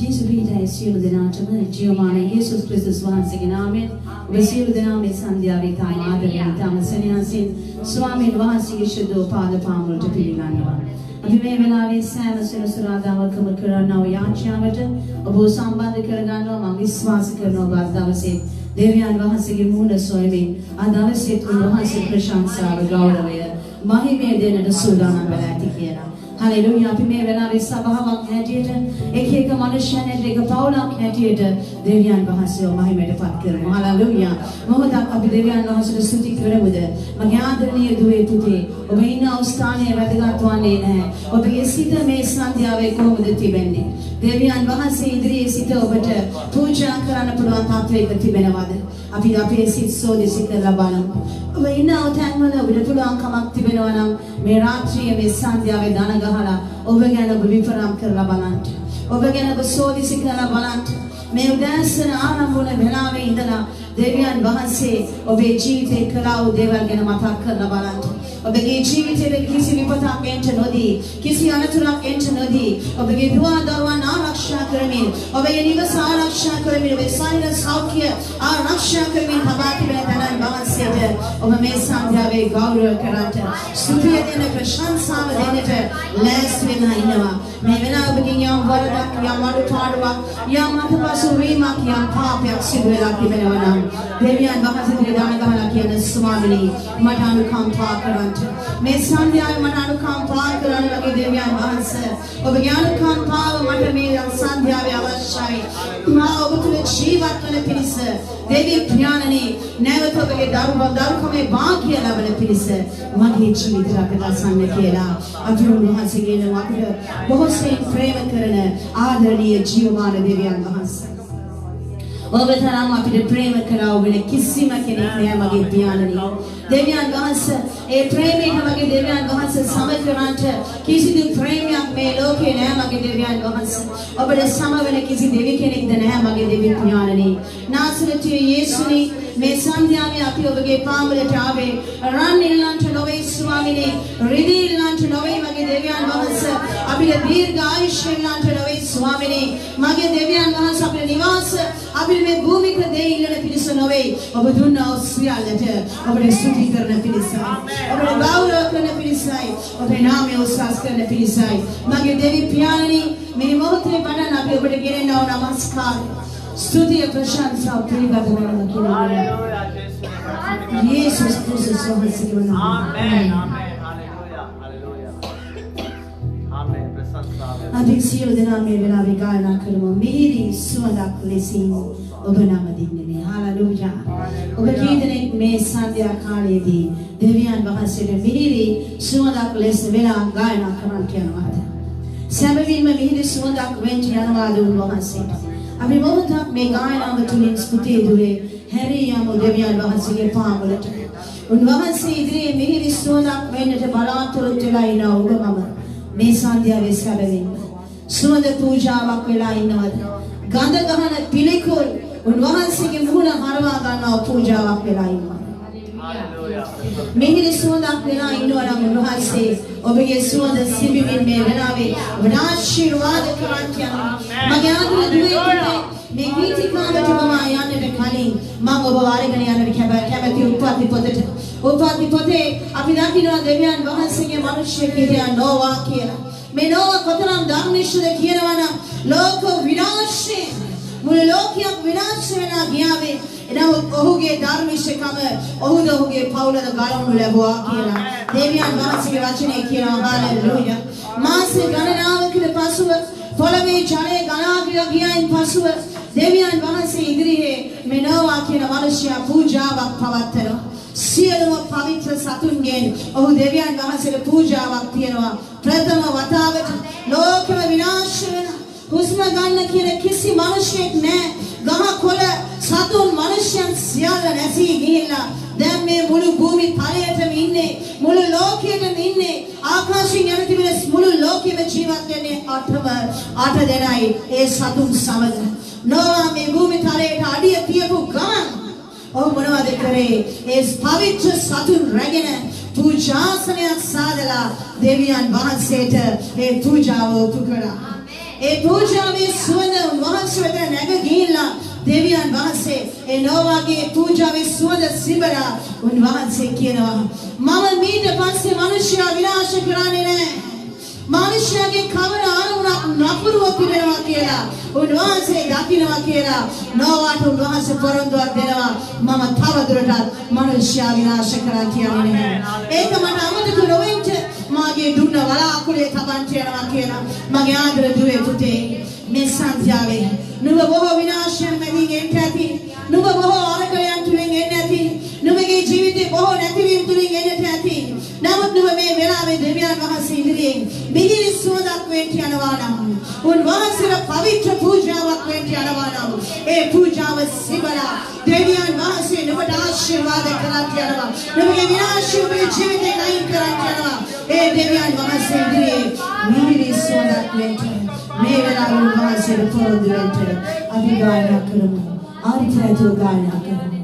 Jesu Christus sielu denatama Giovanna Jesus Christus වහන්සේගේ නාමයෙන් ඔබ සියලු දෙනා මේ සන්ධ්‍යාවේ තාම ආදරයෙන් තාම සෙනෙහසින් ස්වාමීන් වහන්සේගේ ශුද්ධ පාද පාමුලට පිළිගන්නවා. අපි මේ වෙලාවේ සෑම සෙනසුරාදාවකම කරනා වූ යාඥාවට ඔබ සම්බන්ධ කරගන්නවා. මම විශ්වාස කරනවා ඔබ අද දවසේ දෙවියන් වහන්සේගේ මුහුණ සොයමින් අද දවසේ උන්වහන්සේ ප්‍රශංසාව ගෞරවය මහිමය දෙන්නට සූදානම් වෙලා ඇති කියලා. Hallelujah. අපි මේ වෙලාවේ සභාවක් හැටියට එක මනුෂ්‍යයන් එක පවුලක් හැටියට දෙවියන් වහන්සේව මහිමයට පත් කරමු. Hallelujah. මොහොතක් අපි දෙවියන් වහන්සේට ස්තුති කරමුද? මගේ ආදරණීය දුවේ පුතේ ඔබ ඉන්න ස්ථානයේ වැදගත් වන්නේ නැහැ. ඔබගේ සිත මේ සන්ධ්‍යාවේ කොහොමද තිබෙන්නේ? දෙවියන් වහන්සේ ඉදිරියේ සිට ඔබට පූජා කරන්න පුළුවන් තාත්වයක තිබෙනවද? අපි අපේ සිත් සෝදිසි කරලා බලමු. ඔබ ඉන්න තැන්වල ඔබට පුළුවන් කමක් තිබෙනවා නම් මේ රාත්‍රියේ මේ සන්ධ්‍යාවේ දන ගහලා ඔබ ගැන ඔබ විපරම් කරලා බලන්න. ඔබ ගැන ඔබ සෝදිසි කරලා බලන්න. මේ උදෑසන ආරම්භ වන වෙලාවේ ඉඳලා දෙවියන් වහන්සේ ඔබේ ජීවිතේ කළා වූ දේවල් ගැන මතක් කරලා බලන්න. ඔබගේ ජීවිතයේ කිසි විපතක් එන්න නොදී, කිසි අනතුරක් එන්න නොදී, ඔබගේ දුව දරුවන් ආරක්ෂා කරමින්, ඔබගේ නිවස ආරක්ෂා කරමින්, ඔබේ ශරීර සෞඛ්‍ය ආරක්ෂා කරමින් තබා තිබෙන තනන් වහන්සේට ඔබ මේ සන්ධ්‍යාවේ ගෞරව කරන්ට, ස්තුතිය දෙන ප්‍රශංසාව දෙන්නට ලෑස්ති වෙලා ඉන්නවා. මේ වෙලාව ඔබගෙන් යම් වරදක්, යම් අඩුපාඩුවක්, යම් අතපසු වීමක්, යම් පාපයක් සිදු වෙලා තිබෙනවා නම් දෙවියන් වහන්සේට දාන ගහලා කියන ස්වාමිනී මට අනුකම්පා කරන්න. මේ සන්ධ්‍යාවේ මට අනුකම්පා කරන්න වගේ දෙවියන් වහන්සේ ඔබගේ අනුකම්පාව මට මේ සන්ධ්‍යාවේ අවශ්‍යයි. මා ඔබ තුළ ජීවත් වන පිණිස දෙවි ඥානනේ නැවත ඔබගේ දරුකමේ වාක්‍ය ලැබෙන පිණිස මගේ ජීවිතය රැකගන්න කියලා අපි උන්වහන්සේගෙන අපිට බොහෝසෙයින් ප්‍රේම කරන ආදරණීය ජීවමාන දෙවියන් වහන්සේ ඔබ තරම් අපිට ප්‍රේම කරා වෙන කිසිම කෙනෙක් නෑ මගේ පියාණනි. දෙවියන් වහන්සේ ඒ ප්‍රේමයට මගේ දෙවියන් වහන්සේ සමකරන්ට කිසිදු ප්‍රේමයක් මේ ලෝකේ නෑ මගේ දෙවියන් වහන්සේ. ඔබට සම වෙන කිසි දෙවි කෙනෙක්ද නෑ මගේ දෙවි පියාණනි. නාසරේතිය යේසුනි මේ සන්ධ්‍යාවේ අපි ඔබගේ පාමුලට ආවේ රන් ඉල්ලන්ට නොවේ ස්වාමිනේ, රිදී ඉල්ලන්ට නොවේ මගේ දෙවියන් වහන්සේ. අපිට දීර්ඝ ආයුෂ ඉල්ලන්ට නොවේ ස්වාමිනේ. මගේ දෙවියන් වහන්සේ අපේ නිවාස අපිට මේ භූමික දේ ඉල්ලන පිණිස නොවේ. ඔබ දුන්නා සියල්ලට ඔබට ස්තුති කරන පිණිසයි, ඔබට ගෞරව කරන පිණිසයි, ඔබේ නාමය උසස් කරන පිණිසයි මගේ දෙවි පියාණනි මේ මොහොතේ වඩන අපි ඔබට ගෙනෙනා වූ නමස්කාරය, ස්තුතිය, ප්‍රශංසාව පිළිගන්නවා කියලා. යේසුස් ක්‍රිස්තුස් වහන්සේගේ නාමයෙන්. ආමෙන්. හalleluya. හalleluya. ආමෙන්. ප්‍රශංසාව. අපි සියලු දෙනා මේ වෙලාවේ ගායනා කරමු. මිහිරි සුවඳක් ලෙසින් ඔබ නම දින්නේ. හalleluya. ඔබ කීදෙනෙක් මේ සන්ධ්‍යා කාලයේදී දෙවියන් වහන්සේට මිහිරි සුවඳක් ලෙස වෙලා ගායනා කරන්න කියනවාද? සැබවින්ම මිහිරි සුවඳක් වෙන්න යනවාද උන්වහන්සේට? අපි මොහොතක් මේ ගායනාව තුළින් ස්තුතිය දුවේ හැරී යමු දෙවියන් වහන්සේගේ පාමුලට. උන්වහන්සේ ඉදිරියේ මිහිරි සුවඳක් වෙන්නට බලාපොරොත්තු වෙලා ඉන්න ඔබ මම මේ සන්ධ්‍යාවේ සැබවින්ම සුවඳ පූජාවක් වෙලා ඉන්නවද? ගඳ ගහන පිළිකුල් උන්වහන්සේගේ මුහුණ හරවා ගන්නව පූජාවක් වෙලා ඉන්නවා. මිහිරි සුවඳක් වෙලා ඉන්නවා නම් උන්වහන්සේ ඔබගේ සුවඳ සිඹිමින් මේ වෙලාවේ ඔබට ආශිර්වාද කරන්න යනවා. මගේ ආදර දුවේ මේ ගීතිකාවට මම යන්නට කලින් මම ඔබ වාරගෙන යන්නට කැමැති උත්පත්ති පොතට. උත්පත්ති පොතේ අපි දකිනවා දෙවියන් වහන්සේගේ මිනිස්සු කියලා නෝවා කියලා. මේ නෝවා කොතරම් ධර්මිෂ්ඨද කියනවා නම් ලෝක විනාශය මුළු ලෝකයක් විනාශ වෙලා ගියාවේ එනම් ඔහුගේ ධර්මිෂ්ඨකම ඔහුද ඔහුගේ පවුලද ගලවනු ලැබුවා කියලා දෙවියන් වහන්සේගේ වචනේ කියනවා. හalleluya. මාස ගණනාවකට පසුව පොළවේ ජලය ගලා ගියයින් පසුව දෙවියන් වහන්සේ ඉදිරියේ මේ නෝවා කියන මිනිසයා පූජාවක් පවත්වනවා. සියලුම පවිත්‍ර සතුන්ගෙන් ඔහු දෙවියන් වහන්සේට පූජාවක් තියනවා. ප්‍රථම වතාවට ලෝකෙම විනාශ වෙන හුස්ම ගන්න කියන කිසි මිනිසෙක් නැහැ. ගහ කොළ සතුන් මිනිසයන් සියල්ල නැසී ගිහිල්ලා දැන් මේ මුළු භූමි තලයටම ඉන්නේ, මුළු ලෝකෙටම ඉන්නේ, ආකාශයෙන් යන තිබෙන මුළු ලෝකෙම ජීවත් වෙන්නේ අට දෙනයි ඒ සතුන් සමග. නෝවා මේ භූමි තලයට අඩිය තියපු ගමන් ඔහු මොනවද කරේ? ඒ පවිත්‍ර සතුන් රැගෙන පූජාසනයක් සාදලා දෙවියන් වහන්සේට ඒ පූජාව උපු කළා. ඒ පූජාවේ සුවඳ උන්වහන්සේ වෙත නැග ගිහිල්ලා දෙවියන් වහන්සේ ඒ නෝවාගේ පූජාවේ සුවඳ සිබලා උන්වහන්සේ කියනවා මම මීට පස්සේ මිනිස්සයා විනාශ කරන්නේ නැහැ. මිනිස්යාගේ කවර ආරමුණක් නපුරුව පිරෙනවා කියලා උන්වහන්සේ දකින්නවා කියලා නෝවාට උන්වහන්සේ පොරොන්දුවක් දෙනවා මම තවදුරටත් මිනිස්යා විනාශ කරන්න කියන්නේ නැහැ. ඒක මට අමතක නොවෙන්න මාගේ දුන්න වලාකුලේ තබන්න යනවා කියලා මගේ ආදර දුවේ පුතේ මේ සංඛ්‍යාවේ නුඹ බොහෝ විනාශයන් මැදින් එන්න ඇති. නුඹ බොහෝ අරගලයන් තුලින් එන්න ඇති. නුඹගේ ජීවිතේ බොහෝ නැතිවීම් තුලින් එන්නට ඇති. නමුත් නුඹ මේ වෙලාවේ දෙවියන් වහන්සේ ඉදිරියෙන් මිහිරි සුවඳක් වෙන්න යනවා නම් උන්වහන්සේට පවිත්‍ර පූජාවක් වෙන්න යනවා නම් ඒ පූජාව සිබලා දෙවියන් වහන්සේ නුඹට ආශිර්වාද කරන්න යනවා. නුඹගේ විනාශය ඔබේ ජීවිතේ නැයින් කරන්න යනවා. ඒ දෙවියන් වහන්සේ ඉදිරියේ මිහිරි සුවඳක් වෙන්න මේ වෙලාවේ උන්වහන්සේට පොරොන්දු වෙන්න අපි ගායනා කරමු. ආරිතයතු ගායනා කරමු.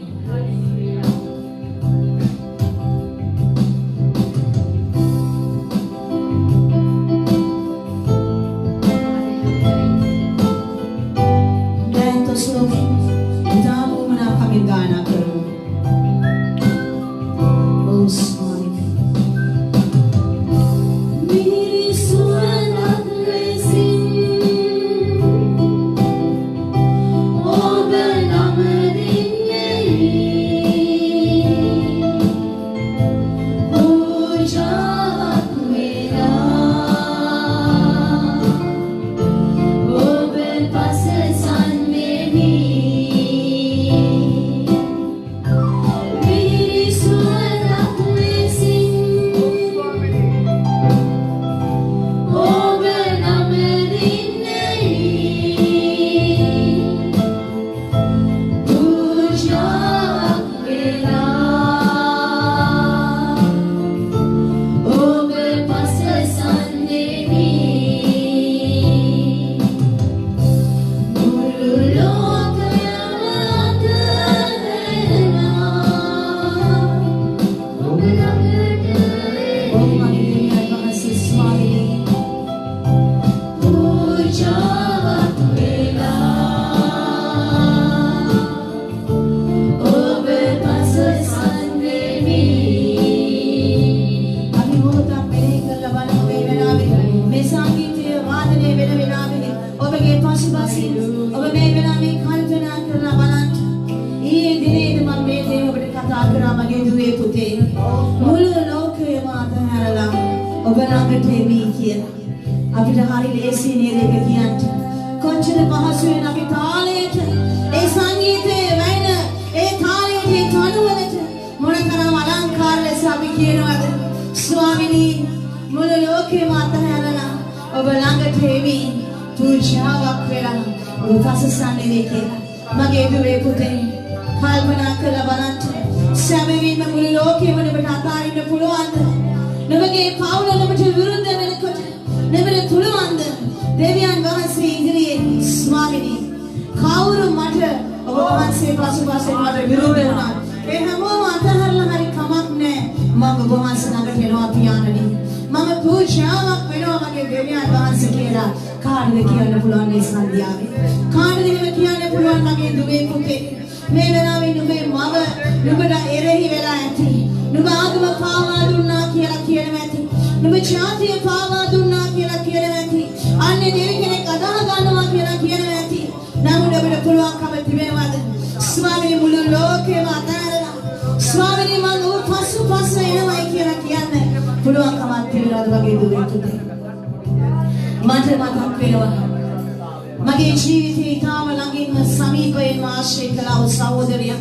මගේ ජීවිතේ තාම ළඟින්ම සමීපයෙන්ම ආශ්‍රය කළා වූ සහෝදරිය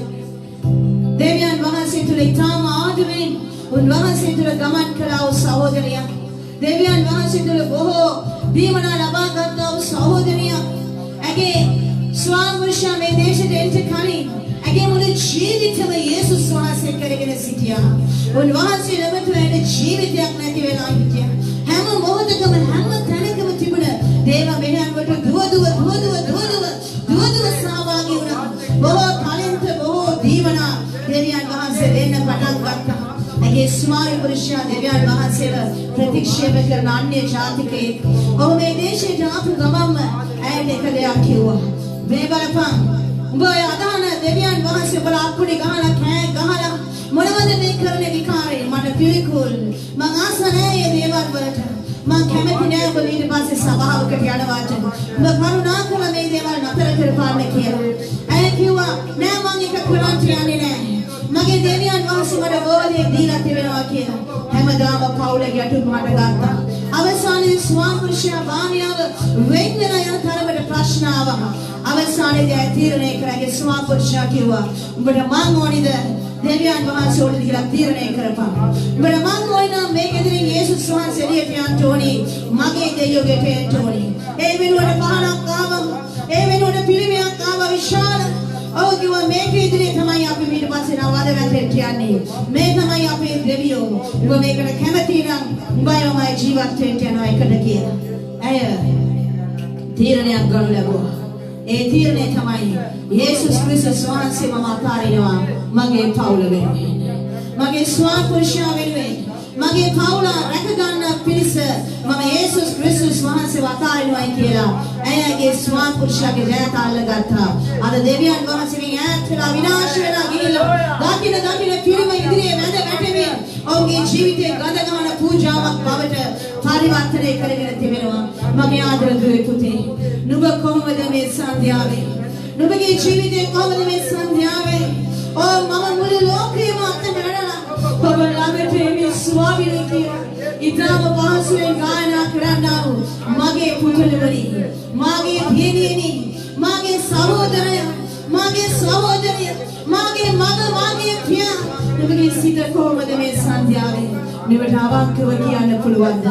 දෙවියන් වහන්සේ තුල තාම ආදරෙන් උන්වහන්සේ තුල ගමන් කළා වූ සහෝදරිය දෙවියන් වහන්සේ තුල බොහෝ දීමනා ලබා ගත්තා වූ සහෝදරිය ඇගේ ස්වාමීෂා මේ දේශයට එන්න කලින් ඇගේ මුළු ජීවිතම යේසුස් වහන්සේ කරගෙන සිටියා උන්වහන්සේ ළඟට එන ජීවිතයක් නැති වෙලා හිටියා හැම මොහොතකම හැම තැනකම තිබුණ දේව මෙහෙයන් වට දුව සහභාගී වුණා බොහෝ තාලෙන්ත බොහෝ දීවනා දෙවියන් වහන්සේ දෙන්න පටන් ගත්තා ඇගේ ස්වාමි පුරුෂයා දෙවියන් වහන්සේව ප්‍රතික්ෂේප කරන අන්‍ය ජාතිකයෙක්. ඔබ මේ දේශයට ආපු ගමන්ම ඇයට එක දෙයක් කිව්වා. මේ බලපන්. උඹ ඔය අදහන දෙවියන් වහන්සේ උඹලා අක්කුඩි ගහලා කෑ ගහලා මොනවද මේ කරන විකාරේ? මට පිළිකුල්. මං ආස නැහැ මේ දේවල් වලට. මං කැමති නෑ ඔබ ඊට පස්සේ සභාවකට යනවාට. උඹ කරුණාකරලා මේ දේවල් නතර කරපාන්න කියලා. ඇය කිව්වා නෑ මං එක කරන්න යන්නේ නෑ. මගේ දෙවියන් වහන්සේ මට බෝධියක් දීලා තිබෙනවා කියලා. හැමදාම පවුලේ ගැටුම් මට ගත්තා. අවසානයේ ස්වාමි පුරුෂයා භාර්යාව වෙන් වෙලා යන තරමට ප්‍රශ්න ආවා. අවසානයේදී ඇය තීරණය කරගෙන ස්වාමි පුරුෂයා කිව්වා උඹට මං ඕනිද දෙවියන් වහන්සේ ඕනිද කියලා තීරණය කරපන්. උඹට මං ඕන නම් මේ ගෙදරින් යේසුස් වහන්සේ එළියට යන්න ඕනි. මගේ දෙවියෝ ගෙට එන්න ඕනි. ඒ වෙනුවට පහනක් ආවම ඒ වෙනුවට පිළිමයක් ආවා විශාල. ඔව් කිව්වා මේක ඉදිරියේ තමයි අපි ඊට පස්සේ නවද වැටෙන්න යන්නේ. මේ තමයි අපේ දෙවියෝ. උඹ මේකට කැමති නම් උඹයමයි ජීවත් වෙන්න යනවා එකට කියලා. ඇය තීරණයක් ගන්න ලැබුවා. ඒ තීරණය තමයි යේසුස් ක්‍රිස්තුස් වහන්සේ මම අතාරිනවා මගේ පවුල වෙනුවෙන්. මගේ ස්වාමි පුරුෂයා වෙනුවෙන්. මගේ පවුල රැක ගන්න පිණිස මම යේසුස් ක්‍රිස්තුස් වහන්සේ අතාරිනවායි කියලා ඇයගේ ස්වාමි පුරුෂයාගේ දෑත අල්ලගත්තා. අද දෙවියන් වහන්සේගෙන් ඈත් වෙලා විනාශ වෙලා ගිහිල්ලා දකින පිරිම ඉදිරියේ වැඳ වැටෙමින් ඔවුන්ගේ ජීවිතේ ගඳ ගන්න පූජාවක් බවට පරිවර්තනය කරගෙන තිබෙනවා. මගේ ආදරණීය පුතේ නුඹ කොහොමද මේ සන්ධ්‍යාවේ? නුඹගේ ජීවිතේ කොහොමද මේ සන්ධ්‍යාවේ? ඕ මම මුළු ලෝකෙම අතහැරලා ඔබ ළඟට එමි ස්වාමීනි කියලා. ඊටම පහසුවෙන් ගායනා කරන්නා වූ මගේ පුතුණුවනි, මගේ පියණියනි, මගේ සහෝදරය, මගේ සහෝදරිය, මගේ මග, මගේ පියා. නුඹගේ සිත කොහොමද මේ සන්ධ්‍යාවේ? නුඹට අවංකව කියන්න පුළුවන්ද?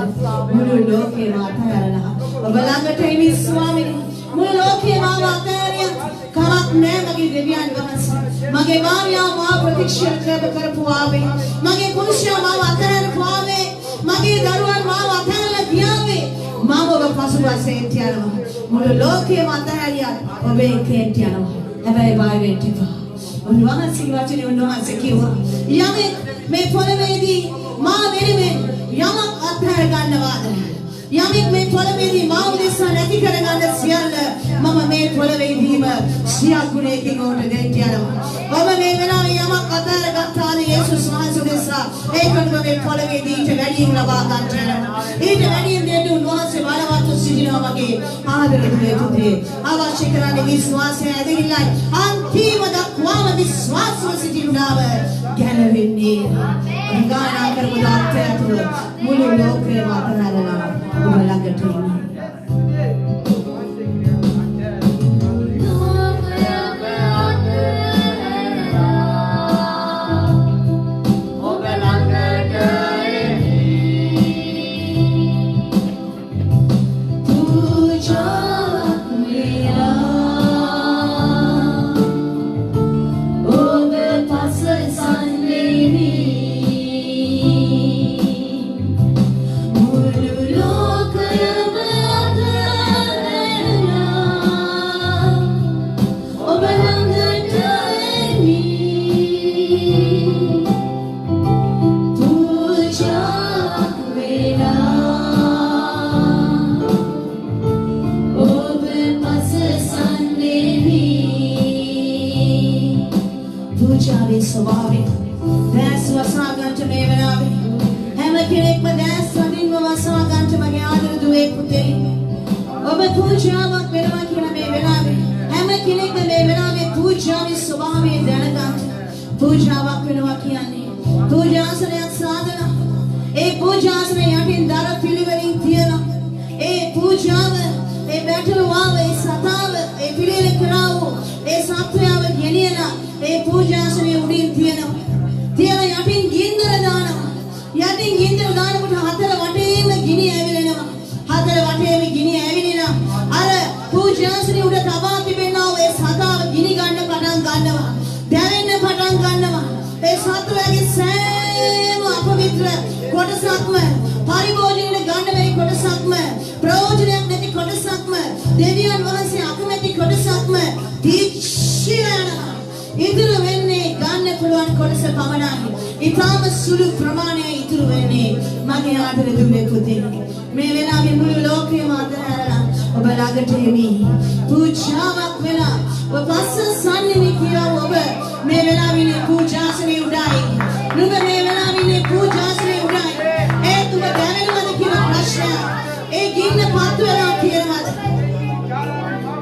මුළු ලෝකෙම අතහැරලා ඔබ ළඟට එමි ස්වාමීනි. මුළු ලෝකෙම අතහැරියා කමක් නෑ මගේ දෙවියන් වහන්සේ. මගේ භාර්යාව මාව ප්‍රතික්ෂේප කරපු ආවේ. මගේ පුරුෂයා මාව අතහැරපු ආවේ. මගේ දරුවන් මාව අතහැරලා ගියාවේ. මම ඔබ පසුපසෙන් යනවා. මුළු ලෝකෙම අතහැරියා ඔබ එක්කෙන් යනවා. හැබැයි බය වෙන්න එපා. උන්වහන්සේ වචනේ උන්වහන්සේ කිව්වා යමෙක් මේ පොළවේදී මා වෙනුවෙන් යමක් අත්හැර ගන්නවාද? යමෙක් මේ පොළවේදී මා උදෙසා නැති කරගන්න සියල්ල මම මේ පොළවේදීම සියක් ගුණයකින් ඔබට දෙන්න යනවා. ඔබ මේ වෙලාවේ යමක් අත්හැර ගත්තාද යේසුස් වහන්සේ උදෙසා ඒක ඔබ මේ පොළවේදී ඊට වැඩියෙන් ලබා ගන්න යනවා. ඊට වැඩියෙන් දෙන්න උන්වහන්සේ බලවත් සිටිනවා වගේ ආදරණීය පුතේ. අවශ්‍ය කරන්නේ විශ්වාසය ඇදහිලා අන්තිම දක්වාම විශ්වාසව සිටිනාව ගැලවෙන්නේ. ගායනා කරමු දාත්‍යතුල මුළු ලෝකෙම අතහැරලා ඔබ ළඟට එන්නේ. පූජාවක් වෙනවා කියන්නේ පූජාසනයක් සාදලා ඒ පූජාසනය යටින් දර පිළිවෙලින් තියලා ඒ පූජාව ඒ බැටළුවාව ඒ සතාව ඒ පිළිවෙල කරා වූ ඒ සත්වයාව ගෙනියලා ඒ පූජාසනය උඩින් තියලා යටින් ගින්දර දානවා. යටින් ගින්දර දානකොට හතර වටේම ගිනි ඇවිලෙනවා. හතර වටේම ගිනි ඇවිලෙනවා. අර පූජාසනය උඩ තබා තිබෙනා ඒ සතාව ගිනි ගන්න පටන් ගන්නවා. දැවෙන්න පටන් ගන්නවා. ඒ සත්වයාගේ සෑම අපවිත්‍ර කොටසක්ම පරිභෝජනයට ගන්න බැරි කොටසක්ම ප්‍රයෝජනයක් නැති කොටසක්ම දෙවියන් වහන්සේ අකමැති කොටසක්ම දීක්ෂිරණ ඉදිරි වෙන්නේ ගන්න පුළුවන් කොටස පමණයි. ඊටම සුළු ප්‍රමාණය ඉතුරු වෙන්නේ මගේ ආදර දුවේ පුතේ. මේ වෙලාවේ මුළු ලෝකෙම අතහැරලා ඔබ ළඟට එමි. පූජාවක් වෙලා ඔබ පස්සසන්නේ කියලා ඔබ මේ වෙලාවේ පූජාසනේ උඩයි. නුඹ මේ වෙලාවේ පූජාසනේ උඩයි. ඒ තුඹ දැනෙනවද කියලා ප්‍රශ්නය. ඒ ගින්න පත් වෙලා කියනවාද?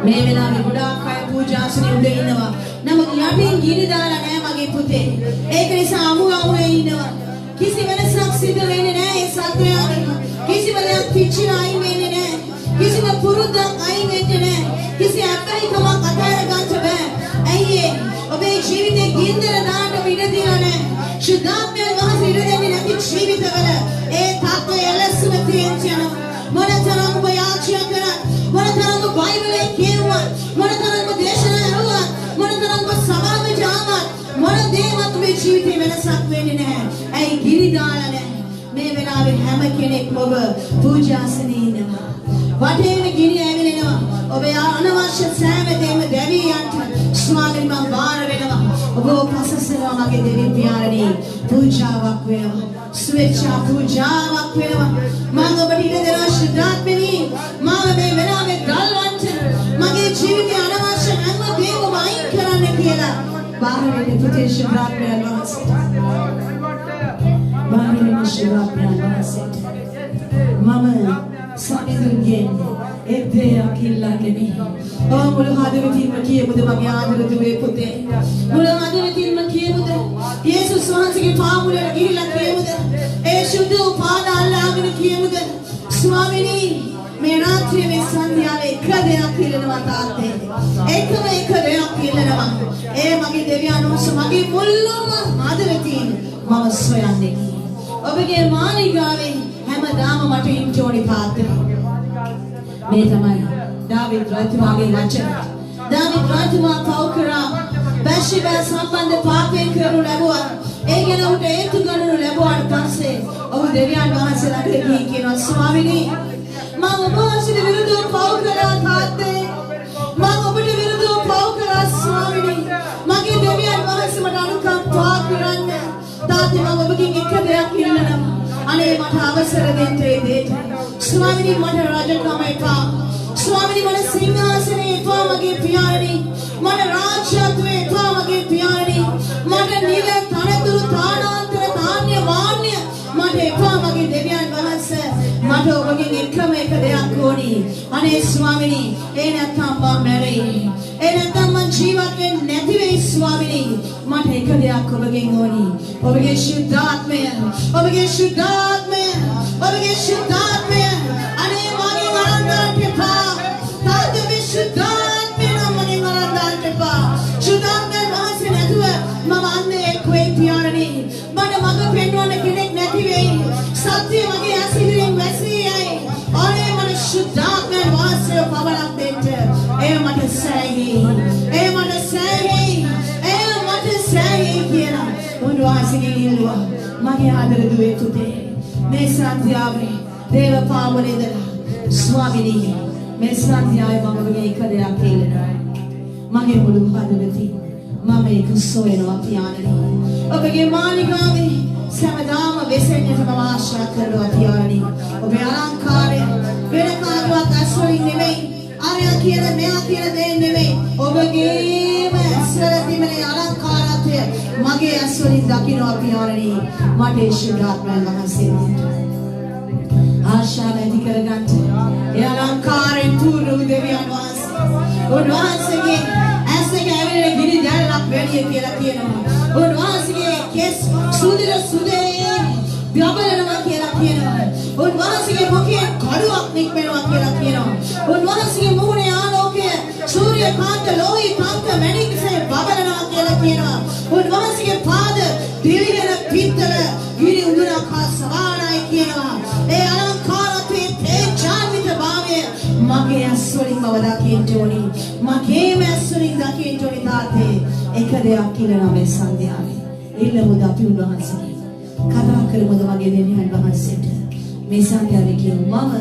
මේ වෙලාවේ ගොඩාක් අය පූජාසනේ උඩ ඉන්නවා. නමුත් යටින් ගිනි දාලා නැහැ මගේ පුතේ. ඒක නිසා අමුරේ ඉන්නවා. කිසි වෙනසක් සිදු වෙන්නේ නැහැ ඒ සත්‍යයන්. කිසිම දෙයක් පිච්චිලා අයින් වෙන්නේ නැහැ. කිසිම පුරුද්දක් අයින් වෙන්නේ නැහැ. කිසි අපරිකමක් අතහැර ගන්න බෑ. ඇයි ඒ? ඔබේ ජීවිතේ ගින්දර දාන්න ඉඩ දීලා නැහැ. ශුද්ධාත්මය වහන්සේ ඉඩ දෙන්නේ නැති ජීවිතවල ඒ තාත්තේ එලෙසම තියෙනවා. මොනතරම් ඔබ යාචනා කරත්, මොනතරම් ඔබ බයිබලයේ කියුවත්, මොනතරම් ඔබ දේශනා ඇහුවත්, මොනතරම් ඔබ සභාවට ආවත්, මොන දේවත් ඔබේ ජීවිතේ වෙනසක් වෙන්නේ නැහැ. ඇයි ගිනි දාලා නැහැ. මේ වෙලාවේ හැම කෙනෙක්ම ඔබ පූජාසනේ ඉන්නවා. වටේම ගිනි ඇවිලෙනවා. ඔබේ අනවශ්‍ය සෑම දෙයක්ම දෙවියන්ට ස්වාමීන් මම බාර වෙනවා. ඔබ පසසනවා මගේ දෙවියන් පියාණනි. පූජාවක් වෙනවා. ස්වේච්ඡා පූජාවක් වෙනවා. මම ඔබට ඉඩ දෙනවා ශුද්ධාත්මනි. මම මේ වෙලාවේ ගල්වන්ට මගේ ජීවිතේ අනවශ්‍ය හැම දෙයක්ම අයින් කරන්න කියලා බාර වෙන්න පුතේ ශුද්ධාත්මයන් වහන්සේට. බාර වෙන්න ශුද්ධාත්මයන් වහන්සේට. මම සමිඳුන්ගෙන් එද්දයක් ඉල්ලන්නේ. මුළු හදවතින්ම කියමුද මගේ ආදර දුවේ පුතේ. මුළු හදවතින්ම කියමුද යේසුස් වහන්සේගේ පාමුලට ගිහිල්ලා කියමුද ඒ සුදු පාද අල්ලාගෙන කියමුද ස්වාමීනි මේ රාත්‍රියේ මේ සන්ධ්‍යාවේ එක දෙයක් ඉල්ලනවා තාත්තේ. එකම එක දෙයක් ඉල්ලනවා. ඒ මගේ දෙවියන් වහන්සේ මගේ මුල්ලම හදවතින් මම සොයන්නේ. ඔබගේ මාලිගාවේ හැමදාම මට ඉන්න ඕනි පාත්‍රය. මේ තමයි දාවිද් රජතුමාගේ වචන. දාවිද් රජතුමා පව් කරා බැෂිබා සම්බන්ධ පාපයෙන් කරනු ලැබුවා. ඒ ගැන උට හේතු ගන්නු ලැබුවාට පස්සේ ඔහු දෙවියන් වහන්සේලාට ගිහින් කියනවා ස්වාමීනි මම ඔබ වහන්සේට විරුද්ධව පව් කරා තාත්තේ. මම ඔබට විරුද්ධව පව් කරා ස්වාමීනි. මගේ දෙවියන් වහන්සේ මට අනුකම්පා කරන්න. තාත්තේ මම ඔබගෙන් එක දෙයක් ඉල්ලනවා. අනේ මට අවසර දෙන්න ඒ දෙයට. ස්වාමීනි මට රජකම එපා. ස්වාමීනි මට සිංහාසනේ එපා මගේ පියාණනි. මට රාජ්‍යත්වය එපා මගේ පියාණනි. මට නිල තනතුරු තානාන්තර ධාන්‍ය මාන්‍ය මට එපා මගේ දෙවියන් වහන්සේ. මට ඔබගෙන් එකම එක දෙයක් ඕනි. අනේ ස්වාමීනි ඒ නැත්තම් මම මැරෙයි. ඒ නැත්තම් මං ජීවත් වෙන්නේ නැති වෙයි ස්වාමීනි. මට එක දෙයක් ඔබගෙන් ඕනි. ඔබගේ ශුද්ධාත්මය. ඔබගේ ශුද්ධාත්මය. ඔබගේ ශුද්ධාත්මය. අනේ මගේ වරන්දාට එපා. තාත්තේ ශුද්ධාත්මය නම් මගේ වරන්දාට එපා. ශුද්ධාත්මය වහන්සේ නැතුව මම අන්නේ එක් වෙයි පියාණනි. මට මඟ පෙන්වන්න කෙනෙක් නැති වෙයි. සත්‍ය මගේ ඇසිරින් වැසී යයි. අනේ මට ශුද්ධාත්මය වහන්සේ පවරක් දෙන්න. එය මට සෑහි. එය මට සෑහි. එය මට සෑහි කියලා උන්වහන්සේගෙන් ඉල්ලුවා. මගේ ආදර දුවේ පුතේ මේ සත්‍යාවේ දේව පාමුලේදලා ස්වාමීනි මේ සත්‍යය මම ඔබගේ එක දෙයක් ඉල්ලනවා. මගේ මුළු හදවතින් මම ඒක සොයනවා පියාණනි. ඔබගේ මාලිගාවේ සෑමදාම වෙසෙන්නට මම ආශා කරනවා පියාණනි. ඔබේ අලංකාරය වෙන කාටවත් ඇස්වලින් නෙමෙයි. අරයා කියන මෙයා කියන දේ නෙමෙයි. ඔබගේම ඇස්වල තිබෙන අලංකාරත්වය මගේ ඇස්වලින් දකිනවා පියාණනි. මට ශුද්ධාත්මයන් වහන්සේ ආශාව ඇති කරගන්න. ඒ අලංකාරයෙන් පුරු දෙවියන් වහන්සේ. උන්වහන්සේගේ ඇස් එක ඇවිල්ලා ගිනි දැල්ලක් වැඩි කියලා කියනවා. උන්වහන්සේගේ කෙස් සුදිර සුදේ බබලනවා කියලා කියනවා. උන්වහන්සේගේ මුඛයෙන් කඩුවක් නික්මෙනවා කියලා කියනවා. උන්වහන්සේගේ මුහුණේ ආලෝකය සූර්යකාන්ත ලෝහි කාන්ත මැණික්සේ බබලනවා කියලා කියනවා. උන්වහන්සේගේ පාද දිවිගෙන පිත්තල ගිනි උඳුරක් හා සමානයි කියනවා. ඒ අලංකාරත්වයේ තේජාන්විත භාවය මගේ ඇස්වලින් මම දකින්න ඕනි. මගේම ඇස්වලින් දකින්න ඕනි තාත්තේ. එක දෙයක් කියලා මේ සන්ධ්‍යාවේ ඉල්ලමුද අපි උන්වහන්සේගේ කතා කරමුද මගේ දෙවියන් වහන්සේට. මේ සන්ධ්‍යාවේ කියමු මම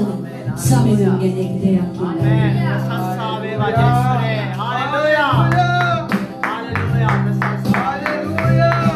සමිඳුන්ගෙන් එක දෙයක් කියලා. සස්සාවේ වජස්රේ හalleluya. හalleluya. හalleluya.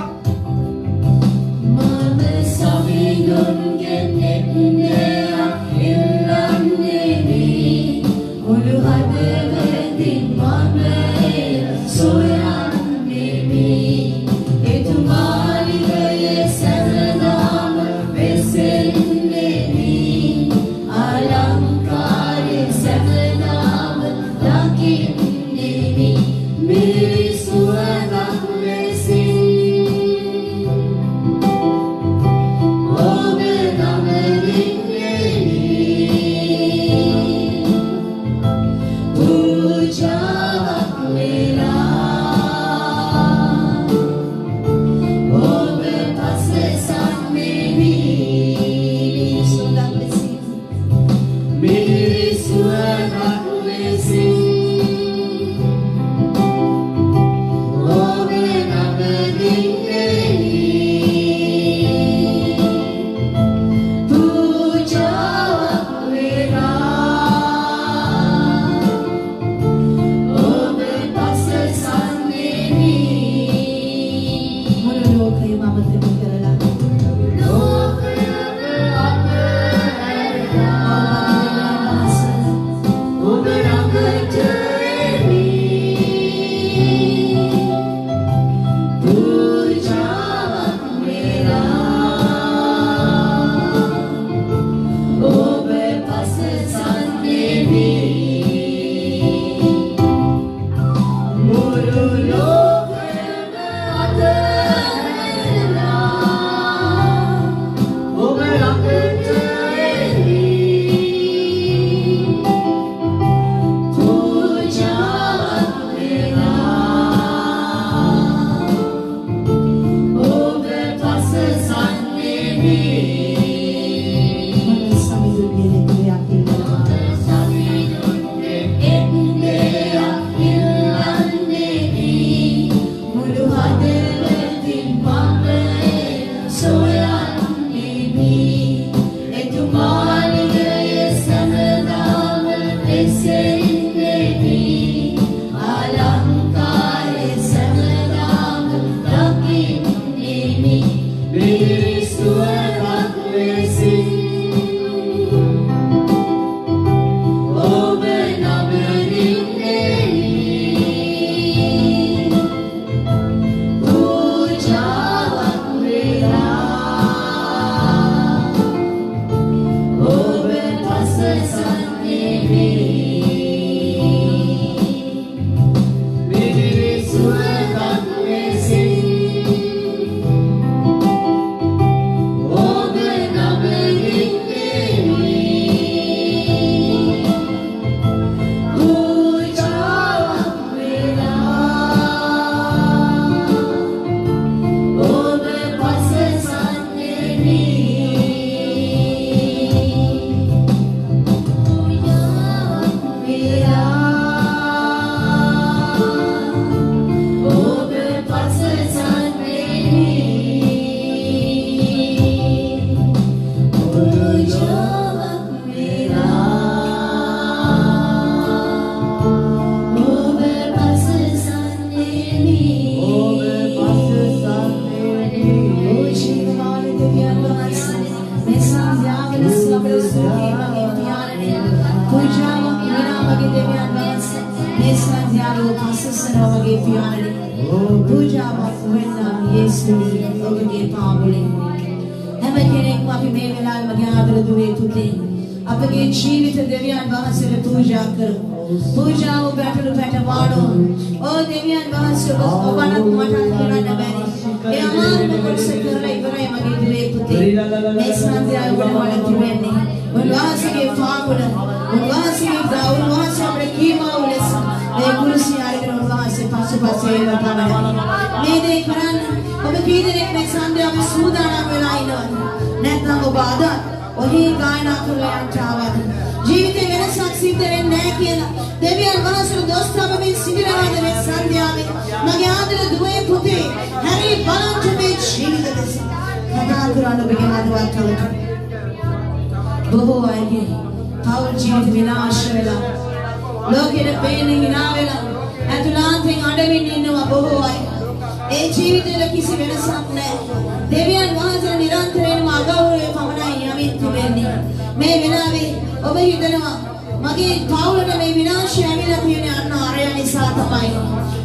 මගේ පවුලට මේ විනාශය ඇවිල්ලා තියෙන්නේ අන්න අරය නිසා තමයි.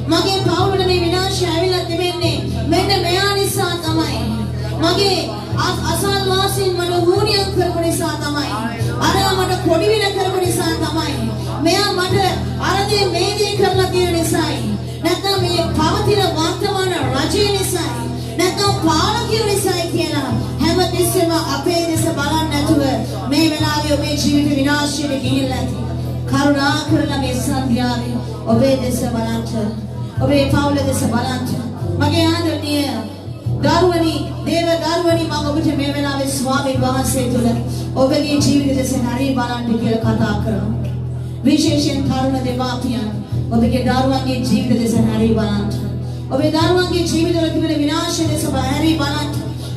මගේ පවුලට මේ විනාශය ඇවිල්ලා තිබෙන්නේ මෙන්න මෙයා නිසා තමයි. මගේ අසල්වාසීන් මට හුනියම් කරපු නිසා තමයි. අරයා මට පොඩි වින කරපු නිසා තමයි. මෙයා මට අරදී මේ දේ කරලා තියෙන නිසායි. නැත්නම් මේ පවතින වර්තමාන රජය නිසායි. නැත්නම් පාලකයෝ නිසායි කියලා හැමතිස්සෙම අපේ දෙස බලන්නේ නැතුව මේ වෙලාවේ ඔබේ ජීවිත විනාශයට ගිහිල්ලා ඇති. කරුණා කරලා මේ සන්ධ්‍යාවේ ඔබේ දෙස බලන්න. ඔබේ පවුල දෙස බලන්න. මගේ ආදරණීය දරුවනි, දේව දරුවනි, මම ඔබට මේ වෙලාවේ ස්වාමීන් වහන්සේ තුල ඔබගේ ජීවිත දෙස හරි බලන්න කියලා කතා කරනවා. විශේෂයෙන් තරුණ දෙමාපියන් ඔබගේ දරුවන්ගේ ජීවිත දෙස හරි බලන්න. ඔබේ දරුවන්ගේ ජීවිතවල තිබෙන විනාශය දෙස හරි බලන්න.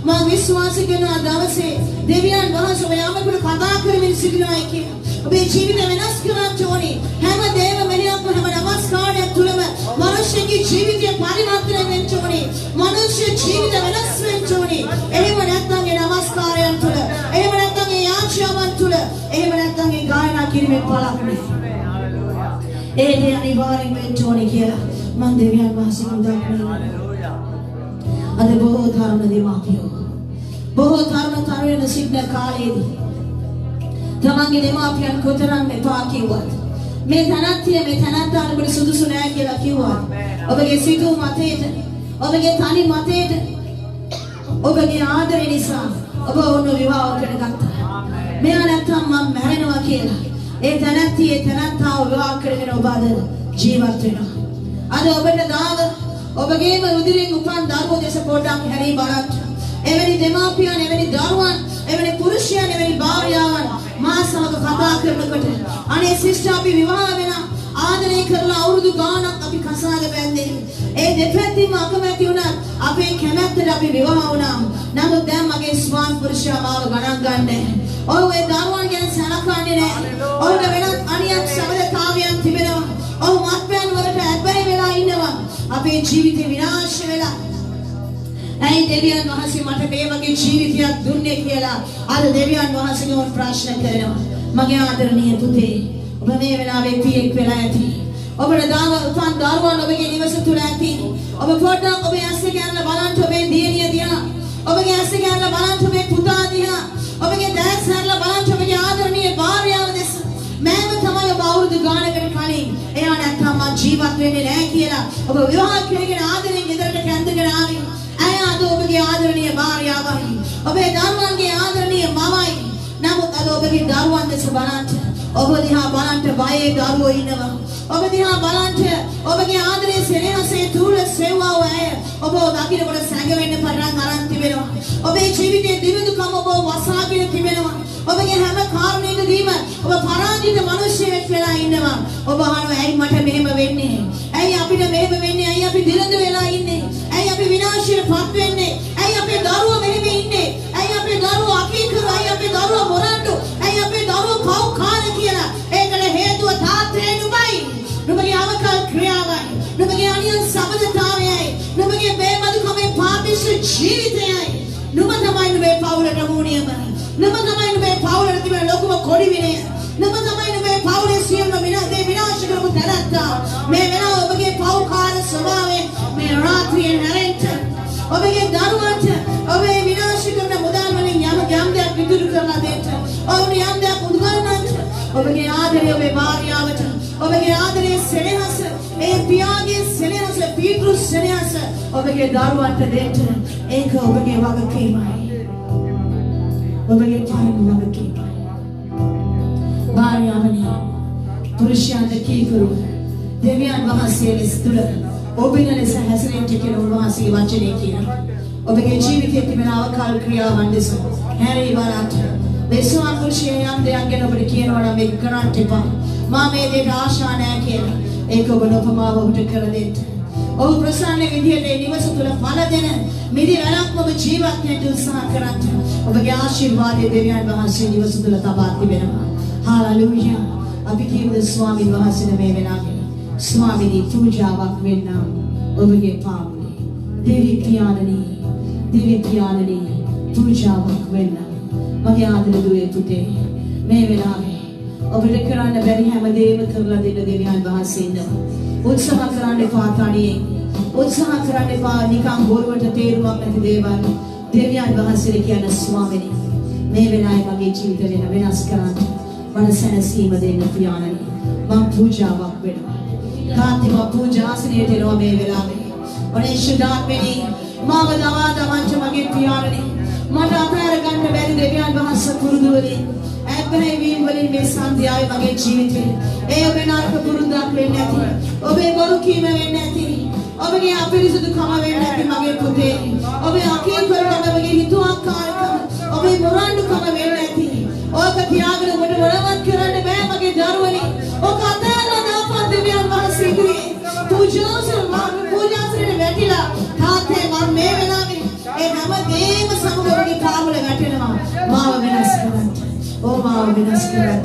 මම විශ්වාස කරනවා දවසේ දෙවියන් වහන්සේ ඔබ යමකට කතා කරමින් සිටිනවා කියලා. ඔබේ ජීවිත වෙනස් කරන්න ඕනේ. හැම දෙයක්ම මෙලියක්ම හැම නමස්කාරයක් තුලම මනුෂ්‍යගේ ජීවිතය පරිවර්තනය වෙන්න ඕනේ. මනුෂ්‍ය ජීවිත වෙනස් වෙන්න ඕනේ. එහෙම නැත්නම් ඒ නමස්කාරයන් තුල, එහෙම නැත්නම් ඒ යාචාවන් තුල, එහෙම නැත්නම් ඒ ගායනා කිරීමේ පළක් නෑ. ඒ දේ අනිවාර්යෙන් වෙන්න ඕනේ කියලා මම දෙවියන් වහන්සේගෙන් දක්වනවා. අද බොහෝ තරුණ දෙමාපියෝ, බොහෝ තරුණ සිටින කාලයේදී තමන්ගේ දෙමාපියන් කොතරම් එපා කිව්වත්, මේ තනත්තිය මේ තනත්තාට සුදුසු නෑ කියලා කිව්වත්, ඔබගේ සිතූ මතයට, ඔබගේ තනි මතයට, ඔබගේ ආදරය නිසා ඔබ ඔන්න විවාහ කරගත්තා. මෙයා නැත්තම් මම මැරෙනවා කියලා ඒ තනත්තිය තනත්තාව විවාහ කරගෙන ඔබ අද ජීවත් වෙනවා. අද ඔබට දාව ඔබගේම රුධිරෙන් උපන් දරුවෝ දෙස පොඩ්ඩක් හැරී බලන්න. එවැනි දෙමාපියන්, එවැනි දරුවන්, එවැනි පුරුෂයන්, එවැනි භාර්යාවන් මා සමග කතා කරනකොට අනේ සිස්ටර් අපි විවාහ වෙනා ආදරය කරලා අවුරුදු ගාණක් අපි කසාද බැන්දේ. ඒ දෙපැත්තෙම අකමැති වුණා අපේ කැමැත්තට අපි විවාහ වුණා. නමුත් දැන් මගේ ස්වාමි පුරුෂයා මාව ගණන් ගන්නෑ. ඔව් ඒ දරුවන් ගැන සලකන්නේ නැහැ. ඔවුන්ට වෙනත් අනියක් සබඳතාවයන් තිබෙනවා. ඔව් මත්පැන් වලට ඇබ්බැහි වෙලා ඉන්නවා. අපේ ජීවිතේ විනාශ වෙලා. ඇයි දෙවියන් වහන්සේ මට මේ වගේ ජීවිතයක් දුන්නේ කියලා අද දෙවියන් වහන්සේගෙන් ප්‍රශ්න කරනවා. මගේ ආදරණීය පුතේ, ඔබ මේ වෙලාවේ පියෙක් වෙලා ඇති. ඔබට දාව උපන් දරුවන් ඔබගේ නිවස තුල ඇති. ඔබ පොඩ්ඩක් ඔබේ ඇස් දෙක අරලා බලන්න ඔබේ දියණිය දිහා. ඔබගේ ඇස් දෙක අරලා බලන්න ඔබේ පුතා දිහා. ඔබගේ දැස් අරලා බලන්න ඔබගේ ආදරණීය භාර්යාව දෙස. මෑම තමයි ඔබ අවුරුදු ගානකට කලින් එයා නැත්තම් මං ජීවත් වෙන්නේ නැහැ කියලා ඔබ විවාහ කරගෙන ආදරෙන් ගෙදරට කැඳගෙන ආවේ. ඇය අද ඔබගේ ආදරණීය භාර්යාවයි. ඔබේ දරුවන්ගේ ආදරණීය මවයි. නමුත් අද ඔබගේ දරුවන් දෙස බලන්න. ඔබ දිහා බලන්න බයේ දරුවෝ ඉන්නවා. ඔබ දිහා බලන්න ඔබගේ ආදරයේ සෙනෙහසේ තුල සෙව්වව ඇය ඔබ දකින්නකොට සැඟවෙන්න පටන් අරන් තිබෙනවා. ඔබේ ජීවිතයේ දිවිදුකම ඔබ වසාගෙන තිබෙනවා. ඔබගේ හැම කාරණයකදීම ඔබ පරාජිත මිනිසෙක් වෙලා ඉන්නවා. ඔබ අහනවා ඇයි මට මෙහෙම වෙන්නේ? ඇයි අපිට මෙහෙම වෙන්නේ? ඇයි අපි දිලඳු වෙලා ඉන්නේ? ඇයි අපි විනාශයටපත් වෙන්නේ? ඇයි අපේ දරුවෝ මෙහෙම ඉන්නේ? ඇයි අපේ දරුවෝ අකීකරු? ඇයි අපේ දරුවෝ මොරන්ඩු? ඇයි අපේ දරුවෝ පව්කාර කියලා? ඒකට හේතුව තාත්තේ නුඹයි. නුඹගේ අවකල් ක්‍රියාවයි. නුඹගේ අනියම් සබඳතාවයයි. නුඹගේ බේමදුකමේ පාපිෂ්ඨ ජීවිතයයි. නුඹ තමයි නුඹේ පවුලට මූණියම. නුඹ තමයි නුඹේ පවුලට තිබෙන ලොකුම කොඩි විනය. නුඹ තමයි නුඹේ පවුලේ සියලුම විනාශ කරපු තැනත්තා. මේ වෙලාව ඔබගේ පව්කාර ස්වභාවයෙන් මේ රාත්‍රියේ නැරෙන්න. ඔබගේ දරුවන්ට ඔබේ විනාශ කරන මුදල් වලින් යම් දෙයක් විදුරු කරලා දෙන්න. ඔවුන් යම් දෙයක් උදුගන්නන්න. ඔබගේ ආදරය ඔබේ භාර්යාවට, ඔබගේ ආදරයේ සෙනෙහස, ඒ පියාගේ සෙනෙහස, පිතෘ සෙනෙහස ඔබගේ දරුවන්ට දෙන්න. ඒක ඔබගේ වගකීමයි. ඔබගේ පරම වගකීමයි. භාර්යාවනි, පුරුෂයන්ට කීකරු දෙවියන් වහන්සේ ලෙස තුල ඔබින ලෙස හැසිරෙන්න කියලා උන්වහන්සේගේ වචනේ කියනවා. ඔබගේ ජීවිතයේ තිබෙන අවකාල ක්‍රියාවන් දෙස හැරී බලන්න. දේශනා පුරුෂයන් යම් දෙයක් ගැන ඔබට කියනවා නම් ඒක කරන්න එපා. මා මේ දෙයට ආශා නැහැ කියලා. ඒක ඔබ නොපමාව ඔබට කර දෙන්න. ඔබ ප්‍රසන්න විදියට ඒ නිවස තුළ පළ දෙන මිදි වැලක්ම ඔබ ජීවත් වෙන්න උත්සාහ කරන්න. ඔබගේ ආශිර්වාදයේ දෙවියන් වහන්සේ නිවස තුළ තබා තිබෙනවා. හාලෙලූයා. අපි කියමු ස්වාමීන් වහන්සේට මේ වෙලාවේ ස්වාමීනි පූජාවක් වෙන්න ඔබගේ පාමුලේ. දෙවි පියාණනි පූජාවක් වෙන්න. මගේ ආදර දුවේ පුතේ මේ වෙලාවේ ඔබට කරන්න බැරි හැමදේම කරලා දෙන්න දෙවියන් වහන්සේ ඉන්නවා. උත්සාහ කරන්න එපා තනියෙන්. උත්සාහ කරන්න එපා නිකන් බොරුවට තේරුමක් නැති දේවල්. දෙවියන් වහන්සේට කියන ස්වාමීනි මේ වෙලාවේ මගේ ජීවිතේ වෙනස් කරන්න. මන සැනසීම දෙන්න පියාණනි. මම පූජාවක් වෙනවා. තාත්ති මම පූජාසනයට එනවා මේ වෙලාවේ. ඔනේ ශුද්ධාත්මෙනි මාව දවා දමන්න මගේ පියාණනි. මට අතහැර ගන්න බැරි දෙවියන් වහන්සේ පුරුදු වලින් ඇබ්බැහි වීම වලින් මේ සන්ධ්‍යාවේ මගේ ජීවිතේ ඒ ඔබේ නරක පුරුද්දක් වෙන්නේ නැති. ඔබේ බොරු කීම වෙන්නේ නැති. ඔබගේ අපිරිසුදුකම වෙන්නේ නැති මගේ පුතේ. ඔබේ අකීකරණම ඔබගේ හිතුවක්කාරකම ඔබේ මොරණ්ඩුකම වෙන්නේ නැති. ඔබ තියාගෙන ඔබට මොනවත් කරන්න බෑ මගේ දරුවනි. ඔබ අතහැරලා දාපන් දෙවියන් වහන්සේ ඉදිරියේ. පූජාසනෙට වැටිලා තාත්තේ මම මේ වෙලාවේ ඒ හැම දේම සමුගොඩේ පාමුල වැටෙනවා. මාව වෙනස් කරන්න. ඕ මාව වෙනස් කරන්න.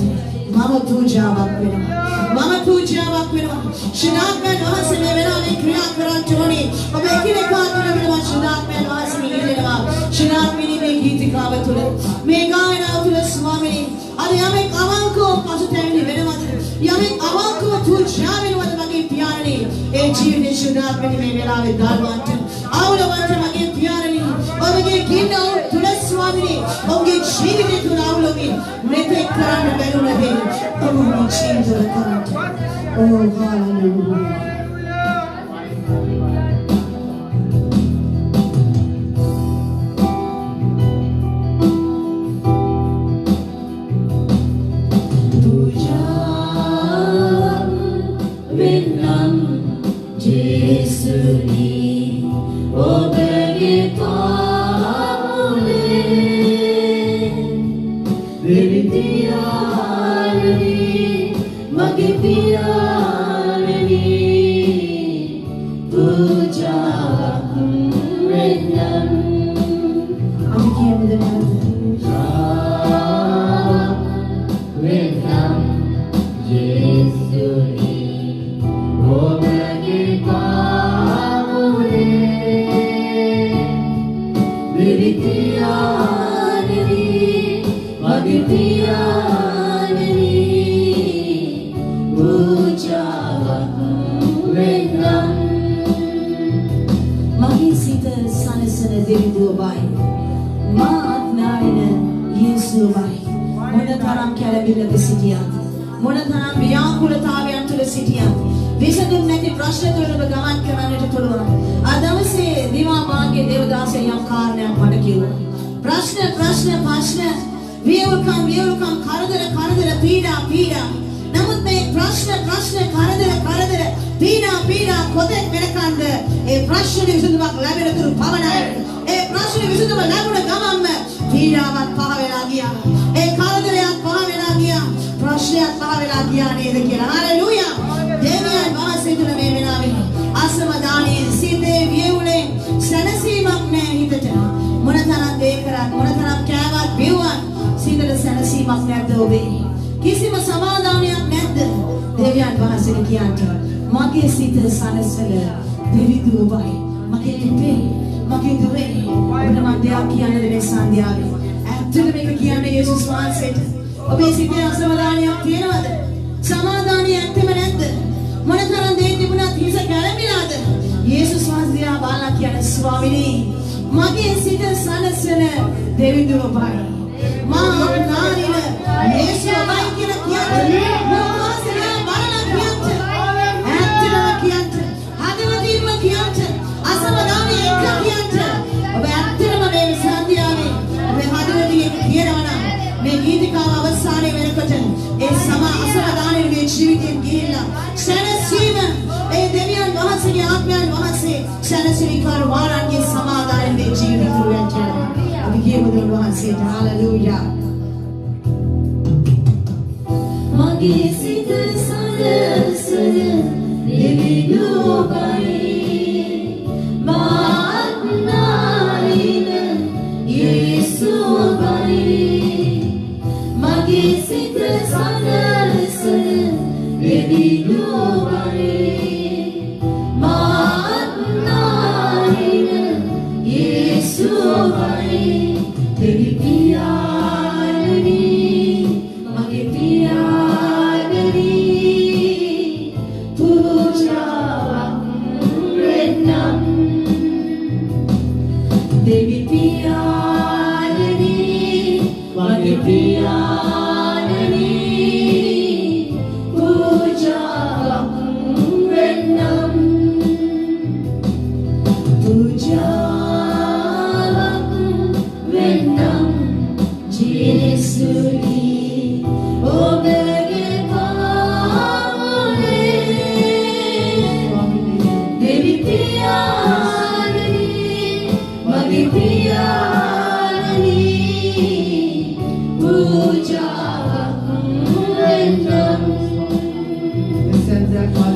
මම පූජාවක් වෙනවා. මම පූජාවක් වෙනවා. ශිනාත්මයන් වහන්සේ මේ වෙලාවේ ක්‍රියා කරන්න ඕනේ. ඔබ එකිනෙකා තුළ වෙනවා ශිනාත්මයන් වහන්සේ ඉගෙනවා. ශිනාත්මිනී මේ ගීතිකාව තුළ මේ ගායනාව තුළ ස්වාමීනි අද යමෙක් අවංකව පසුතැවෙන්නේ වෙනවද? යමෙක් අවංකව පූජා වෙනවද මගේ පියාණනි? ඒ ජීවිතේ ශිනාත්මිනී මේ වෙලාවේ දාලවන්ට ආවලවන්ට මගේ පියාණනි ඔබගේ ගින්නව තුළ ස්වාමීනි ඔබගේ ජීවිතේ තුළ ආවලමින් මෙතෙක් කරන්න බැරුණ දේ ඔබගේ ජීවිතේ කරන්න. Oh, hallelujah. කිසිම සමාදානයක් නැද්ද? දෙවියන් වහන්සේ කියන්ට මගේ සිත සනසල දෙවිදුවයි මගේ පුතේ මගේ දුවේ ඔබට මම දෙයක් කියන්න මේ සන්ධ්‍යාවේ ඇත්තට මේක කියන්නේ යේසුස් වහන්සේට ඔබේ සිතේ අසමාදානයක් තියෙනවද? සමාදානිය ඇත්තම නැද්ද? මොනතරම් දේ තිබුණත් හිස කැළඹිලාද? යේසුස් වහන්සේ බාලා කියන ස්වාමීනි මගේ සිත සනසල දෙවිදුවයි මා නාරින යේසුවයි කියලා කියන්නේ මොහොතේ බලන කියන්නේ ඇත්තම කියන්නේ හදවතින්ම කියන්නේ අසමාදානිය එක කියන්නේ ඔබ ඇත්තම මේ සන්ධ්‍යාවේ ඔබ හදවතින් කියනවා මේ ගීතිකාව අවසානයේ වෙනකොට ඒ අසමාදානිය මේ ජීවිතයෙන් ගිහිල්ලා සැනසීම ඒ දෙවියන් වහන්සේගේ ආත්මයන් වහන්සේ සැනසීමකාර වාරන්ගේ සමාදානයේ මේ ජීවිතය තුළ අපි කියමු දෙවියන් වහන්සේට හalleluya මගේ සිත සනසන දෙවිදුවයි මාත්නාරින යේසුවයි මගේ සිත සනසන දෙවිදුවයි මාත්නාරින යේසුවයි දෙවි පියාණනි මගේ පියා Baba,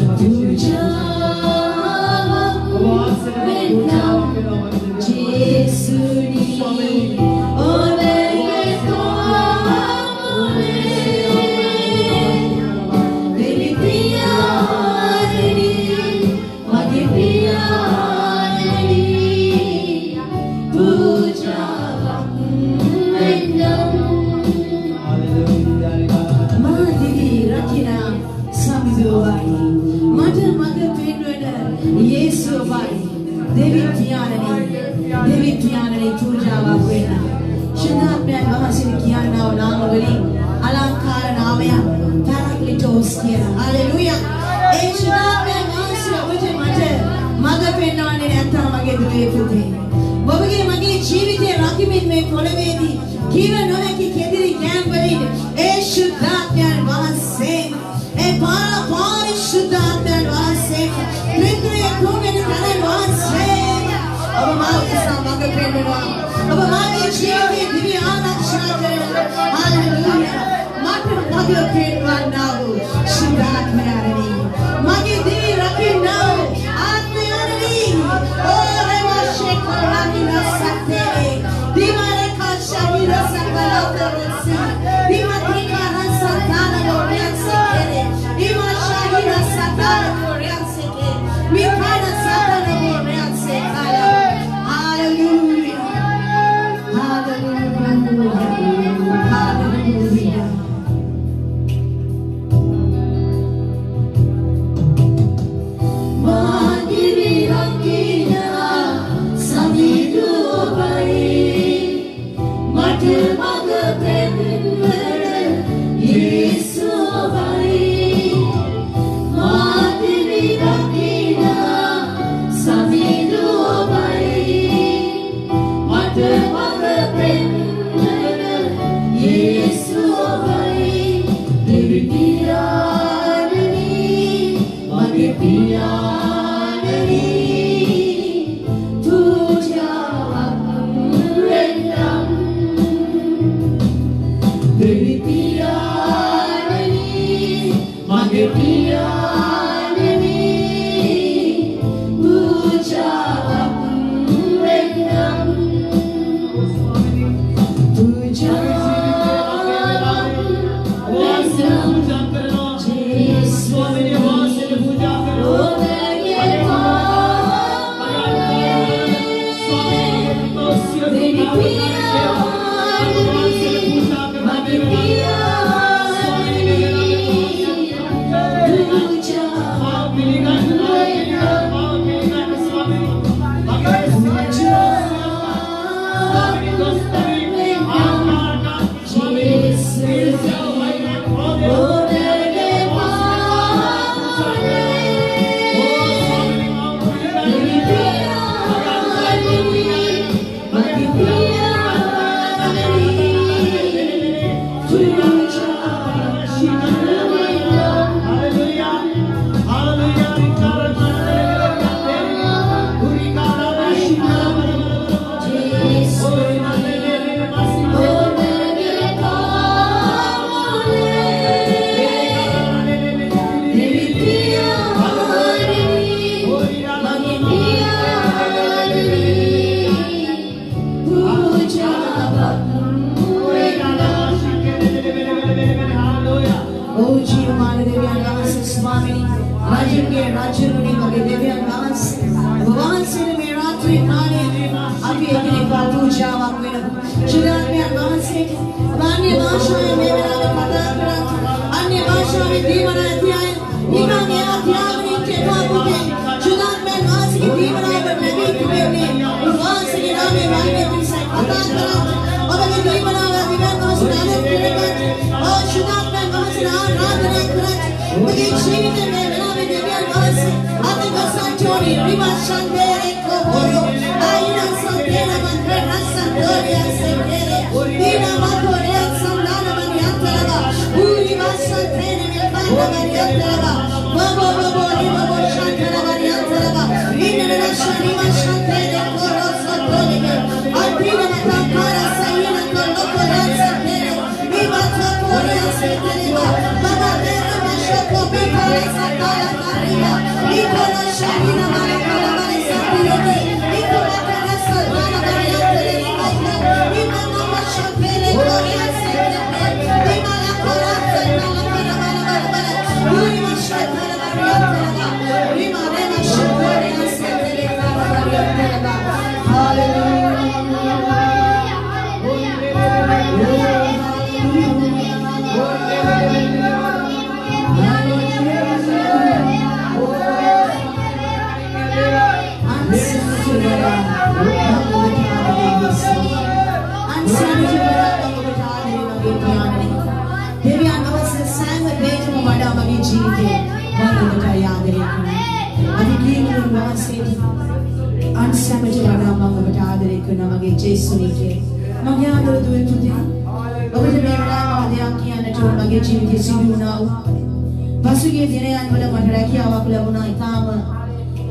පසුගිය දිනයන් වල මට රැකියාවක් ලැබුණා. ඊටාම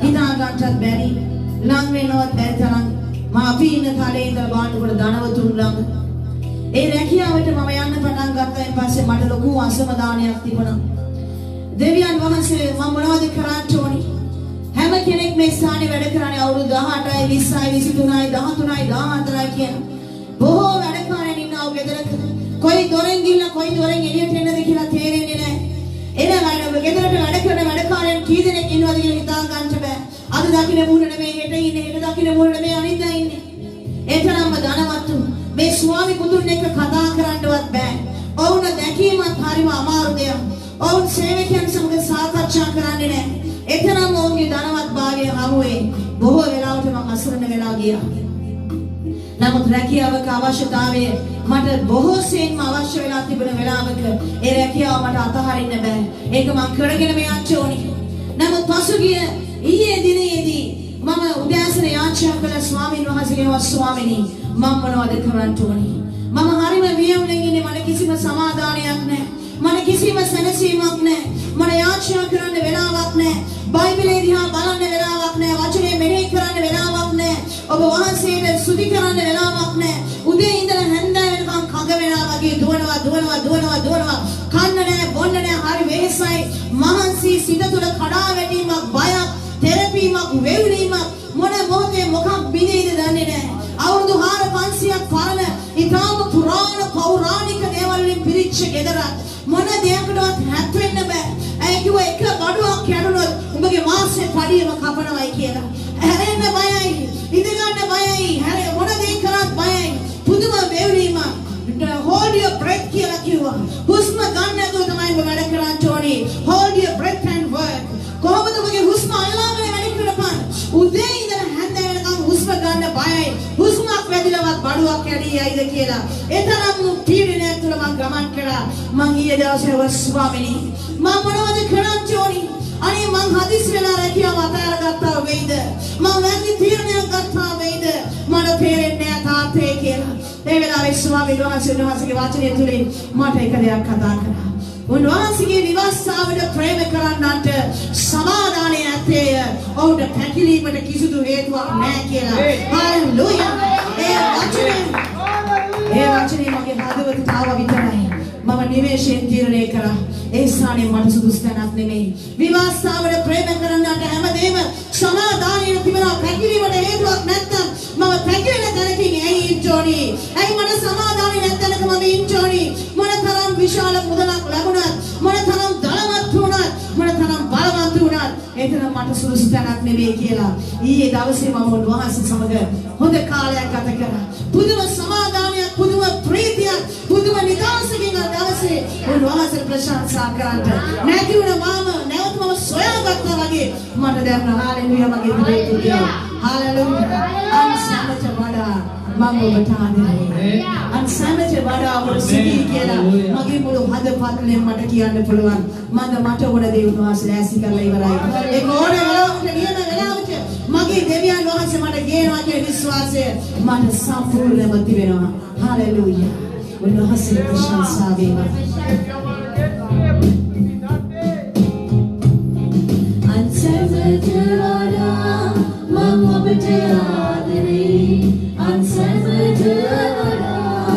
හිතා ගන්නත් බැරි ලං වෙනවත් බැරි තරම් මා අපි ඉන්න කාලේ ඉඳලා බාන්නකොට ධනවතුන් ළඟ ඒ රැකියාවට මම යන්න පටන් ගත්තායින් පස්සේ මට ලොකු අසමාදානයක් තිබුණා. දෙවියන් වහන්සේ මම මොනවද කරන්න ඕනි? හැම කෙනෙක් මේ ස්ථානේ වැඩ කරන්නේ අවුරුදු 18යි 20යි 23යි 13යි 14යි කියන බොහෝ වැඩකාරයන් ඉන්නව ගෙදරක. කොයි දොරෙන් ගිහිල්ලා කොයි දොරෙන් එළියට එන්නද කියලා තේරෙන්නේ නැහැ. එනවානේ ගෙදරට වැඩ කරන වැඩකාරයන් කී දෙනෙක් ඉන්නවද කියලා හිතා ගන්න බෑ. අද දකින්න මුහුණ නෙමෙයි හෙට ඉන්නේ, හෙට දකින්න මුහුණ නෙමෙයි අනිද්දා ඉන්නේ. ඒ තරම්ම ධනවත්තු මේ ස්වාමි පුතුන් එක්ක කතා කරන්නවත් බෑ. ඔවුන් දැකීමත් හරිම අමාරු දෙයක්. ඔවුන් සේවකයන් සමග සාකච්ඡා කරන්නේ නැහැ. ඒ තරම්ම ඔවුන්ගේ ධනවත් භාවය හමුවේ බොහෝ වෙලාවට මම අසරණ වෙලා ගියා. නමුත් රැකියාවක අවශ්‍යතාවය මට බොහෝ සෙයින්ම අවශ්‍ය වෙලා තිබෙන වෙලාවක ඒ රැකියාව මට අතහරින්න බෑ. ඒක මම කරගෙන යන්න ඕනි. නමුත් පසුගිය ඊයේ දිනේදී මම උදෑසන යාචනා කළ ස්වාමීන් වහන්සේගෙන් ස්වාමිනී මම මොනවද කරන්න ඕනි? මම හරිම වියවුලෙන් ඉන්නේ. මට කිසිම සමාදානයක් නැහැ. මට කිසිම සැනසීමක් නැහැ. මට යාචනා කරන්න වෙලාවක් නැහැ. බයිබලයේ දිහා බලන්න වෙලාවක් නැහැ. වචනේ මෙහෙය කරන්න වෙලාවක් නැහැ. ඔබ වහන්සේට ස්තුති කරන්න වෙලාවක් නැහැ. උදේ ඉඳලා හැන්දෑව වෙනකම් කඟ වෙනවා වගේ දුවනවා. කන්න නැහැ, බොන්න නැහැ. හරි වෙහෙසයි. මහන්සි සිත තුළ කඩා වැටීමක්, බයක්, තෙරපීමක්, වෙවුලීමක් මොන මොහොතේ මොකක් බිඳෙයිද දන්නේ නැහැ. අවුරුදු 4500ක් පරණ ඊටාම පුරාණ පෞරාණික දේවල් වලින් පිරිච්ච ගෙදරක් මොන දෙයකටවත් හැප්පෙන්න බෑ. ඒ කිව්ව එක බඩුවක් කැඩුනොත් උඹගේ මාසේ පඩියම කපනවයි කියලා. හැරෙන්න බයයි, ඉඳ ගන්න බයයි, හැරෙ මොන දේ කරත් බයයි. පුදුම වේවීම. hold your breath කියලා කිව්වා. හුස්ම ගන්න නැතුව තමයි ඔබ වැඩ කරන්න ඕනේ. hold your breath and work. කොහොමද ඔබගේ හුස්ම අල්ලාගෙන වැඩ කරපන්? උදේ ඉඳලා හැන්ද වෙනකම් හුස්ම ගන්න බයයි. හුස්මක් වැදිලවත් බඩුවක් කැඩියයිද කියලා. ඒ තරම් පීඩනයක් තුළ මම ගමන් කරා. මං ඊයේ දවසේ ස්වාමිනී මම මොනවද කරන්න ඕනි? අනේ මං හදිස් වෙලා රැකියාව අතහැරගත්තා වෙයිද? මම වැරදි තීරණයක් ගත්තා වෙයිද? මට තේරෙන්නේ නැහැ තාත්තේ කියලා. ඒ වෙලාවේ ස්වාමීන් වහන්සේගේ වචනය තුලින් මට එක දෙයක් කතා කරා. උන්වහන්සේගේ විවස්සාවට ප්‍රේම කරන්නන්ට සමාදානය ඇත්තේය. ඔවුන්ට පැකිලීමට කිසිදු හේතුවක් නැහැ කියලා. හalleluya. ඒ වචනේ මගේ හදවතට ආවා විතරයි. මම නිවේශයෙන් තීරණය කරා. ඒ ස්ථානේ මට සුදුසු තැනක් නෙමෙයි. විවස්සාවට ප්‍රේම කරන්නන්ට හැමදේම සමාදානයට තිබෙනවා. පැකිලීමට හේතුවක් නැත්නම් මම පැකිලෙන තැනකින් ඇයි ඉන්න ඕනි? ඇයි මට සමාදානෙ නැත්නම් මම ඉන්න ඕනි? මොනතරම් විශාල මුදලක් ලැබුණත්, මොනතරම් ධනවත් වුණත්, මොනතරම් බලවත් වුණත්, ඒතන මට සුදුසු තැනක් නෙමෙයි කියලා ඊයේ දවසේ මම උන්වහන්සේ සමග හොඳ කාලයක් ගත කරා. පුදුම සමාදානයක්, පුදුම ප්‍රීතියක්, පුදුම නිදහසකින් දවසේ උන්වහන්සේ ප්‍රශංසා කරන්න නැති වුණ මම නැවත මම සොයාගත්තා වගේ මට දැන් හාලෙලුයා මගේ දිලේ හාලෙලුයා අන්සමත වඩා මම ඔබට ආදරේ. අන්සමත වඩා ඔබ සිටී කියලා මගේ මුළු හදපත්ලෙන් මට කියන්න පුළුවන්. මට ඕන දේ උන්වහන්සේ ලෑස්ති කරලා ඉවරයි. ඒක ඕන වෙලාවකට නියම වෙලාවට මගේ දෙවියන් වහන්සේ මට ගේනවා කියන විශ්වාසය මට සම්පූර්ණයෙන්ම තිබෙනවා. හාලෙලුයා. උන්වහන්සේ ප්‍රශංසා වේවා. අන්සමත වඩා මම ඔබට ආදරේ. අන්සමත වඩා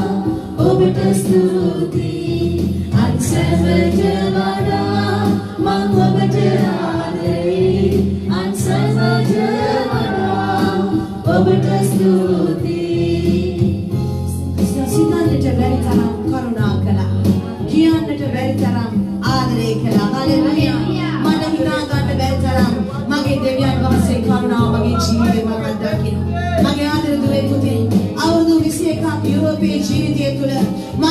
ඔබට ස්තුතියි. අන්සමත වඩා මම ඔබට ආදරේ.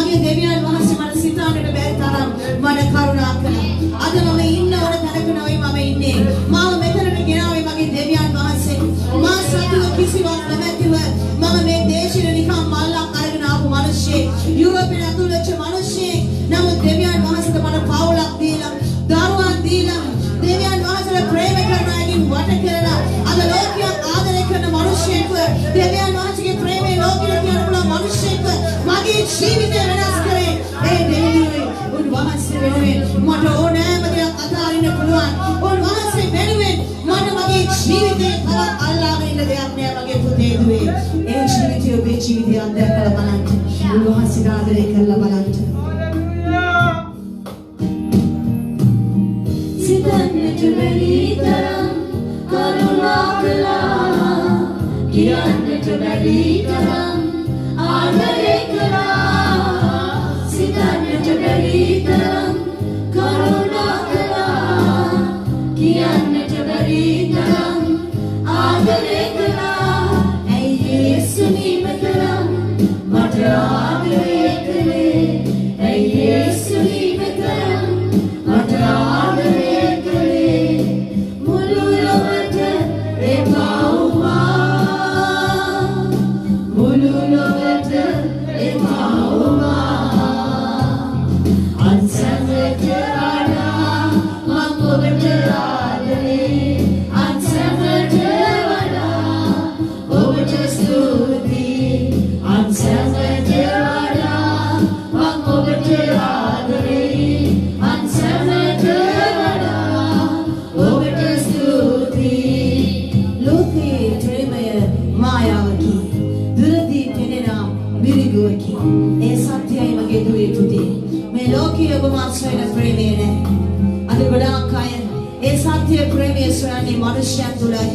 මගේ දෙවියන් වහන්සේ මට සිතාන්නට බැරි තරම් මට කරුණා කළා. අද මම ඉන්න ඕන තැනක නෙවෙයි මම ඉන්නේ. මාව මෙතනට ගෙනාවේ මගේ දෙවියන් වහන්සේ. මා සතුව කිසිවක් නැතිව මම මේ දේශෙට නිකන් මල්ලක් අරගෙන ආපු මිනිස්සෙක්. යුරෝපේ ඇතුළු වෙච්ච මිනිස්සෙක්. නමුත් දෙවියන් වහන්සේට මට පවුලක් දීලා, දරුවන් දීලා, දෙවියන් වහන්සේට ප්‍රේම කරන අයගෙන් වට කරලා අද ලෝකයක් ආදරය කරන මිනිස්සෙක්. දෙවියන් වහන්සේගේ ප්‍රේමේ ලෝකෙට කියන්න පුළුවන් මිනිස්සෙක්. මගේ ජීවිතය වෙනස් කරේ ඒ දෙවියන්ගේ උන්වහන්සේ වෙනුවෙන් මට ඕනෑම දෙයක් අතාරින්න පුළුවන්. උන්වහන්සේ වෙනුවෙන් මට මගේ ජීවිතේ තවත් අල්ලාගෙන ඉන්න දෙයක් නෑ මගේ පුතේ දුවේ. ඒ ජීවිතය ඔබේ ජීවිතය අත්දැකලා බලන්න. උන්වහන්සේ ආදරය කරලා බලන්න. සිතන්නට බැරි තරම් කරුණා කළා, කියන්නට බැරි තරම් ආදරය කළා. සිතන්නට බැරි තරම් කරුණා කළා, කියන්නට බැරි තරම් ආදරය කළා. ඇයි යේසුනි මෙතරම් මට ආදරය කළේ? ඇයි යේසුනි මෙතරම් මට ආදරය කළේ? මුළු ලොවට එපා වුණා, මුළු ලොවට එපා වුණා. අන්සමට වඩා මම ඔබට ආදරේ, අන්සමට වඩා ඔබට ස්තුතියි. අන්සමට වඩා මම ඔබට ආදරේ, අන්සමට වඩා ඔබට ස්තුතියි. ලෝකයේ ප්‍රේමය මායාවකි, දුරදී පෙනෙන මිරිගුවකි. ඒ සත්‍යයි මගේ දුවේ පුතේ. මේ ලෝකයේ ඔබ මාත්‍රේන ප්‍රේමය නෑ. අද ගොඩාක් අය ඒ සත්‍ය ප්‍රේමය සොයන්නේ මනුෂ්‍යයන් තුළයි.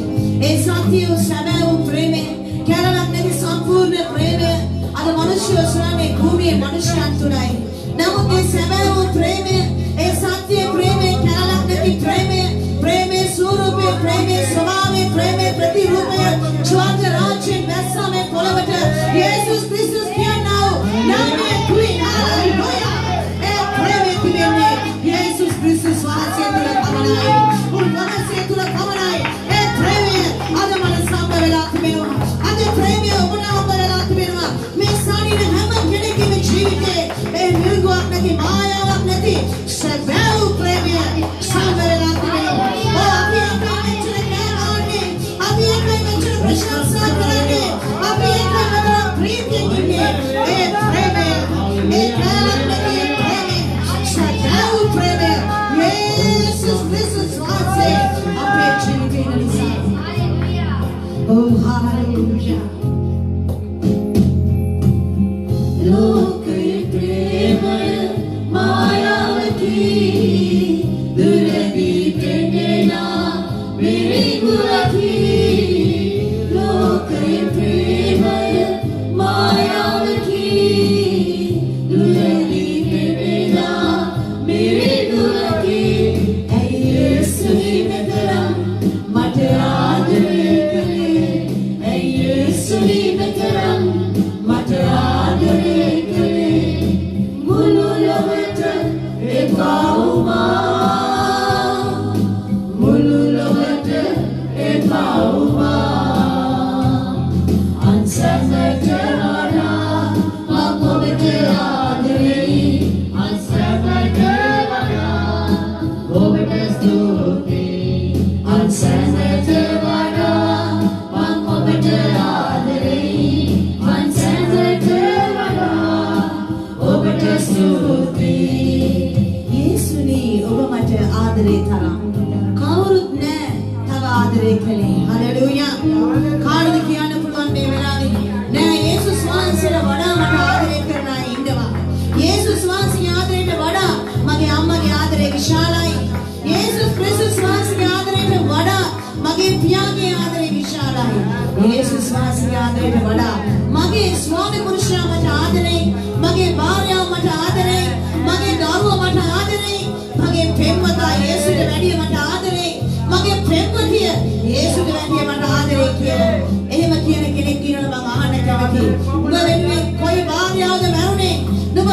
ඒ සත්‍ය සැබෑ වූ ප්‍රේමය, කැලලක් නැති සම්පූර්ණ ප්‍රේමය අද මනුෂ්‍යයෝ සොයන්නේ භූමියේ මනුෂ්‍යයන් තුළයි. නමුත් ඒ සැබෑ වූ ප්‍රේමය, ඒ සත්‍ය ප්‍රේමය, කැලලක් නැති ප්‍රේමය, ප්‍රේමයේ ස්වරූපය, ප්‍රේමයේ ස්වභාවය, ප්‍රේමයේ ප්‍රතිරූපය ස්වර්ග රාජ්‍යයෙන් බැස්සමේ පොළවට යේසුස් ක්‍රිස්තුස් කියනවා නාමයේ තුලින්. හalleluya. ඒ ප්‍රේමය තිබෙන්නේ යේසුස් ක්‍රිස්තුස් වහන්සේ තුල පමණයි. උන්වහන්සේ තුල පමණයි. ඒ ප්‍රේමය අද මන සම්බ වෙලා තිබෙනවා. අද ප්‍රේමය ඔබට ඔබ වෙලා තිබෙනවා. මේ සානින හැම කෙනෙකුගේ ජීවිතේ ඒ නිර්ගුවක් නැති, මායාවක් නැති සැබෑ වූ ප්‍රේමය සම්බ වෙලා තිබෙනවා. අපි එකයි මෙච්චර කෑගාන්නේ, අපි එකයි මෙච්චර ප්‍රශංසා කරන්නේ, අපි එකයි මෙතන ප්‍රීතියෙන් ඉන්නේ. ඒ ප්‍රේමය, ඒ කෑගාක් නැති ප්‍රේමය, සැබෑ වූ ප්‍රේමය යේසුස් ක්‍රිස්තුස් වහන්සේ අපේ ජීවිතේ නිසා. Oh, hallelujah. ලෝකයේ ප්‍රේමය මායාවකි, දුරදී පෙනෙන මිරිගුවකි. ලෝකයේ ප්‍රේමය මායාවකි, දුරදී පෙනෙන මිරිගුවකි. ඇයි යේසුනි මෙතරම් මට ආදරය කළේ? ඇයි යේසුනි මෙතරම් මට ආදරය කළේ? මුළු ලොවට එපා වුණා, මුළු ලොවට එපා වුණා. අන්සමට වඩා මම ඔබට ආදරේ, අන්සමට වඩා ඔබට ස්තුතියි. අන්සමට වඩා මම ඔබට ආදරේ, අන්සමට වඩා ඔබට ස්තුතියි. යේසුනි ඔබ මට ආදරේ තරම් කවුරුත් නෑ තව ආදරේ කළේ. හalleluya. කාටද කියන්න පුළුවන් මේ වෙලාවේ නෑ යේසුස් වහන්සේට වඩා මට ආදරේ කරන අය ඉන්නවා. යේසුස් වහන්සේගේ ආදරයට වඩා මගේ අම්මගේ ආදරේ විශාලයි. යේසුස් ක්‍රිස්තුස් වහන්සේගේ ආදරයට වඩා මගේ පියාගේ ආදරේ විශාලයි. යේසුස් වහන්සේගේ ආදරයට වඩා මගේ ස්වාමි පුරුෂයා මට ආදරේ, මගේ භාර්යාව මට ආදරේ, මගේ දරුවා මට ආදරේ, මගේ පෙම්වතා යේසුට වැඩිය මට ආදරේ, මගේ පෙම්වතිය යේසුට වැඩිය මට ආදරේ කියලා. එහෙම කියන කෙනෙක් ඉන්නවනම් මම අහන්න කැමතියි. ඔබ වෙනුවෙන් කොයි භාර්යාවද මැරුණේ? ඔබ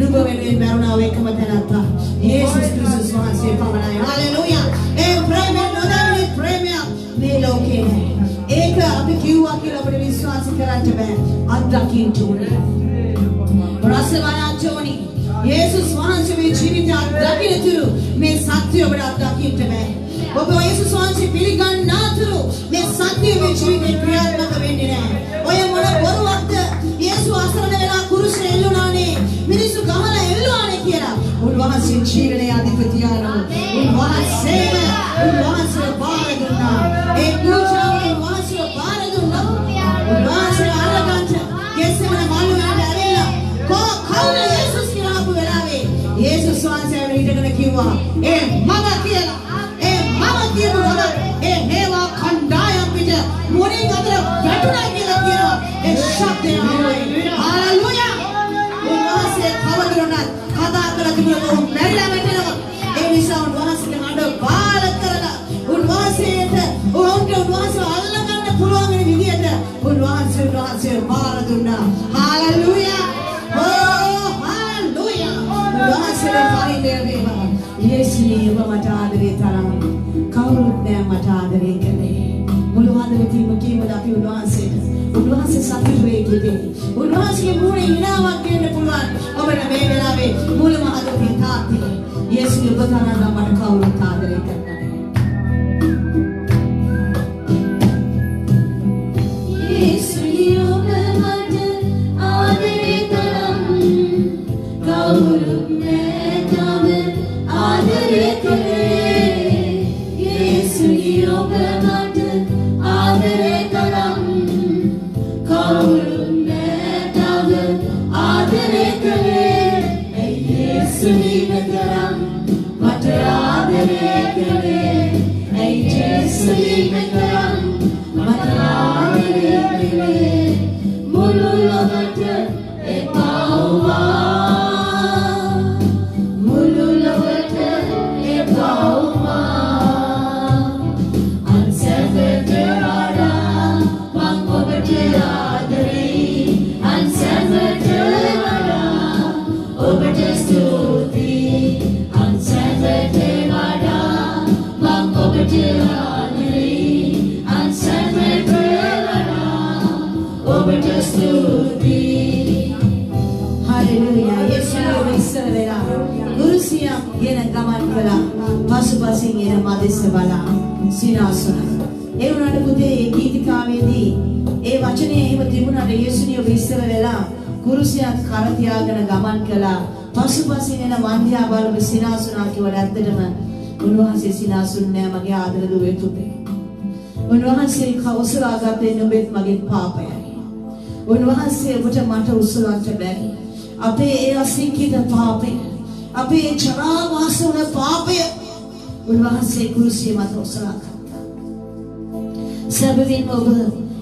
නුඹ වෙනුවෙන් මරුණා ඔය එකම තැනත්තා යේසුස් ක්‍රිස්තුස් වහන්සේ පමණයි. හalleluya. ඒ ප්‍රේමය නොදැනී ප්‍රේමය මේ ලෝකේ නැහැ. ඒක අපි කිව්වා කියලා අපිට විශ්වාස කරන්න බෑ. අත්දකින්න ඕනේ. රසවනා චෝනි යේසුස් වහන්සේ මේ ජීවිතය අත්දකින්න තුරු මේ සත්‍ය ඔබට අත්දකින්න බෑ. ඔබ යේසුස් වහන්සේ පිළිගන්නාතුරු මේ සත්‍ය මේ ජීවිතේ ක්‍රියාත්මක වෙන්නේ නැහැ. ඔය මොන බොරුවක්ද යේසු අසරණ වෙලා කුරුසේ එල්ලුණානේ මිනිස්සු ගහලා එල්ලුවානේ කියලා. උන්වහන්සේ ජීවනයේ අධිපතියනවා. උන්වහන්සේ බාර දුන්නා. ඒ කුරුසාව උන්වහන්සේ බාර දුන්නා. උන්වහන්සේ අරගන්ට ගෙස්සෙමන මාළුවාට ඇවිල්ලා කවුද යේසුස් කියලා ආපු වෙලාවේ යේසුස් වහන්සේ ඉඳගෙන කිව්වා ඒ මම කියලා. කියනවා ඒ හේවා කණ්ඩායම් පිට මොණින් අතර වැටුණා කියලා කියනවා. ඒ ශබ්දය හalleluya. උන්වහන්සේ කවදරුණත් කතා කරලා තිබුණා මැරිලා වැටෙනවා. ඒ නිසා උන්වහන්සේගේ හඬ බාල කරලා උන්වහන්සේට උන්වහන්සේ අල්ලගන්න පුළුවන් වෙන විදියට උන්වහන්සේ බාර දුන්නා. හalleluya. හalleluya. උන්වහන්සේ පරිදේ වේවා. යේසුනේ මට ආදරේ තරම් කවුරුත් නෑ මට ආදරේ කළේ. මුළු හදවතින්ම කීවද අපි උන්වහන්සේ සතුටු වෙයි කිව්වේ. උන්වහන්සේගේ මූණේ හිනාවක් දෙන්න පුළුවන්. ඔබට මේ වෙලාවේ මුළු හදවතින් තාත්තේ යේසුගේ ඔබ තරම් මට කවුරුත් ආදරේ කරන්නේ නෑ. යේසුනේ ඔබ මට ආදරේ තරම් කවුරුත් නෑ තම ආදරේ කළේ. යේසුනේ ඔබ මට ආදරේ තරම් කවුරුත් නෑ තව ආදරේ කළේ. යේසුනේ තරම් මට ආදරේ කළේ. යේසුනේ තරම් මට ආදරේ කළේ. මුළු ලොවට එපාවා. පසුපසින් එන මදෙස බලා සිනාසුන. ඒ වුණාට පුතේ මේ ගීතිකාවේදී ඒ වචනේ එහෙම තිබුණාට යේසුනිය විශ්සර වෙලා කුරුසියක් කර තියාගෙන ගමන් කළා. පසුපසින් එන වන්දියා බලපු සිනාසුනා කිව්වට ඇත්තටම උන්වහන්සේ සිනාසුන් නෑ මගේ ආදර දුවේ පුතේ. උන්වහන්සේ කවුසලා ගත්තේ නුඹෙත් මගේ පාපයයි. උන්වහන්සේ ඔබට මට උසලන්න බැරි. අපේ ඒ අසිංකිත පාපය අපේ චරා වාසන පාපය උන්වහන්සේ කුරුසිය මත උසලා ගත්තා. සැබවින්ම ඔබ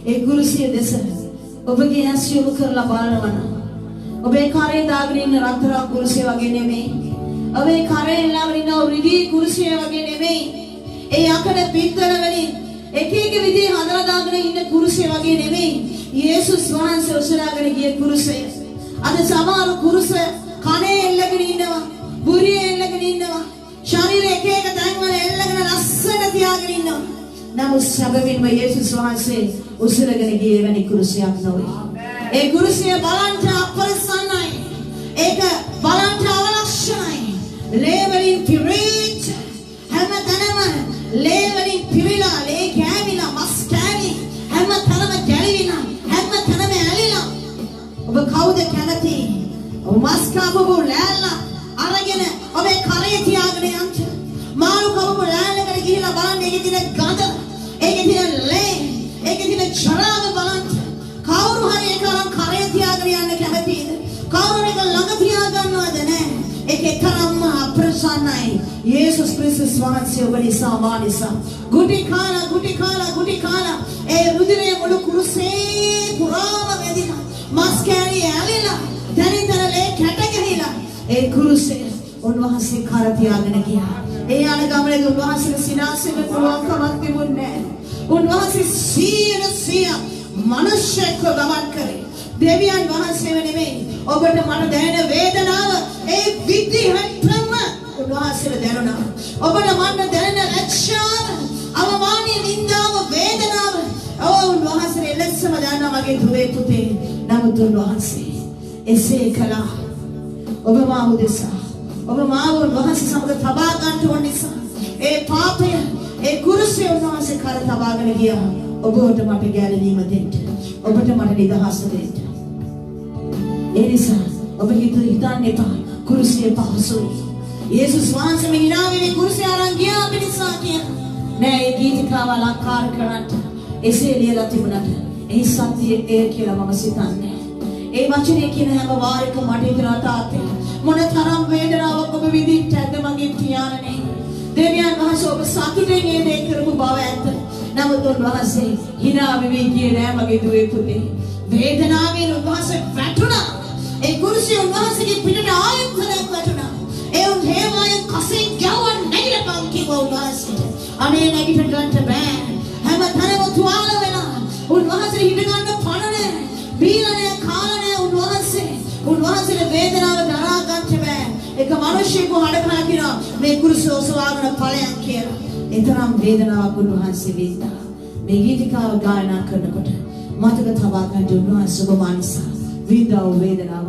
ඒ කුරුසිය දෙස ඔබගේ ඇස් යොමු කරලා බලනවා නම් ඔබේ කරේ දාගෙන ඉන්න රත්තරන් කුරුසිය වගේ නෙමෙයි. ඔබේ කරේ ළඟ ඉන්න රිදී කුරුසිය වගේ නෙමෙයි. ඒ යකඩ පිටතර වලින් එක එක විදිහේ හදලා දාගෙන ඉන්න කුරුසිය වගේ නෙමෙයි. යේසුස් වහන්සේ උසලාගෙන ගිය කුරුසිය. අද සමහර කුරුස කනේ එල්ලගෙන ඉන්නවා. බුරියේ එල්ලගෙන ඉන්නවා. ශරීරයේ එක එක තැන්වල එල්ලගෙන ලස්සන තියාගෙන ඉන්නවා. නමුත් සැබවින්ම යේසුස් වහන්සේ උසලගෙන ගියේ වෙනි කුරුසියක් නොවේ. ඒ කුරුසිය බලන්ට අපරිසන්නයි. ඒක බලන්ට අවලක්ෂණයි. ලේ වලින් පිරීච්ච හැමතැනම ලේ වලින් පිරීලා ලේ කෑවිලා මස් කෑවි හැමතැනම ගැලවිලා හැමතැනම ඇලිලා. ඔබ කවුද කැමති? ඔබ මස් කාපු ලෑල්ලා අරගෙන ඔබේ කරේ තියාගෙන යන්න. මාළු කවපු ලෑල්ලකට ගිහිලා බලන්න ඒකේ තියෙන ගඳ, ඒකේ තියෙන ලේ, ඒකේ තියෙන චරාව බලන්න. කවුරු හරි ඒක අරන් කරේ තියාගෙන යන්න කැමතිද? කවුරු ඒක ළඟ තියාගන්නවද නැහැ? ඒකේ තරම්ම අප්‍රසන්නයි. යේසුස් ක්‍රිස්තුස් වහන්සේ ඔබ නිසා මා නිසා ගුටි කාලා ඒ රුධිරයේ මුළු කුරුසේ පුරාම වැදිලා මස් කෑලි ඇලිලා දැනිතර ලේ කැට ගහිලා ඒ කුරුසේ උන්වහන්සේ කර තියාගෙන ගියා. ඒ යන ගමනේ උන්වහන්සේගේ සිනාසෙක පුළුවන්කමක් තිබුණේ නැහැ. උන්වහන්සේ 100% මනුෂ්‍යත්ව ගමන් කරේ. දෙවියන් වහන්සේව නෙමෙයි. ඔබට මට දැනෙන වේදනාව නමුත් උන්වහන්සේ එසේ කළා. ඔබ මාව උදෙසා ඔබ මාව උන්වහන්සේ සමග තබා ගන්න ඕන නිසා ඒ පාපය ඒ කුරුසේ උන්වහන්සේ කර තබාගෙන ගියා. ඔබට මට ගැලවීම දෙන්න. ඔබට මට නිදහස දෙන්න. ඒ නිසා ඔබ හිතන්න එපා කුරුසේ පහසුයි. යේසුස් වහන්සේ මේ හිනාවේ කුරුසේ අරන් ගියා අපේ නිසා කියන. නෑ ඒ ගීතිකාව අලංකාර කරන්නට එසේ ලියලා තිබුණාට ඒ සත්‍යයේ ඒ කියලා මම සිතන්නේ. ඒ වචනේ කියන හැම වාරයකම මට හිතෙනවා තාත්තේ මොන තරම් වේදනාවක් ඔබ විඳින්නද මගේ පියාණනේ. දෙවියන් වහන්සේ ඔබ සතුටින් මේ දේ කරපු බව ඇත්ත. නමුත් උන්වහන්සේ hina වෙවි කියේ නෑ මගේ දුවේ පුතේ. වේදනාවෙන් උන්වහන්සේ වැටුණා. ඒ කුරුසිය උන්වහන්සේගේ පිටට ආයෙත් වැටුණා. ඒ උන් හේවායෙන් කසින් ගවන් නැගිටපන් කිව්වා උන්වහන්සේට. අනේ නැගිට ගන්න බෑ. හැම තැනම තුවාල වෙලා. උන්වහන්සේ හිට ගන්න පණ නෑ. බීලා කාලා නෑ උන්වහන්සේට වේදනාව දරා ගන්න බෑ. එක මිනිහෙකු හඩකලා කියනවා මේ කුරුසිය ඔසවාගෙන ඵලයන් කියලා. එතරම් වේදනාවක් උන්වහන්සේ විඳා. මේ ගීතිකාව ගායනා කරනකොට මතක තබා ගන්න උන්වහන්සේ ඔබ මානිසා විඳා වේදනාව.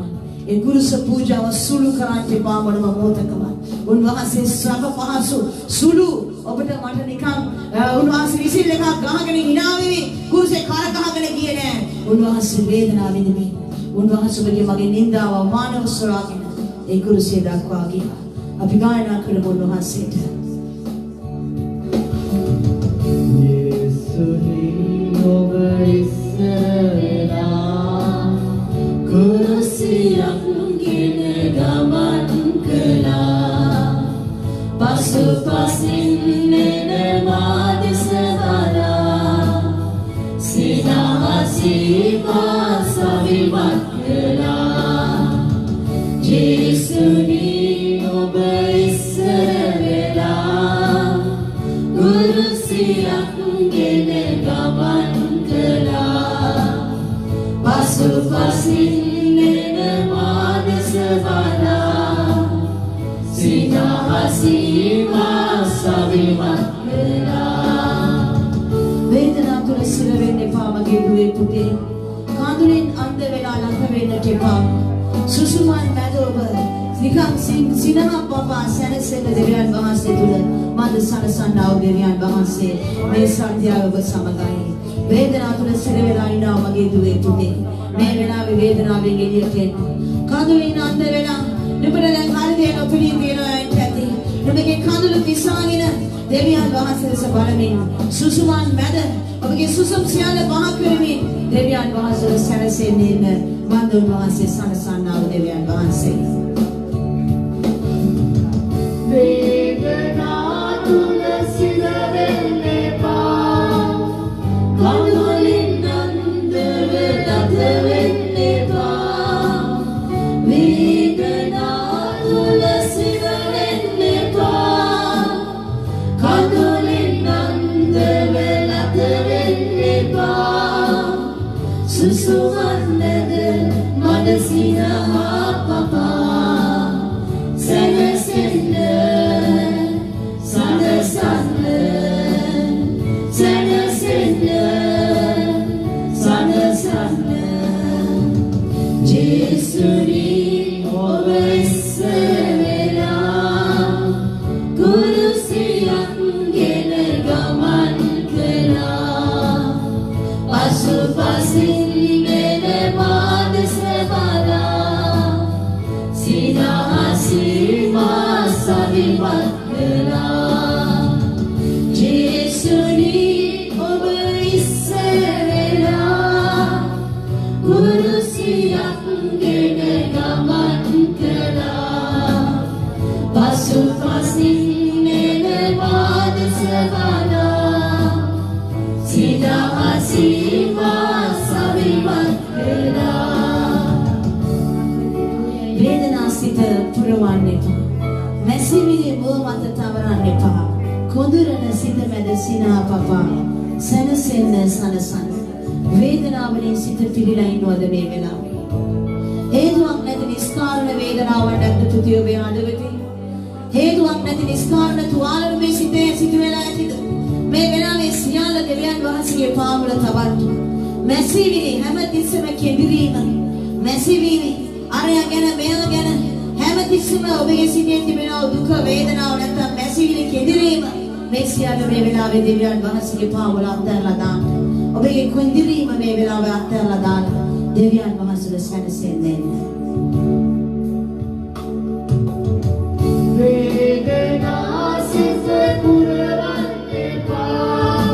ඒ කුරුස පූජාව සුළු කරන්න එපා මොනම මොහොතකම. උන්වහන්සේ සබ පහසු සුළු ඔබට මට නිකන් උන්වහන්සේ විසිල් එකක් ගහගෙන hina වෙවි කුරුසේ කර ගහගෙන ගියේ නෑ. උන්වහන්සේ වේදනාව විඳින්නේ. උන්වහන්සේ මගේ නින්දාව මානව සොරාගෙන ඒ කුරුසිය දක්වා ගියා. අපි ගායනා කරමු උන්වහන්සේට. යේසුනි ඔබ ඉස්සරලා කුරුසියක් ගෙන ගමන් කළා. පසුපසින් එන මා දෙස බලා සිනහසින් මා සවිමත් කළා. යේසුනි ඔබ ඉස්සරලා කුරුසියක් ගෙන ගමන් කළා. පසුපසින් එන මා දෙස බලා සිනහසින් මා සවිමත් කළා. වේදනාව තුළ සිර වෙන්න එපා මගේ දුවේ පුතේ. කාඳුලින් අන්ධ වෙලා ළඟ වෙන්නට එපා. සුසුමන් මැද ඔබ නිකන් සිනහ පපා සැනසෙන්න දෙවියන් වහන්සේ තුළ මද සනසන්නා වූ දෙවියන් වහන්සේ මේ සත්‍යය ඔබ සමගයි. වේදනාව තුළ සිර වෙලා ඉන්නා මගේ දුවේ පුතේ. මේ වෙලාවේ වේදනාවෙන් එළියට එන්න. කාඳුලින් අන්ධ වෙලා නුඹට දැන් හරියට නොපෙනී තියෙනවා ඇති. නුඹගේ කඳුළු පිසාගෙන දෙවියන් වහන්සේ දෙස බලමින් සුසුමන් මැද ඔබගේ සුසුම් සියල්ල වහ කරමින් දෙවියන් වහන්සේ සැනසෙන්නේ ඉන්න වන්දන වහන්සේ සනසන්නා වූ දෙවියන් වහන්සේ. වේදනා තුල සිර වෙන්න එපා. කඳුලින් අන්ධ වෙලා වෙන්න එපා. වේදනා තුල සිර වෙන්න එපා. කඳුලින් අන්ධ වෙලා වෙන්න එපා. සුසුමන්නද මද සිනහා පපා සැනසෙන්න සනසන්න සැනසෙන්න සනසන්න. ජේසුනි ඔබ ඉස්සරලා කුරුසියක් ගෙන ගමන් කළා. පසුපසින් එන මා දෙස බලා සිනහසින් මා සවිමත් කළා. ජේසුනි ඔබ ඉස්සරලා කුරුසියක් ගෙන ගමන් කළා. පසුපසින් එන මා දෙස බලා සිනහසින් මා සවිමත් කළා. වේදනා සිත පුරවන්න එපා. මැසිවිලි මුව මත තවරන්න එපා. කොඳුරන සිත මැද සිනා පපා සැනසෙන්න සනසන්න. වේදනාවලින් සිත පිරීලා ඉන්නවද මේ වෙලාවේ? හේතුවක් නැති නිස්කාරණ වේදනාවක් නැද්ද තුතිය ඔබේ හදවතේ? හේතුවක් නැති නිස්කාරණ තුවාලන මේ සිතේ සිටුවෙලා ඇතිද? මේ වෙලාවේ සියල්ල දෙවියන් වහන්සේගේ පාමුල තබන්න. මැසිවිලි හැම තිස්සෙම කෙඳිරීම මැසිවිලි අරයා ගැන මෙයා ගැන හැමතිස්සෙම ඔබගේ සිතේ තිබෙන දුක වේදනාව නැත්නම් මැසිවිලි කෙදිරීම මේ සියල්ල මේ වෙලාවේ දෙවියන් වහන්සේගේ පාවල අත්හැරලා දාන්න. ඔබගේ කොන්දිරීම මේ වෙලාවේ අත්හැරලා දාන්න. දෙවියන් වහන්සේට සැනසෙන්නේ. වේදනා සිත පුරවන්න එපා.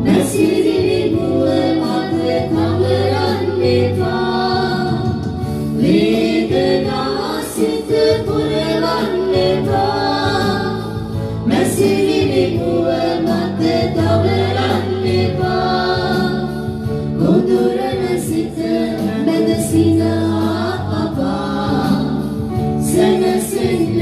මැසිවිලි මුව මත කවරන්න එපා. වේදනා සිත පුරවන්න එපා. මැසිවිලි මුව මත කවරන්න එපා. ගොදුරන සිත මැද සිනා අපා. සනසන්න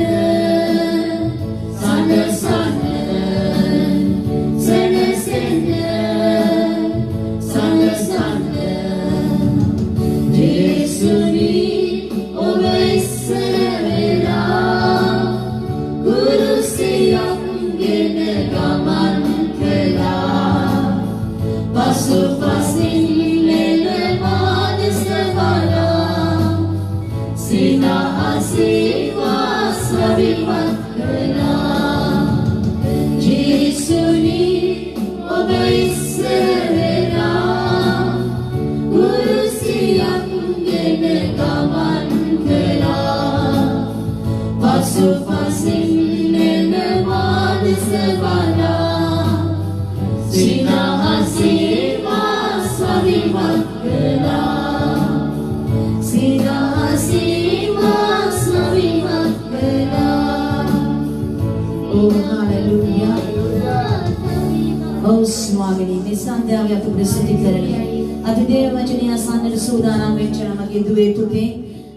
ස්වාමිනී මේ සන්ධ්‍යාවේ අපි ප්‍රසිද්ධ කරන්නේ අපි දේව වචනය අසන්නට සූදානම් වෙච්ච මගේ දුවේ පුතේ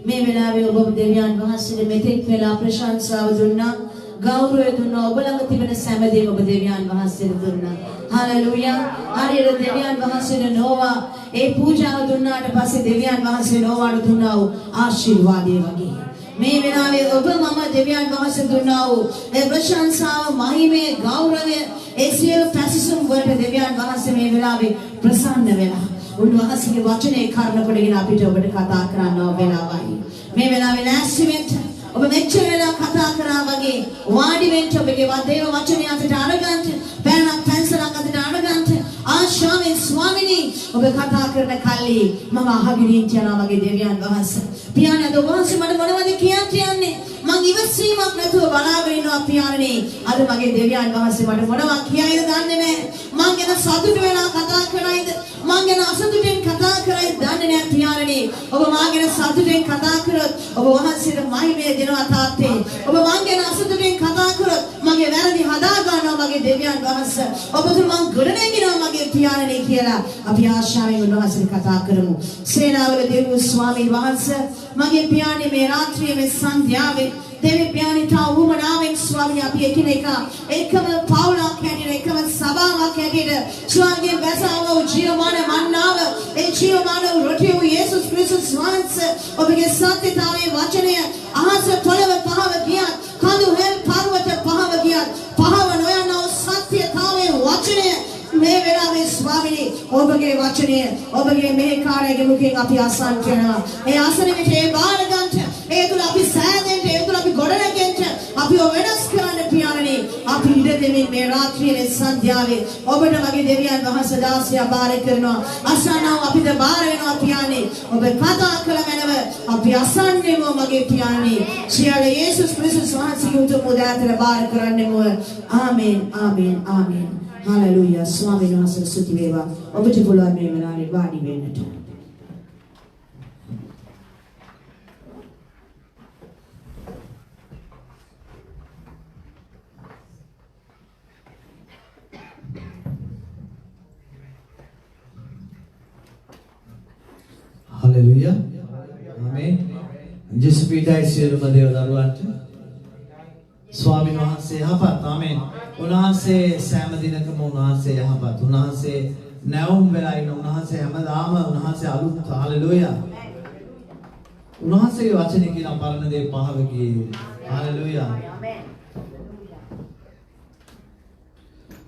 මේ වෙලාවේ ඔබ දෙවියන් වහන්සේට මෙතෙක් වෙලා ප්‍රශංසාව දුන්නා ගෞරවය දුන්නා ඔබ ළඟ තිබෙන සෑමදේම ඔබ දෙවියන් වහන්සේට දුන්නා හලෙලූයා හරියට දෙවියන් වහන්සේට නොවා ඒ පූජාව දුන්නාට පස්සේ දෙවියන් වහන්සේ නොවාට දුන්නා වූ ආශිර්වාදය වගේ මේ වෙලාවේ ඔබ මම දෙවියන් වහන්සේ දුන්නා වූ ඒ ප්‍රශංසාව මහිමේ ගෞරවය ඒ සියලු පැසසුම් වලට දෙවියන් වහන්සේ මේ වෙලාවේ ප්‍රසන්න වෙලා උන්වහන්සේගේ වචනේ කර්ණ කොටගෙන අපිට ඔබට කතා කරන්න වෙලාවයි මේ වෙලාවේ ලෑස්ති වෙන්න ඔබ මෙච්චර වෙලා කතා කරා වගේ වාඩි වෙන්න ඔබගේ දේව වචනය අතට අරගන්න පැනක් පැන්සලක් අතට අරගන්න ආශාවෙන් ස්වාමිනී ඔබ කතා කරන කල්ලි මම අහගෙන ඉන්නවා වගේ දෙවියන් වහන්සේ පියාණන් අද වහන්සේ මට මොනවද කියන්නේ මං ඉවසීමක් නැතුව බලාගෙන ඉන්නවා පියාණනේ අද මගේ දෙවියන් වහන්සේ මට මොනවා කියයිද දන්නේ නැහැ මං ගැන සතුට වෙලා කතා කරයිද මං ගැන අසතුටින් කතා කරයිද දන්නේ නැහැ පියාණනේ ඔබ මා ගැන සතුටින් කතා කරොත් ඔබ වහන්සේට මහිමය දෙනවා තාත්තේ ඔබ මං ගැන අසතුටින් කතා කරොත් මගේ වැරදි හදා ගන්නවා මගේ දෙවියන් වහන්සේ ඔබ තුල මං ගොඩනැගිනවා මගේ පියාණනේ කියලා අපි ආශාවෙන් උන්වහන්සේට කතා කරමු සේනාවල දෙවියන් ස්වාමීන් වහන්සේ මගේ පියාණනේ මේ රාත්‍රියේ මේ සන්ධ්‍යාවේ देवी प्यानी था उमनावें स्वामी आप ये किने का एकम पावला कैंडिडेट एकम सभा कैंडिडेट स्वामी वैसा वो जीव माने मन्नाव ए जीव माने रोटी वो यीशु क्रिस्टस स्वांस ඔබගේ සත්‍යතාවයේ වචනය අහස තොලව පහව ගියත් කඳු හෙල් පර්වත පහව ගියත් පහව නොයනව සත්‍යතාවයේ වචනය මේ වෙලාවේ ස්වාමීනි ඔබගේ වචනය ඔබගේ මේ කාර්යයේ මුඛයෙන් අපි අසන් කරනවා ඒ ආසනෙ විට ඒ බාර ගන්නට ඒ තුල අපි සෑදෙන්න ඒ තුල අපි ගොඩනගෙන්න අපි වෙනස් කරන්න පියාණනේ අපි ඉඩ දෙමින් මේ රාත්‍රියේ සන්ධ්‍යාවේ ඔබට මගේ දෙවියන් වහන්සේ දාසියා බාර කරනවා අසනව අපිට බාර වෙනවා පියාණනේ ඔබ කතා කළ මැනව අපි අසන්නේම මගේ පියාණනේ සියල්ල යේසුස් ක්‍රිස්තුස් වහන්සේගේ උතුම් උදාතර බාර කරන්නෙමු ආමේන් ආමේන් ආමේන් Hallelujah. Swami Nasa Sutiveva. Over to Pula Memanari Vadi Venata. Hallelujah. Amen. Jespita is here, Madeo Darwanta. Swami Nasa Hapat. Amen. උන්වහන්සේ සෑම දිනකම උන්වහන්සේ යහපත් උන්වහන්සේ නැවුම් වෙලා ඉන්න උන්වහන්සේ හැමදාම උන්වහන්සේ අලුත් හalleluya උන්වහන්සේගේ වචනේ කියන පරණ දේ පහව ගියේ හalleluya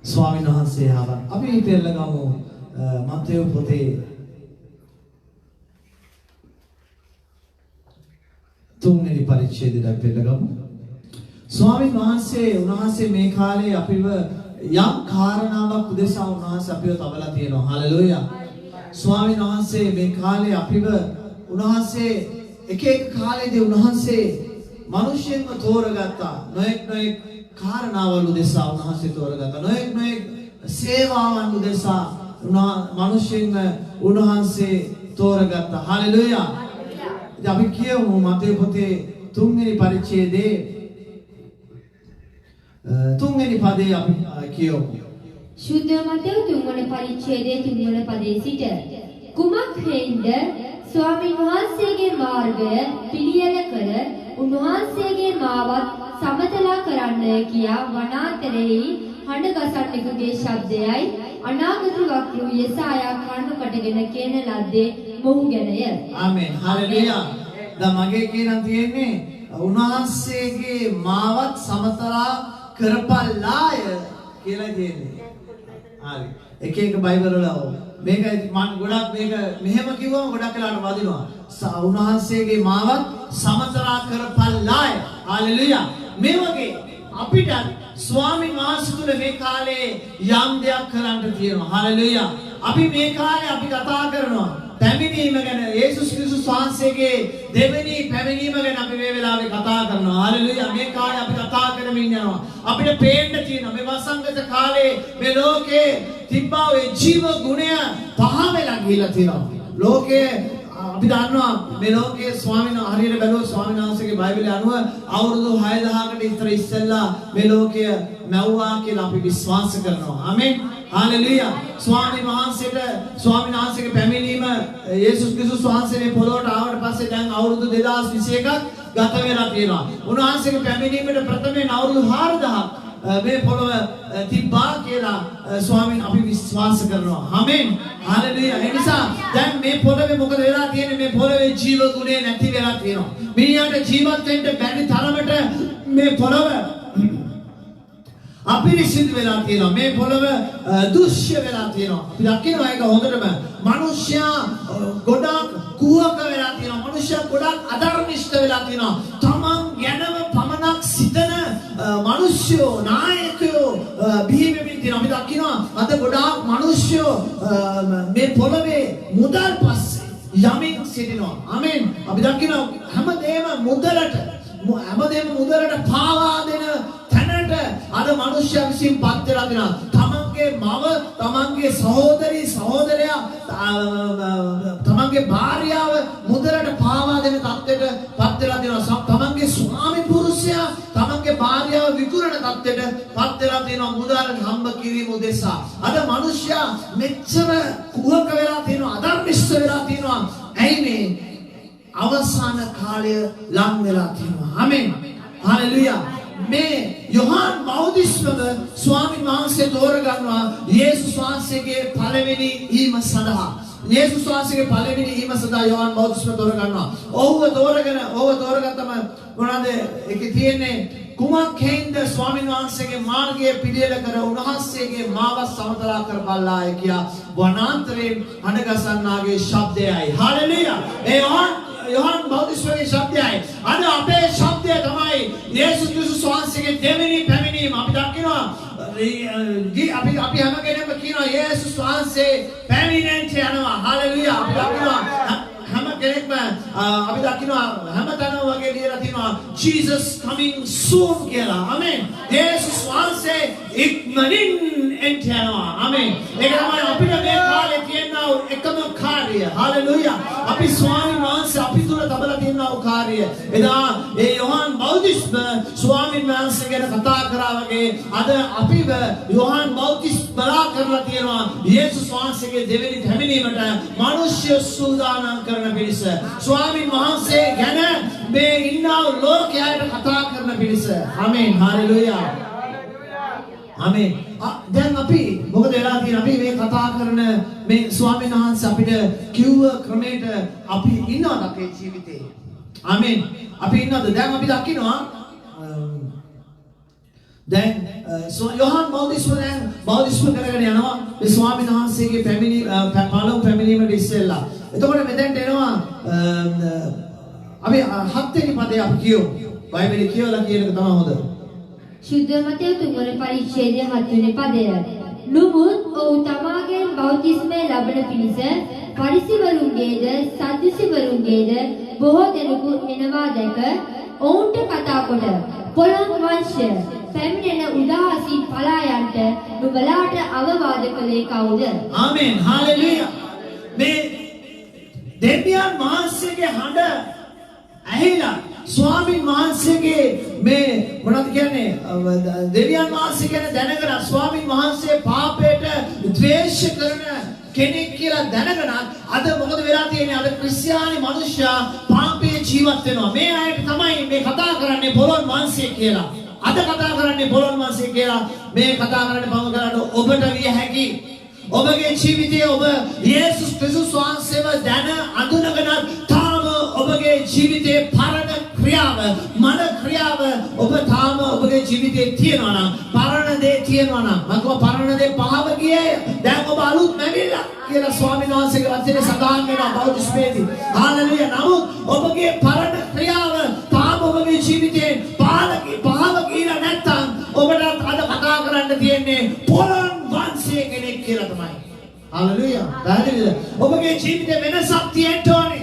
ස්වාමීන් වහන්සේ යහපත් අපි පෙරලා ගමු මත්තේයු පොතේ තුන්වෙනි පරිච්ඡේදයට අපි පෙළගමු. ස්වාමීන් වහන්සේ උන්වහන්සේ මේ කාලේ අපිව යම් කාරණාවක් උදෙසා උන්වහන්සේ අපිව තබලා තියෙනවා. හලෙලූයා. ස්වාමීන් වහන්සේ මේ කාලේ අපිව උන්වහන්සේ එක කාලෙදී උන්වහන්සේ මිනිස්සුන්ව තෝරගත්තා. නොඑක් කාරණාවල් උදෙසා උන්වහන්සේ තෝරගත්තා. නොඑක් සේවාවන් උදෙසා මිනිස්සුන්ව උන්වහන්සේ තෝරගත්තා. හලෙලූයා. අපි කියමු මතේ පොතේ 3 වෙනි පරිච්ඡේදයේ 3 වෙනි පදේ අපි කියමු. ශුද්ධ මතේ 3 වන පරිච්ඡේදයේ 3 වන පදේ සිට කුමක් හේින්ද ස්වාමීන් වහන්සේගේ මාර්ගය පිළියෙල කර උන්වහන්සේගේ මාවත් සමතලා කරන්න කියා වනාන්තරෙහි හඬ ගසන්නෙකුගේ ශබ්දයයි අනාගත වක්‍රු යසායා කර්ණ කොටගෙන කියන ලද්දේ මොහු ගැනය. ආමෙන්. හලෙලූයා. දැන් මගේ කියන්න තියෙන්නේ උන්වහන්සේගේ මාවත් සමතලා කරපල්ලාය කියලා කියන්නේ. හරි. එක බයිබල් වල මේක මම ගොඩක් මේක මෙහෙම කිව්වම ගොඩක් වෙලාවට වදිනවා. උන්වහන්සේගේ මාවත් සමතලා කරපල්ලාය. හලෙලූයා. මේ වගේ අපිට ස්වාමීන් වහන්සේ තුල මේ කාලේ යම් දෙයක් කරන්න තියෙනවා. හලෙලූයා. අපි මේ කාලේ අපි කතා කරනවා පැමිණීම ගැන. යේසුස් ක්‍රිස්තුස් වහන්සේගේ දෙවෙනි පැමිණීම ගැන අපි මේ වෙලාවේ කතා කරනවා. හලෙලූයා. මේ කාලේ අපි කතා කරමින් යනවා. අපිට පේන්න තියෙනවා මේ වසංගත කාලේ මේ ලෝකේ තිබ්බා ඒ ජීව ගුණය පහ වෙලා ගිහිලා තියෙනවා. ලෝකේ අපි දන්නවා මේ ලෝකයේ ස්වාමීන් වහන්සේ හරියට බැලුවොත් ස්වාමීන් වහන්සේගේ බයිබලයේ අනුව අවුරුදු 6000කට ඉස්සෙල්ලා මේ ලෝකය මැව්වා කියලා අපි විශ්වාස කරනවා. ආමෙන්. හalleluya. ස්වාමීන් වහන්සේගේ පැමිණීම යේසුස් ක්‍රිස්තුස් වහන්සේ මේ පොළොවට ආවට පස්සේ දැන් අවුරුදු 2021ක් ගත වෙලා තියෙනවා. උන්වහන්සේගේ පැමිණීමට ප්‍රථමයෙන් අවුරුදු 4000ක් මේ පොළොව තිබ්බා කියලා ස්වාමීන් අපි විශ්වාස කරනවා. ආමෙන්. හalleluya. ඒ නිසා දැන් මේ පොළොවේ මොකද වෙලා තියෙන්නේ? මේ පොළොවේ ජීව ගුණය නැති වෙලා තියෙනවා. මිනිහාට ජීවත් වෙන්න බැරි තරමට මේ පොළොව අපිරිසිදු වෙලා තියෙනවා. මේ පොළොව දුෂ්‍ය වෙලා තියෙනවා. අපි දකිනවා ඒක හොඳටම. මිනිස්සයා ගොඩක් කුහක වෙලා තියෙනවා. මිනිස්සයා ගොඩක් අධර්මිෂ්ඨ වෙලා තියෙනවා. තමන් ගැනම පමණක් සිතන මිනිස්සුયો නායකයෝ බිහි වෙමින් තියෙනවා. අපි දකිනවා අද ගොඩාක් මිනිස්සුયો මේ පොළොවේ මුදල් පස්සේ යමින් සිටිනවා. ආමෙන්. අපි දකිනවා හැමදේම මුදලට පාවා දෙන තැනට අද මිනිස්සයා විසින් පත් වෙලා තියෙනවා. තමන්ගේ මව, තමන්ගේ සහෝදරයා, තමන්ගේ භාර්යාව මුදලට පාවා දෙන තත්ත්වයට පත් වෙලා තියෙනවා. තමන්ගේ ස්වාමි පුරුෂයා තමන්ගේ භාර්යාව විකුණන තත්ත්වයට පත් වෙලා තියෙනවා මුදල් හම්බ කිරීම උදෙසා. අද මිනිස්සයා මෙච්චර කුහක වෙලා තියෙනවා, අධර්මිෂ්ඨ වෙලා තියෙනවා. ඇයි මේ? අවසාන කාලය ලං වෙලා තියෙනවා. ආමෙන්. හalleluya. මේ යොහාන් බෞද්ධිස්වක ස්වාමීන් වහන්සේ තෝරගන්නවා යේසුස් වහන්සේගේ පළවෙනි ඊම සඳහා. යේසුස් වහන්සේගේ පළවෙනි ඊම සඳහා යොහාන් බෞද්ධිස්වක තෝරගන්නවා. ඔහුව තෝරගත්තම මොනවාද ඒකේ තියෙන්නේ? කුමක් හේින්ද ස්වාමීන් වහන්සේගේ මාර්ගය පිළියෙල කර උන්වහන්සේගේ මාව සමතලා කරපල්ලාය කියා වනාන්තරයෙන් හඬගසන්නාගේ ශබ්දයයි. හalleluya. ඒ යොහාන් බෞද්ධිස්වකගේ ශබ්දයයි. අද අපේ ශබ්දය තමයි යේසුස් ක්‍රිස්තුස් වහන්සේගේ දෙවෙනි පැමිණීම. අපි දකිනවා අපි හැම කෙනෙක්ම කියනවා යේසුස් වහන්සේ පැමිණෙන්න යනවා. හalleluya. අපි දකිනවා හැම කෙනෙක්ම අපි දකිනවා හැමතැනම වගේ ලියලා තියෙනවා Jesus coming soon කියලා. ආමෙන්. යේසුස් වහන්සේ ඉක්මනින් එන්න යනවා. ආමෙන්. ඒක තමයි අපිට මේ කාලේ තියෙනා එකම කාර්යය. හalleluya. අපි ස්වාමීන් වහන්සේ අපි තුල තබලා තියෙනා කාර්යය. එදා ඒ යොහාන් බෞද්ධිස්ම ස්වාමීන් වහන්සේ ගැන කතා කරා වගේ අද අපිව යොහාන් බෞද්ධිස්ම බලා කරලා තියෙනවා යේසුස් වහන්සේගේ දෙවෙනි පැමිණීමට මිනිස්සු සූදානම් කරන පිරිස. ස්වාමීන් වහන්සේ ගැන මේ ඉන්නා ලෝකයට කතා කරන පිරිස. ආමෙන්. හalleluya. ආමෙන්. දැන් අපි මොකද වෙලා තියෙන්නේ? අපි මේ කතා කරන මේ ස්වාමීන් වහන්සේ අපිට කිව්ව ක්‍රමයට අපි ඉන්නවද අපේ ජීවිතේ? ආමෙන්. අපි ඉන්නවද? දැන් අපි දකිනවා දැන් යොහාන් බෞද්ධිස්ම කරගෙන යනවා මේ ස්වාමීන් වහන්සේගේ පළමු පැමිණීමට ඉස්සෙල්ලා. එතකොට මෙතෙන්ට එනවා අපි හත්වෙනි පදේ අපි කියමු. බයිබලයේ කියවලා කියන එක තමයි හොඳ. ශුද්ධ මතය 3 වන පරිච්ඡේදය 7 වෙනි පදය. නුඹුත් ඔව් තමාගෙන් බෞතිස්මය ලබන පිණිස පරිසිවරුන්ගේද සද්දුසිවරුන්ගේද බොහෝ දෙනෙකු එනවා දැක ඔවුන්ට කතා කොට පොළොන් වංශය පැමිණෙන උදාසී පලායන්ට නුඹලාට අවවාද කළේ කවුද? ආමේන් හාලෙලූයා. මේ දෙවියන් වහන්සේගේ හඬ ඇහිලා ස්වාමීන් වහන්සේගේ මේ මොනවද කියන්නේ දෙවියන් වහන්සේ ගැන දැනගෙන ස්වාමීන් වහන්සේ පාපයට ද්වේෂ කරන කෙනෙක් කියලා දැනගෙන අද මොකද වෙලා තියෙන්නේ? අද ක්‍රිස්තියානි මිනිස්සයා පාපයේ ජීවත් වෙනවා. මේ අයට තමයි මේ කතා කරන්නේ පොළොන් වංශය කියලා. අද කතා කරන්නේ පොළොන් වංශය කියලා. මේ කතා කරන්නේ මම කරන්නේ ඔබට විය හැකි. ඔබගේ ජීවිතයේ ඔබ යේසුස් ක්‍රිස්තුස් වහන්සේව දැන අඳුනගෙන තාම ඔබගේ ජීවිතයේ පරණ ක්‍රියාව මන ක්‍රියාව ඔබ තාම ඔබගේ ජීවිතයේ තියෙනවා නම් පරණ දේ තියෙනවා නම් මම පරණ දේ පහව ගියේ දැන් ඔබ අලුත් නැවිලා කියලා ස්වාමීන් වහන්සේගේ වචනේ සඳහන් වෙනවා බෞද්ධස්මේදී. හාලෙලූයා. නමුත් ඔබගේ පරණ ක්‍රියාව තාම ඔබගේ ජීවිතේ පහව ගියලා නැත්තම් ඔබට අද කතා කරන්න තියෙන්නේ පොළොන් වංශයේ කෙනෙක් කියලා තමයි. හාලෙලූයා. පැහැදිලිද? ඔබගේ ජීවිතේ වෙනසක් තියෙන්න ඕනේ.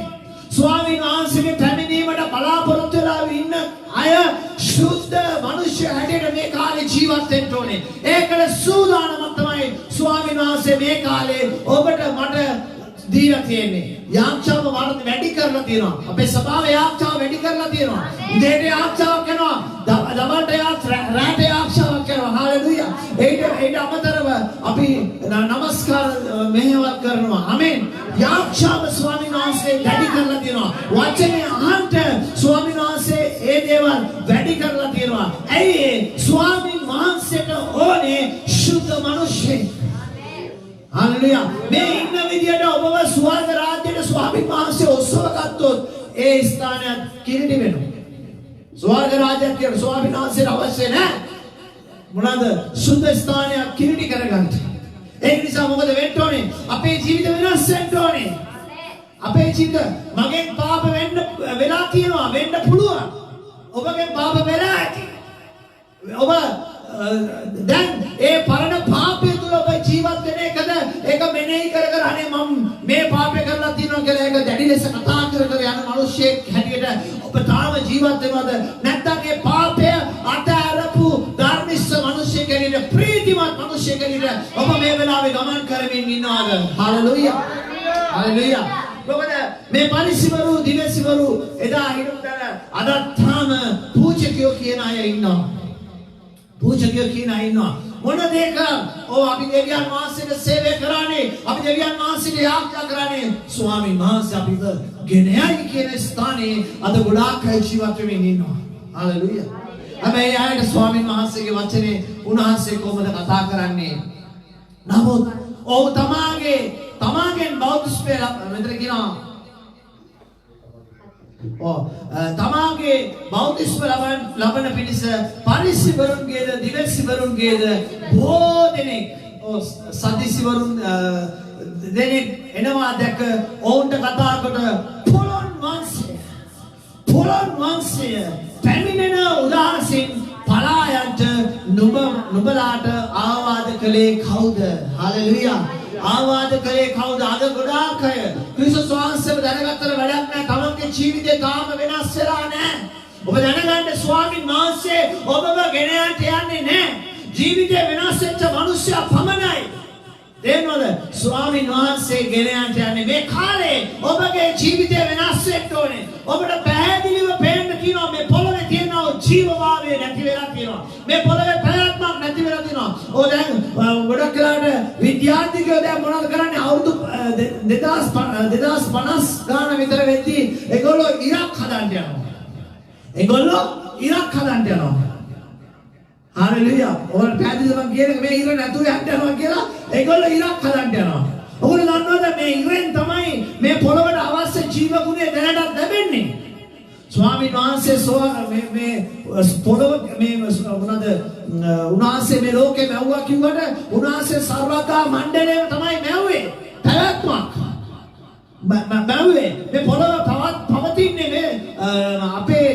ස්වාමීන් වහන්සේගේ පැමිණීමට බලාපොරොත්තු වෙලා ඉන්න අය සුද්ධ මිනිස්සු හැටියට මේ කාලේ ජීවත් වෙන්න ඕනේ. ඒකට සූදානමක් තමයි ස්වාමීන් වහන්සේ මේ කාලේ ඔබට මට දීලා තියෙන්නේ. යාක්ෂාව වර්ධ වැඩි කරලා තියෙනවා. අපේ සභාවේ යාක්ෂාව වැඩි කරලා තියෙනවා. උදේට යාක්ෂාවක් කරනවා. දවල්ට රාත්‍රියට යාක්ෂාවක් කරනවා. හාලෙලූයා. ඒකට අමතරව අපි නමස්කාර මෙහෙයවත් කරනවා. ආමෙන්. යාක්ෂාව ස්වාමීන් වහන්සේ වැඩි කරලා තියෙනවා. වචනේ අහන්ට ස්වාමීන් වහන්සේ ඒ දේවල් වැඩි කරලා තියෙනවා. ඇයි ස්වාමීන් වහන්සේට ඕනේ සුද්ධ මිනිස්සු. හාලෙලූයා. මේ ඉන්න විදියට ඔබව ස්වර්ග රාජ්‍යයට ස්වාමීන් වහන්සේ ඔස්සව ගත්තොත් ඒ ස්ථානය කිරිටි වෙනවා. ස්වර්ග රාජ්‍යයට කියන ස්වාමීන් වහන්සේට අවශ්‍ය නැහැ. මොනවාද? සුද්ධ ස්ථානයක් කිරිටි කරගන්න. ඒක නිසා මොකද වෙන්න ඕනේ? අපේ ජීවිත වෙනස් වෙන්න ඕනේ. අපේ ජීවිත මගෙන් පාප වෙලා තියෙනවා වෙන්න පුළුවන්. ඔබගෙන් පාප වෙලා ඇති. ඔබ දැන් ඒ පරණ පාපය තුල ඔබ ජීවත් වෙන එකද ඒක මෙනෙහි කර කර අනේ මම මේ පාපය කරලා තියෙනවා කියලා ඒක දැඩි ලෙස කතා කර කර යන මිනිස්සෙක් හැටියට ඔබ තාම ජීවත් වෙනවද? නැත්නම් ඒ පාපය අතහැරපු ධර්මිස්ස මිනිස්සෙක් හැටියට ප්‍රීතිමත් මිනිස්සෙක් හැටියට ඔබ මේ වෙලාවේ ගමන් කරමින් ඉන්නවද? හාලෙලූයා. හාලෙලූයා. මොකද මේ පරිසිවරු දිවසිවරු එදා හිටුතන අද තාම පූජකයෝ කියන අය ඉන්නවා. පූජකයෝ කියන අය ඉන්නවා. මොන දෙයක අපි දෙවියන් වහන්සේට සේවය කරන්නේ අපි දෙවියන් වහන්සේට යාඥා කරන්නේ ස්වාමීන් වහන්සේ අපිව ගෙන යයි කියන ස්ථානයේ අද ගොඩාක් අය ජීවත් වෙමින් ඉන්නවා. හාලෙලූයා. හැබැයි ආයෙත් ස්වාමීන් වහන්සේගේ වචනේ උන්වහන්සේ කොහොමද කතා කරන්නේ? නමුත් ඔව් තමාගෙන් බෞද්ධස්මය මෙතන කියනවා තමාගේ බෞද්ධස්ම ලබන පිණිස පරිසිවරුන්ගේද දිවසිවරුන්ගේද බොහෝ දෙනෙක් සදිසිවරුන් දෙනෙක් එනවා දැක ඔවුන්ට කතා කොට පොළොන් වංශය පැමිණෙන උදාසින් පලායන්ට නුඹලාට ආවාද කළේ කවුද? හාලෙලූයා. ආවාද කළේ කවුද? අද ගොඩාක් අය ක්‍රිස්තුස් වහන්සේව දැනගත්තට වැඩක් නැහැ. තමන්ගේ ජීවිතේ තාම වෙනස් වෙලා නැහැ. ඔබ දැනගන්න ස්වාමීන් වහන්සේ ඔබව ගෙන යන්න යන්නේ නැහැ. ජීවිතේ වෙනස් වෙච්ච මිනිස්සයා පමණයි. තේරෙනවද? ස්වාමීන් වහන්සේ ගෙන යන්න යන්නේ මේ කාලේ ඔබගේ ජීවිතේ වෙනස් වෙන්න ඕනේ. ඔබට පැහැදිලිව පේන්න තියෙනවා මේ පොළොවේ තියෙන ජීවභාවය නැති වෙලා තියෙනවා. මේ පොළොවේ ප්‍රයත්නක් නැති වෙලා තියෙනවා. දැන් ගොඩක් වෙලාට විද්‍යාර්ථිකයෝ දැන් මොනවද කරන්නේ? අවුරුදු 2050 ගාන විතර වෙද්දී ඒගොල්ලෝ ඉරක් හදන්න යනවා. හාලෙලූයා. ඔයාලා පැහැදිලිව මම කියන්නේ මේ ඉර නැතුව යන්න යනවා කියලා ඒගොල්ලෝ ඉරක් හදන්න යනවා. ඔයගොල්ලෝ දන්නවද මේ ඉරෙන් තමයි මේ පොළොවට අවශ්‍ය ජීවගුණය දැනටත් ලැබෙන්නේ. ස්වාමීන් වහන්සේ මේ පොළොව මේ මොනවාද උන්වහන්සේ මේ ලෝකේ මැව්වා කිව්වට උන්වහන්සේ සර්වදා මණ්ඩලයම තමයි මැව්වේ. පැවැත්මක් මැව්වේ. මේ පොළොව පවතින්නේ මේ අපේ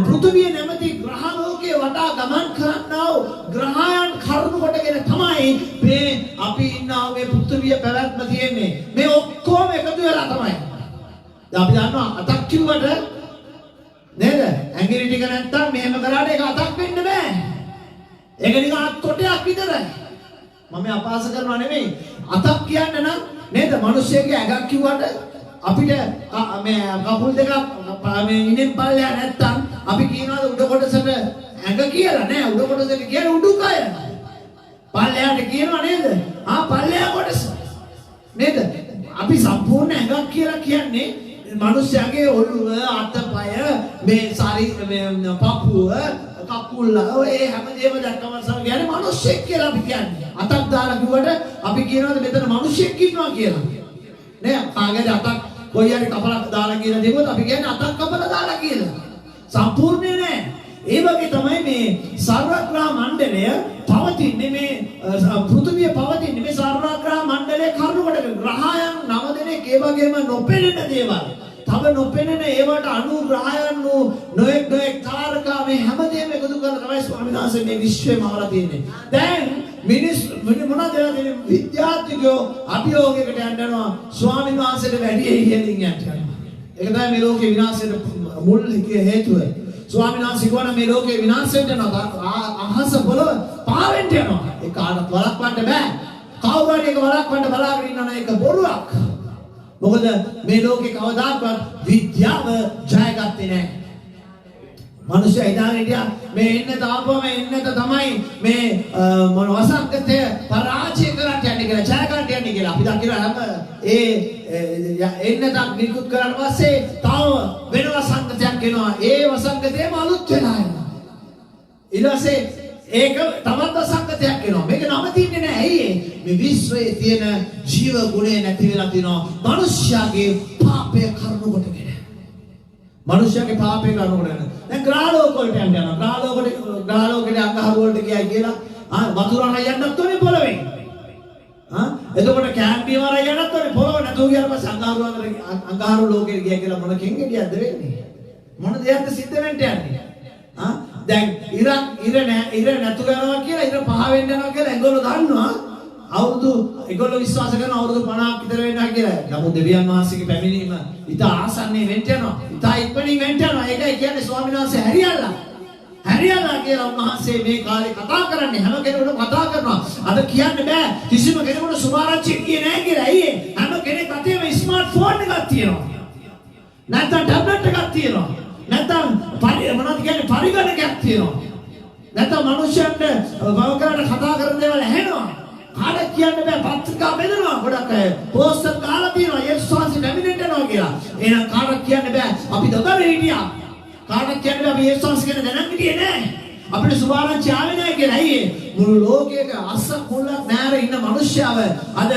පෘථිවිය නැමැති ග්‍රහ ලෝකයේ වටා ගමන් කරන්නා වූ ග්‍රහයන් කරුණු කොටගෙන තමයි මේ අපි ඉන්නා මේ පෘථිවිය පැවැත්ම තියෙන්නේ. මේ ඔක්කොම එකතු වෙලා තමයි. දැන් අපි දන්නවා අතක් කිව්වට නේද? ඇඟිලි ටික නැත්තම් මෙහෙම කරාට ඒක අතක් වෙන්න බෑ. ඒක නිකන් අත් කොටයක් විතරයි. මම අපහාස කරනවා නෙමෙයි. අතක් කියන්න නම් නේද? මිනිස්සෙගේ ඇඟක් කිව්වට අපිට මේ කකුල් දෙක මේ ඉනෙන් පල්ලෙහා නැත්තම් අපි කියනවාද උඩ කොටසට ඇඟ කියලා නෑ. උඩ කොටසට කියන උඩුකය. පල්ලෙහාට කියනවා නේද? පල්ලෙහා කොටස. නේද? අපි සම්පූර්ණ ඇඟක් කියලා කියන්නේ මිනිස්යාගේ ඔළුව, අතපය, මේ ශරීර මේ පපුව, කකුල් ඔය හැමදේම දැක්කම කියන්නේ මිනිස්සෙක් කියලා අපි කියන්නේ. අතක් දාලා කිව්වට අපි කියනවාද මෙතන මිනිස්සෙක් ඉන්නවා කියලා. නේ? කාගේද අතක් කොයි හරි කපලා දාලා කියලා දෙවොත් අපි කියන්නේ අතක් කපලා දාලා කියලා. සම්පූර්ණේ නෑ. ඒ වගේ තමයි මේ සර්වග්‍රහ මණ්ඩලය පවතින්නේ මේ පෘථිවිය පවතින්නේ මේ සර්වග්‍රහ මණ්ඩලයේ කරුණු කොට ග්‍රහයන් 9 දෙනෙක් ඒ වගේම නොපෙනෙන දේවල්. තව නොපෙනෙන ඒවට අනුග්‍රහයන් වූ නොඑක් තාරකා මේ හැමදේම එකතු කරලා තමයි ස්වාමීන් වහන්සේ මේ විශ්වයම අවලා තියෙන්නේ. දැන් මොනවද විද්‍යාඥයෝ අභියෝගයකට යනවා ස්වාමීන් වහන්සේට වැඩි ඉහළින් යන්න. ඒක තමයි මේ ලෝකේ විනාශයට මුල් හේතුව. ස්වාමීන් වහන්සේ කියනවා මේ ලෝකේ විනාශයට යනවා අහස පොළව පාවෙන්න යනවා. ඒක කාටවත් වළක්වන්න බෑ. කවුරුහරි ඒක වළක්වන්න බලාගෙන ඉන්නවනේ ඒක බොරුවක්. මොකද මේ ලෝකේ කවදාකවත් විද්‍යාව ජයගත්තේ නැහැ. මිනිස්සු හිතාගෙන හිටියා මේ එන්න තාපුවම එන්නත තමයි මේ මොන වසංගතය පරාජය කරන්න යන්නේ කියලා ජය ගන්න යන්නේ කියලා. අපි දකිනවා හැම එන්නතක් නිකුත් කරාට පස්සේ තව වෙන වසංගතයක් එනවා. ඒ වසංගතේම අලුත් වෙලා යනවා. ඊට පස්සේ ඒක තවත් වසංගතයක් එනවා. මේක නවතින්නේ නැහැ. ඇයි මේ විශ්වයේ තියෙන ජීව ගුණය නැති වෙලා තිනවා. මිනිස්යාගේ පාපය කරුණු කොටගෙන. මිනිස්යාගේ පාපය කරුණු කොටගෙන. දැන් ග්‍රහලෝක වලට යනවා. ග්‍රහලෝකෙට අඟහරු වලට ගියා කියලා වතුරන යන්නත් ඕනේ පොළවේ. එතකොට කැම්පිය වර යන්නත් ඕනේ පොළව නැතුව ගියාට පස්සේ අඟහරු ලෝකෙට ගියා කියලා මොන කෙන්ගෙඩියක්ද වෙන්නේ? මොන දෙයක්ද සිද්ධ වෙන්න යන්නේ? දැන් ඉර නැතු කරනවා කියලා ඉර පහ වෙන්න යනවා කියලා ඒගොල්ලෝ දන්නවා. අවුරුදු ඒගොල්ලෝ විශ්වාස කරන අවුරුදු 50ක් විතර වෙනවා කියලා. නමුත් දෙවියන් වහන්සේගේ පැමිණීම ඉත ආසන්නයෙන් වෙන්න යනවා. ඉත ඉක්මනින් වෙන්න යනවා. ඒකයි කියන්නේ ස්වාමීන් වහන්සේ හැරියල්ලා කියලා උන්වහන්සේ මේ කාලේ කතා කරන්නේ හැම කෙනෙකුටම කතා කරනවා. අද කියන්න බෑ කිසිම කෙනෙකුට සුභාරංචි කියේ නැහැ කියලා. ඇයි හැම කෙනෙක් අතේම ස්මාර්ට්ෆෝන් එකක් තියෙනවා. නැත්නම් ටැබ්ලට් එකක් තියෙනවා. නැත්නම් මොනවද කියන්නේ පරිගණකයක් තියෙනවා. නැත්නම් මිනිස්සුන්ට වවකරට කතා කරන දේවල් ඇහෙනවා. කාට කියන්න බෑ පත්‍රිකා බෙදනවා ගොඩක් අය. පෝස්ටර් දාලා තියෙනවා යේසුස් වහන්සේ නැමිනෙන්න යනවා කියලා. එහෙනම් කාට කියන්න බෑ අපි දොතර හිටියා. කාට කියන්න බෑ අපි යේසුස් වහන්සේ ගැන දැනන් හිටියේ නෑ. අපිට සුභාරංචි ආවේ නෑ කියලා. ඇයි මුළු ලෝකයක අස්ස මුල්ලක් නැර ඉන්න මිනිස්සයව අද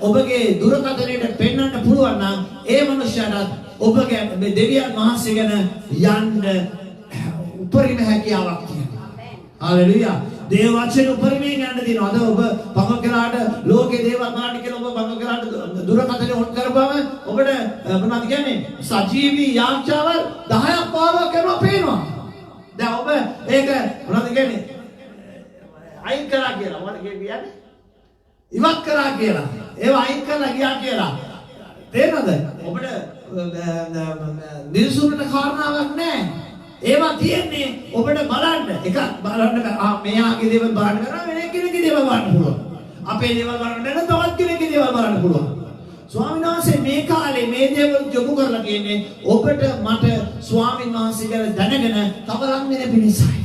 ඔබගේ දුරකථනයට පෙන්වන්න පුළුවන් නම් ඒ මිනිස්සයාට ඔබගේ දෙවියන් වහන්සේ ගැන යන්න උපරිම හැකියාවක් තියෙනවා. හalleluya. දේව වචන උපරිමයෙන් යන්න දිනවා. අද ඔබ බංගකලාට ලෝකේ දේවල් ගන්න කියලා ඔබ බංගකලාට දුරකථනය ඔන් කරපුවම ඔබට මොනවද කියන්නේ සජීවී යාඥාවල් 10ක් 15ක් කරනවා පේනවා. දැන් ඔබ ඒක මොනවද කියන්නේ අයින් කරා කියලා මොනවද කියන්නේ ඉවත් කරා කියලා ඒව අයින් කරලා ගියා කියලා තේරෙනවද? ඔබට නිර්සුරට කාරණාවක් නැහැ. ඒවා තියෙන්නේ ඔබට බලන්න. එකක් බලන්න මෙයාගේ දේවල් බලන්න කරා වෙන කෙනෙක්ගේ දේවල් බලන්න පුළුවන්. අපේ දේවල් බලන්න බැහැ තවත් කෙනෙක්ගේ දේවල් බලන්න පුළුවන්. ස්වාමීන් වහන්සේ මේ කාලේ මේ දේවල් යොමු කරලා තියෙන්නේ ඔබට මට ස්වාමීන් වහන්සේ ගැන දැනගෙන තවලම් වෙන පිණිසයි.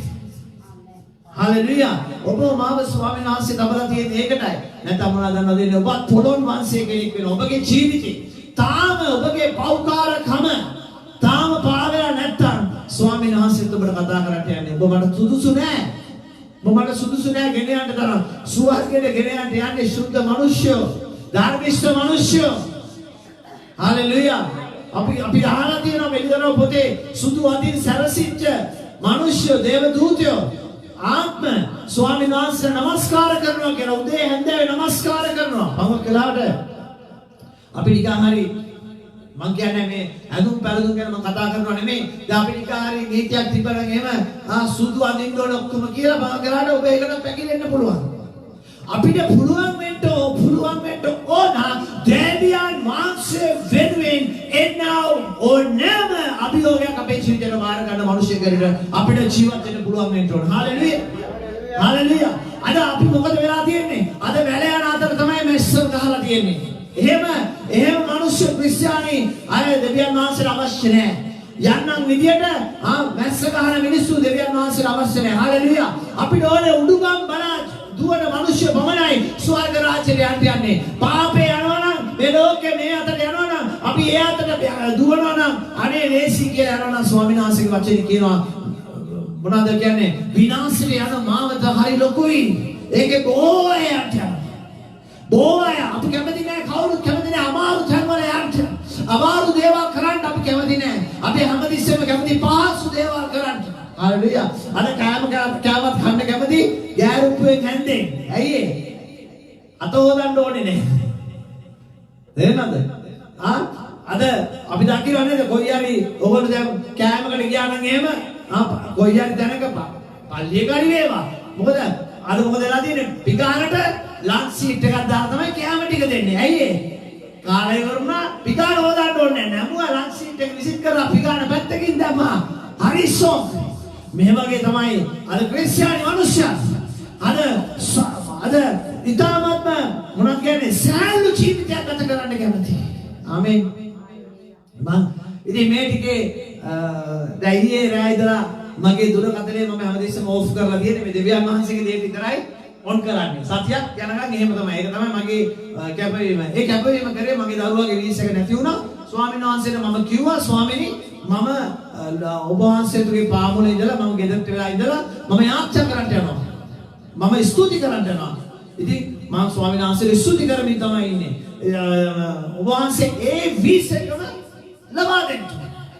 හalleluya. ඔබ මාව ස්වාමීන් වහන්සේ තබලා තියෙන්නේ ඒකටයි. නැත්නම් මොනවද දන්නවද? ඔබත් පොළොන් වහන්සේ කෙනෙක් වෙනවා. ඔබගේ ජීවිතේ තාම ඔබගේ පෞකාරකම තාම පාවෙලා නැත්තම් ස්වාමීන් වහන්සේත් ඔබට කතා කරන්න යන්නේ. ඔබ මට සුදුසු නෑ. ඔබ මට සුදුසු නෑ ගෙන යන්න තරම්. සුවර්ගයට ගෙන යන්න යන්නේ සුද්ධ මිනිස්සුયો. ධර්මිෂ්ඨ මිනිස්සුયો. හalleluya. අපි අහලා තියෙනවා මෙලිදරව පොතේ සුදු අදින් සැරසිච්ච මිනිස්සුયો දේව දූතයෝ ආත්ම ස්වාමීන් වහන්සේ නමස්කාර කරනවා කියලා උදේ හැන්දෑවේ නමස්කාර කරනවා. පහක් වෙලාවට අපි නිකන් හරි මං කියන්නේ මේ ඇඳුම් පැළඳුම් ගැන මම කතා කරනවා නෙමෙයි. දැන් අපිට කාර්ය නීතියක් තිබ්බනම් එහෙම සුදු අඳින්න ඕන ඔක්කොම කියලා බං කරාට ඔබ ඒකට පැකිලෙන්න පුළුවන්. අපිට පුළුවන් වෙන්න ඕන දෙවියන් වහන්සේ වෙනුවෙන් එන්නව ඕනෑම අභියෝගයක් අපේ ජීවිතේට මාර ගන්න මිනිස්සුන්ට අපිට ජීවත් වෙන්න පුළුවන් වෙන්න ඕන. හalleluya. හalleluya. අද අපි මොකද වෙලා තියෙන්නේ? අද වැල යන අතර තමයි මෙස්සර් ගහලා තියෙන්නේ. එහෙම මිනිස්සු ක්‍රිස්තියානි අය දෙවියන් වහන්සේට අවශ්‍ය නැහැ. යන්නම් විදියට මැස්ස ගහන මිනිස්සු දෙවියන් වහන්සේට අවශ්‍ය නැහැ. හalleluya. අපිට ඕනේ උඩුගම් බලා දුවන මිනිස්සු බමනයි ස්වර්ග රාජ්‍යයට යන්නේ. පාපේ යනවා නම් මේ ලෝකේ මේ අතට යනවා නම් අපි ඒ අතට දුවනවා නම් අනේ ලේසි කියලා යනවා නම් ස්වාමීන් වහන්සේගේ වචනේ කියනවා මොනවද කියන්නේ? විනාශයට යන මාවත හරි ලොකුයි. ඒකේ බොහෝ අය යනවා. බොහෝ අය අපි කැමති නැහැ, කවුරුත් කැමති නැහැ අමාරු තැන්වල යන්න. අමාරු දේවල් කරන්න අපි කැමති නැහැ. අපි හැමතිස්සෙම කැමති පහසු දේවල් කරන්න. හalleluya. අද කෑමත් කන්න කැමති ගෑරුප්පුවෙන් හැන්දෙන්. ඇයි ඒ? අත හොදන්න ඕනේ නේ. තේරෙනවද? අද අපි දකිනවා නේද කොයි හරි ඔයගොල්ලෝ දැන් කෑමකට ගියා නම් එහෙම කොයි හරි තැනක පල්ලිය කරි වේවා. මොකද අද මොකද වෙලා තියෙන්නේ? පිකානට ලන්ච් සීට් එකක් දාලා තමයි කෑම ටික දෙන්නේ. ඇයි ඒ? කාලය කරුණා පිකාන හොදන්න ඕනේ නැහැ. නමුවා ලන්ච් සීට් එක විසිට් කරලා පිකාන පැත්තකින් දැම්මා. හරි ෂොක්. මේ වගේ තමයි අද ක්‍රිස්තියානි මිනිස්සු. අද ඊටමත්ම මොනවද කියන්නේ? සෑහළු ජීවිතයක් ගත කරන්න කැමති. ආමේන්. ඉතින් මේ ටිකේ දැන් ඊයේ රෑ ඉඳලා මගේ දුරකථනය මම හැමදෙස්සම ඕෆ් කරලා තියෙන්නේ. මේ දෙවියන් වහන්සේගේ දේ විතරයි ඔන් කරන්නේ. සතියක් යනකම් එහෙම තමයි. ඒක තමයි මගේ කැපවීම. ඒ කැපවීම කරේ මගේ දරුවාගේ වීසා එක නැති වුණා. ස්වාමීන් වහන්සේට මම කිව්වා ස්වාමීනි මම ඔබ වහන්සේතුගේ පාමුලේ ඉඳලා මම ගෙදරට වෙලා ඉඳලා මම යාච්ඡා කරන්න යනවා. මම ස්තුති කරන්න යනවා. ඉතින් මම ස්වාමීන් වහන්සේට ස්තුති කරමින් තමයි ඉන්නේ. ඔබ වහන්සේ ඒ වීසා එක ලබා දෙන්න.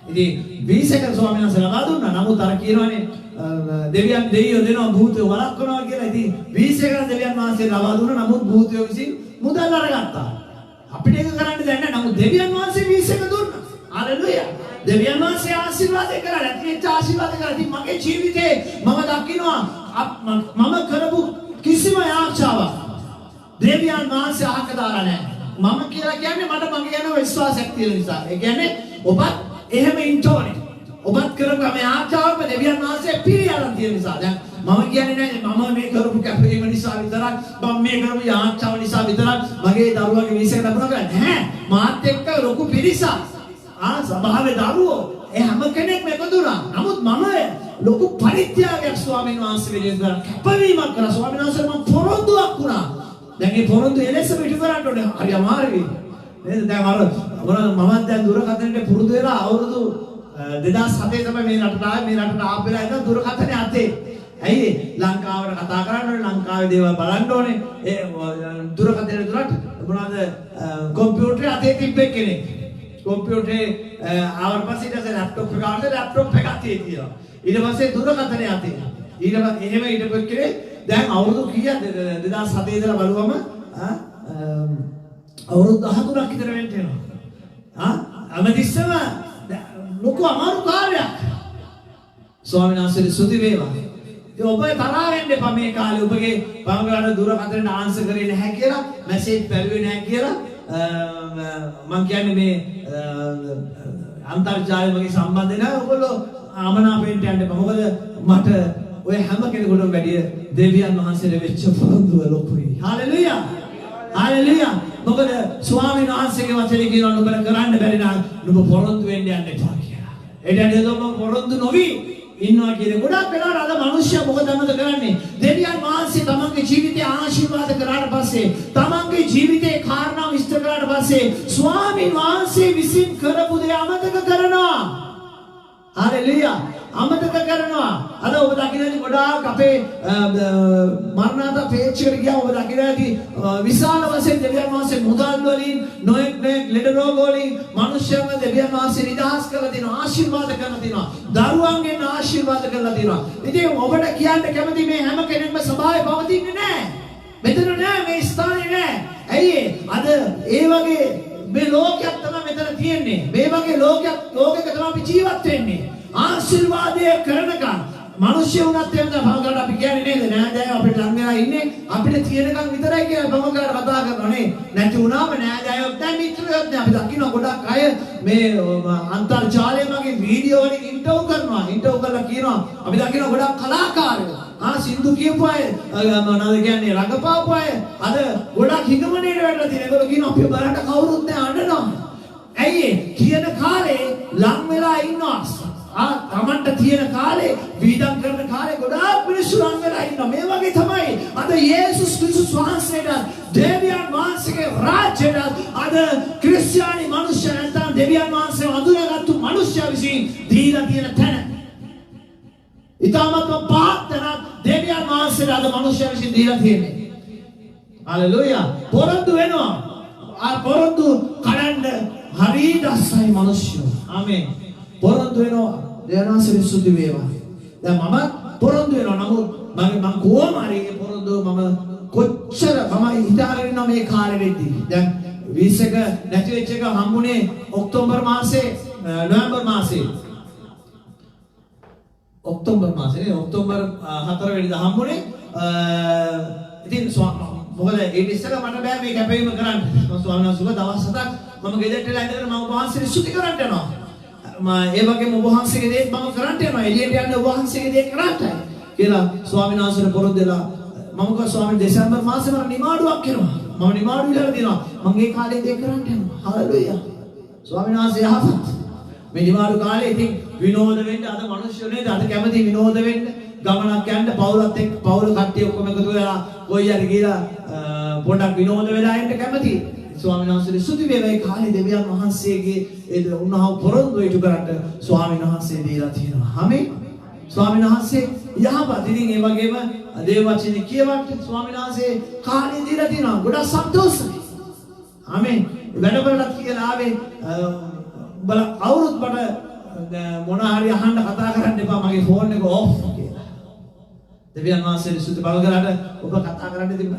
ඉතින් වීසා එක ස්වාමීන් වහන්සේ ලබා දුන්නා. නමුත් අර කියනවානේ දෙවියෝ දෙනවා භූතයෝ වළක්වනවා කියලා. ඉතින් වීසා එක දෙවියන් වහන්සේ ලබා දුන්නා. නමුත් භූතයෝ විසින් මුදල් අරගත්තා. අපිට ඒක කරන්න දෙයක් නැහැ. නමුත් දෙවියන් වහන්සේ වීසා එක දුන්නා. හalleluya. දෙවියන් වහන්සේ ආශිර්වාද කරලා නැත්නම් ආශිර්වාද කරලා ඉතින් මගේ ජීවිතේ මම දකින්නවා මම කරපු කිසිම යාච්ඡාවක් දෙවියන් වහන්සේ අහක දාලා නැහැ. මම කියලා කියන්නේ මට මගේ ගැන විශ්වාසයක් තියෙන නිසා. ඒ කියන්නේ ඔබත් එහෙම ඉන්න ඕනේ. ඔබත් කරපු මේ යාච්ඡාවක් දෙවියන් වහන්සේ පිළිඅරන් තියෙන නිසා. දැන් මම කියන්නේ නැහැ මම මේ කරපු කැපවීම නිසා විතරක් මම මේ කරපු යාච්ඡාව නිසා විතරක් මගේ දරුවාගේ වීසා එක ලැබුණා කියලා නැහැ. මාත් එක්ක ලොකු පිරිසක් සභාවේ දරුවෝ ඒ හැම කෙනෙක්ම එකතු වුණා. නමුත් මම ලොකු පරිත්‍යාගයක් ස්වාමීන් වහන්සේ වෙනුවෙන් කැපවීමක් කළා. ස්වාමීන් වහන්සේ මම පොරොන්දුවක් වුණා. දැන් මේ පොරොන්දු එලෙස පිටු කරන්න ඕනේ. හරි අමාරුයි. නේද? දැන් මම දැන් දුරකථනයේ පුරුදු වෙලා අවුරුදු 2007 තමයි මේ රටට ආවේ. මේ රටට ආපෙලා ඉඳන් දුරකථනයේ අතේ. ඇයි ලංකාවට කතා කරන්න ඕනේ, ලංකාවේ දේවල් බලන්න ඕනේ. ඒ දුරකථනයේ දුරට මොනවාද කම්පියුටරේ අතේ තිබ්බේ කෙනෙක්. කම්පියුටරේ ආවට පස්සේ ඊට පස්සේ ලැප්ටොප් එක ආවට ලැප්ටොප් එක අතේ තියනවා. ඊට පස්සේ දුරකථනයේ අතේ. ඊට පස්සේ එහෙම ඊට පස්සේ දැන් අවුරුදු කීයද 2007 ඉඳලා බලුවම අවුරුදු 13ක් විතර වෙන්න වෙනවා. අමදිස්සම ලොකු අමාරු කාර්යයක්. ස්වාමීන් වහන්සේට ස්තුති වේවා. ඉතින් ඔබ තරහ වෙන්න එපා මේ කාලේ ඔබගේ බංගලාට දුරකථනට ආන්සර් කරේ නැහැ කියලා, මැසේජ් පැරුවේ නැහැ කියලා මම කියන්නේ මේ අන්තර්ජාලය වගේ සම්බන්ධ නැහැ. ඔයගොල්ලෝ ආමනාපෙන්ට යන්න එපා. මොකද මට ඔය හැම කෙනෙකුටම වැඩිය දෙවියන් වහන්සේට වෙච්ච පොරොන්දුව ලොකුයි. හalleluya. හalleluya. මොකද ස්වාමීන් වහන්සේගේ වචනේ කියනවා නුඹට කරන්න බැරි නම් නුඹ පොරොන්දු වෙන්න යන්න එපා කියලා. ඒ කියන්නේ ඔබ පොරොන්දු නොවි ඉන්නවා කියන්නේ ගොඩක් වෙලාවට අද මිනිස්සු මොකදමද කරන්නේ? දෙවියන් වහන්සේ තමන්ගේ ජීවිතේ ආශිර්වාද කරාට පස්සේ, තමන්ගේ ජීවිතේ කාරණා විස්තර කරාට පස්සේ ස්වාමීන් වහන්සේ විසින් කරපු දේ අමතක කරනවා. හalleluya. අමතක කරනවා. අද ඔබ දකින්නේ ගොඩාක් අපේ මරණාත පේජ් එකට ගියාම ඔබ දකින්නේ විශාල වශයෙන් දෙවියන් වහන්සේ මුදල් වලින් නොයෙක් ලෙඩ රෝග වලින් මිනිස්යන්ව දෙවියන් වහන්සේ නිදහස් කරලා දෙනවා, ආශිර්වාද කරලා දෙනවා, දරුවන්ගෙන් ආශිර්වාද කරලා දෙනවා. ඉතින් ඔබට කියන්න කැමති මේ හැම කෙනෙක්ම සභාවේ පවතින්නේ නැහැ. මෙතන නැහැ, මේ ස්ථානේ නැහැ. ඇයි අද ඒ වගේ මේ ලෝකයක් තමයි මෙතන තියෙන්නේ. මේ වගේ ලෝකයක තමයි අපි ජීවත් වෙන්නේ. ආශිර්වාදය කරනකම් මිනිස්සු වුණත් එහෙම තමයි භවකට අපි කියන්නේ නේද? නෑදෑයෝ අපිට ලං වෙලා ඉන්නේ අපිට තියෙනකම් විතරයි කියලා භවකට කතා කරනවා නේ. නැති වුණාම නෑදෑයෝ දැන් මිත්‍රයෝත් නෑ. අපි දකින්න ගොඩක් අය මේ අන්තර්ජාලය මගේ වීඩියෝ වලින් ඉන්ටර්වයුව කරනවා. ඉන්ටර්වයුව කරලා කියනවා අපි දකින්න ගොඩක් කලාකාරයෝ සින්දු කියපු අය මොනවද කියන්නේ රඟපාපු අය අද ගොඩක් හිඟමනේට වැටලා තියෙනවා. ඒගොල්ලෝ කියනවා අපි බලන්න කවුරුත් නෑ අඬනවා. ඇයි කියන කාලේ ලං වෙලා ඉන්නවා. තමන්ට තියෙන කාලේ වීදම් කරන කාලේ ගොඩාක් මිනිස්සු ලං වෙලා ඉන්නවා. මේ වගේ තමයි අද යේසුස් ක්‍රිස්තුස් වහන්සේට දෙවියන් වහන්සේගේ රාජ්‍යයට අද ක්‍රිස්තියානි මිනිස්සු නැත්නම් දෙවියන් වහන්සේ අඳුරගත්තු මිනිස්සු විසින් දීලා තියෙන තැන. ඊටමත් පාත්තන දෙවියන් වහන්සේට අද මිනිස්සු විසින් දීලා තියෙන්නේ. හalleluya. පොරොන්දු වෙනවා. පොරොන්දු කඩන්න හරි දස්සයි මිනිස්සු. ආමේන්. පොරොන්දු වෙනවා. දෙවියන්වහන්සේ සුදු වේවා. දැන් මම පොරොන්දු වෙනවා. නමුත් මම කොහොම හරි ඒ පොරොන්දු මම කොච්චර මම හිතාගෙන ඉන්නවා මේ කාලෙ වෙද්දී. දැන් 20ක නැති වෙච්ච එක හම්බුනේ ඔක්තෝබර් මාසේ නොවැම්බර් මාසේ. ඔක්තෝබර් 4 වෙනිදා හම්බුනේ. ඉතින් මොකද ඒ ඉස්සෙල්ලා මට බෑ මේ කැපවීම කරන්න. මම ස්වාමීන් වහන්සේලා දවස් 7ක් මම ගෙදරට ඉඳලා මම වහන්සේ ස්තුති කරන්න යනවා. ඒ වගේම ඔබ වහන්සේගේ දේත් මම කරන්ට යනවා. එළියට යන්න ඔබ වහන්සේගේ දේත් කරන්ටයි කියලා ස්වාමීන් වහන්සේට පොරොන්දු වෙලා මම කිව්වා ස්වාමීන් දෙසැම්බර් මාසේ මම නිමාඩුවක් කරනවා. මම නිමාඩු විතර දෙනවා. මම ඒ කාලේ දේත් කරන්ට යනවා. හalleluya. ස්වාමීන් වහන්සේ යහපත්. මේ නිමාඩු කාලේ ඉතින් විනෝද වෙන්න අද මිනිස්සු නේද? අද කැමති විනෝද වෙන්න ගමනක් යන්න පවුලත් එක්ක පවුල කට්ටිය ඔක්කොම එකතු වෙලා කොයි හරි ගිහලා පොඩක් විනෝද වෙලා ඉන්න කැමති. ස්වාමීන් වහන්සේ සුදු වේවා ඒ කාලේ දෙවියන් වහන්සේගේ ඒ උන්වහන්සේ පොරොන්දු ඉටු කරන්න ස්වාමීන් වහන්සේ දීලා තියෙනවා. ආමේන්. ස්වාමීන් වහන්සේ යහපත්. ඉතින් ඒ වගේම දේව වචනේ කියවන්න ස්වාමීන් වහන්සේ කාලේ දීලා තියෙනවා. ගොඩක් සතුටුයි. ආමේන්. වැඩවලට කියලා ආවේ බල අවුරුදු බඩ මොන හරි අහන්න කතා කරන්න එපා මගේ ෆෝන් එක ඔෆ් කියලා. දෙවියන් වහන්සේ සුදු බල කරාට ඔබ කතා කරන්න ඉතින්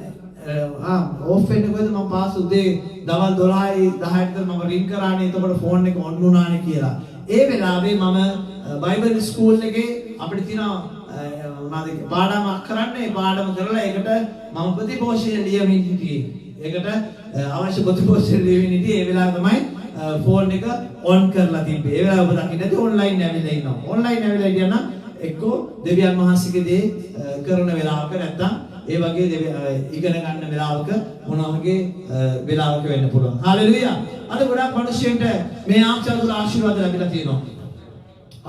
ඔෆ් වෙන්නේ කොහෙද? මම පාස් උදේ දවල් 12යි 10ට විතර මම රින් කරානේ. එතකොට ෆෝන් එක ඔන් වුණානේ කියලා. ඒ වෙලාවේ මම බයිබල් ස්කූල් එකේ අපිට තියෙන මොනවද පාඩමක් කරන්නේ. පාඩම කරලා ඒකට මම ප්‍රතිපෝෂණය ලියමින් හිටියේ. ඒකට අවශ්‍ය ප්‍රතිපෝෂණය ලියමින් හිටියේ. ඒ වෙලාව තමයි ෆෝන් එක ඔන් කරලා තිබ්බේ. ඒ වෙලාව ඔබ දකින්න ඇති ඔන්ලයින් ඇවිල්ලා ඉන්නවා. ඔන්ලයින් ඇවිල්ලා ඉඳියා නම් එක්කෝ දෙවියන් වහන්සේගේ දේ කරන වෙලාවක නැත්තම් ඒ වගේ ඉගෙන ගන්න වෙලාවක මොනවාගේ වෙලාවක වෙන්න පුළුවන්. හalleluya. අද ගොඩක් මිනිස්සුන්ට මේ ආශිර්වාද ආශිර්වාද ලැබිලා තියෙනවා.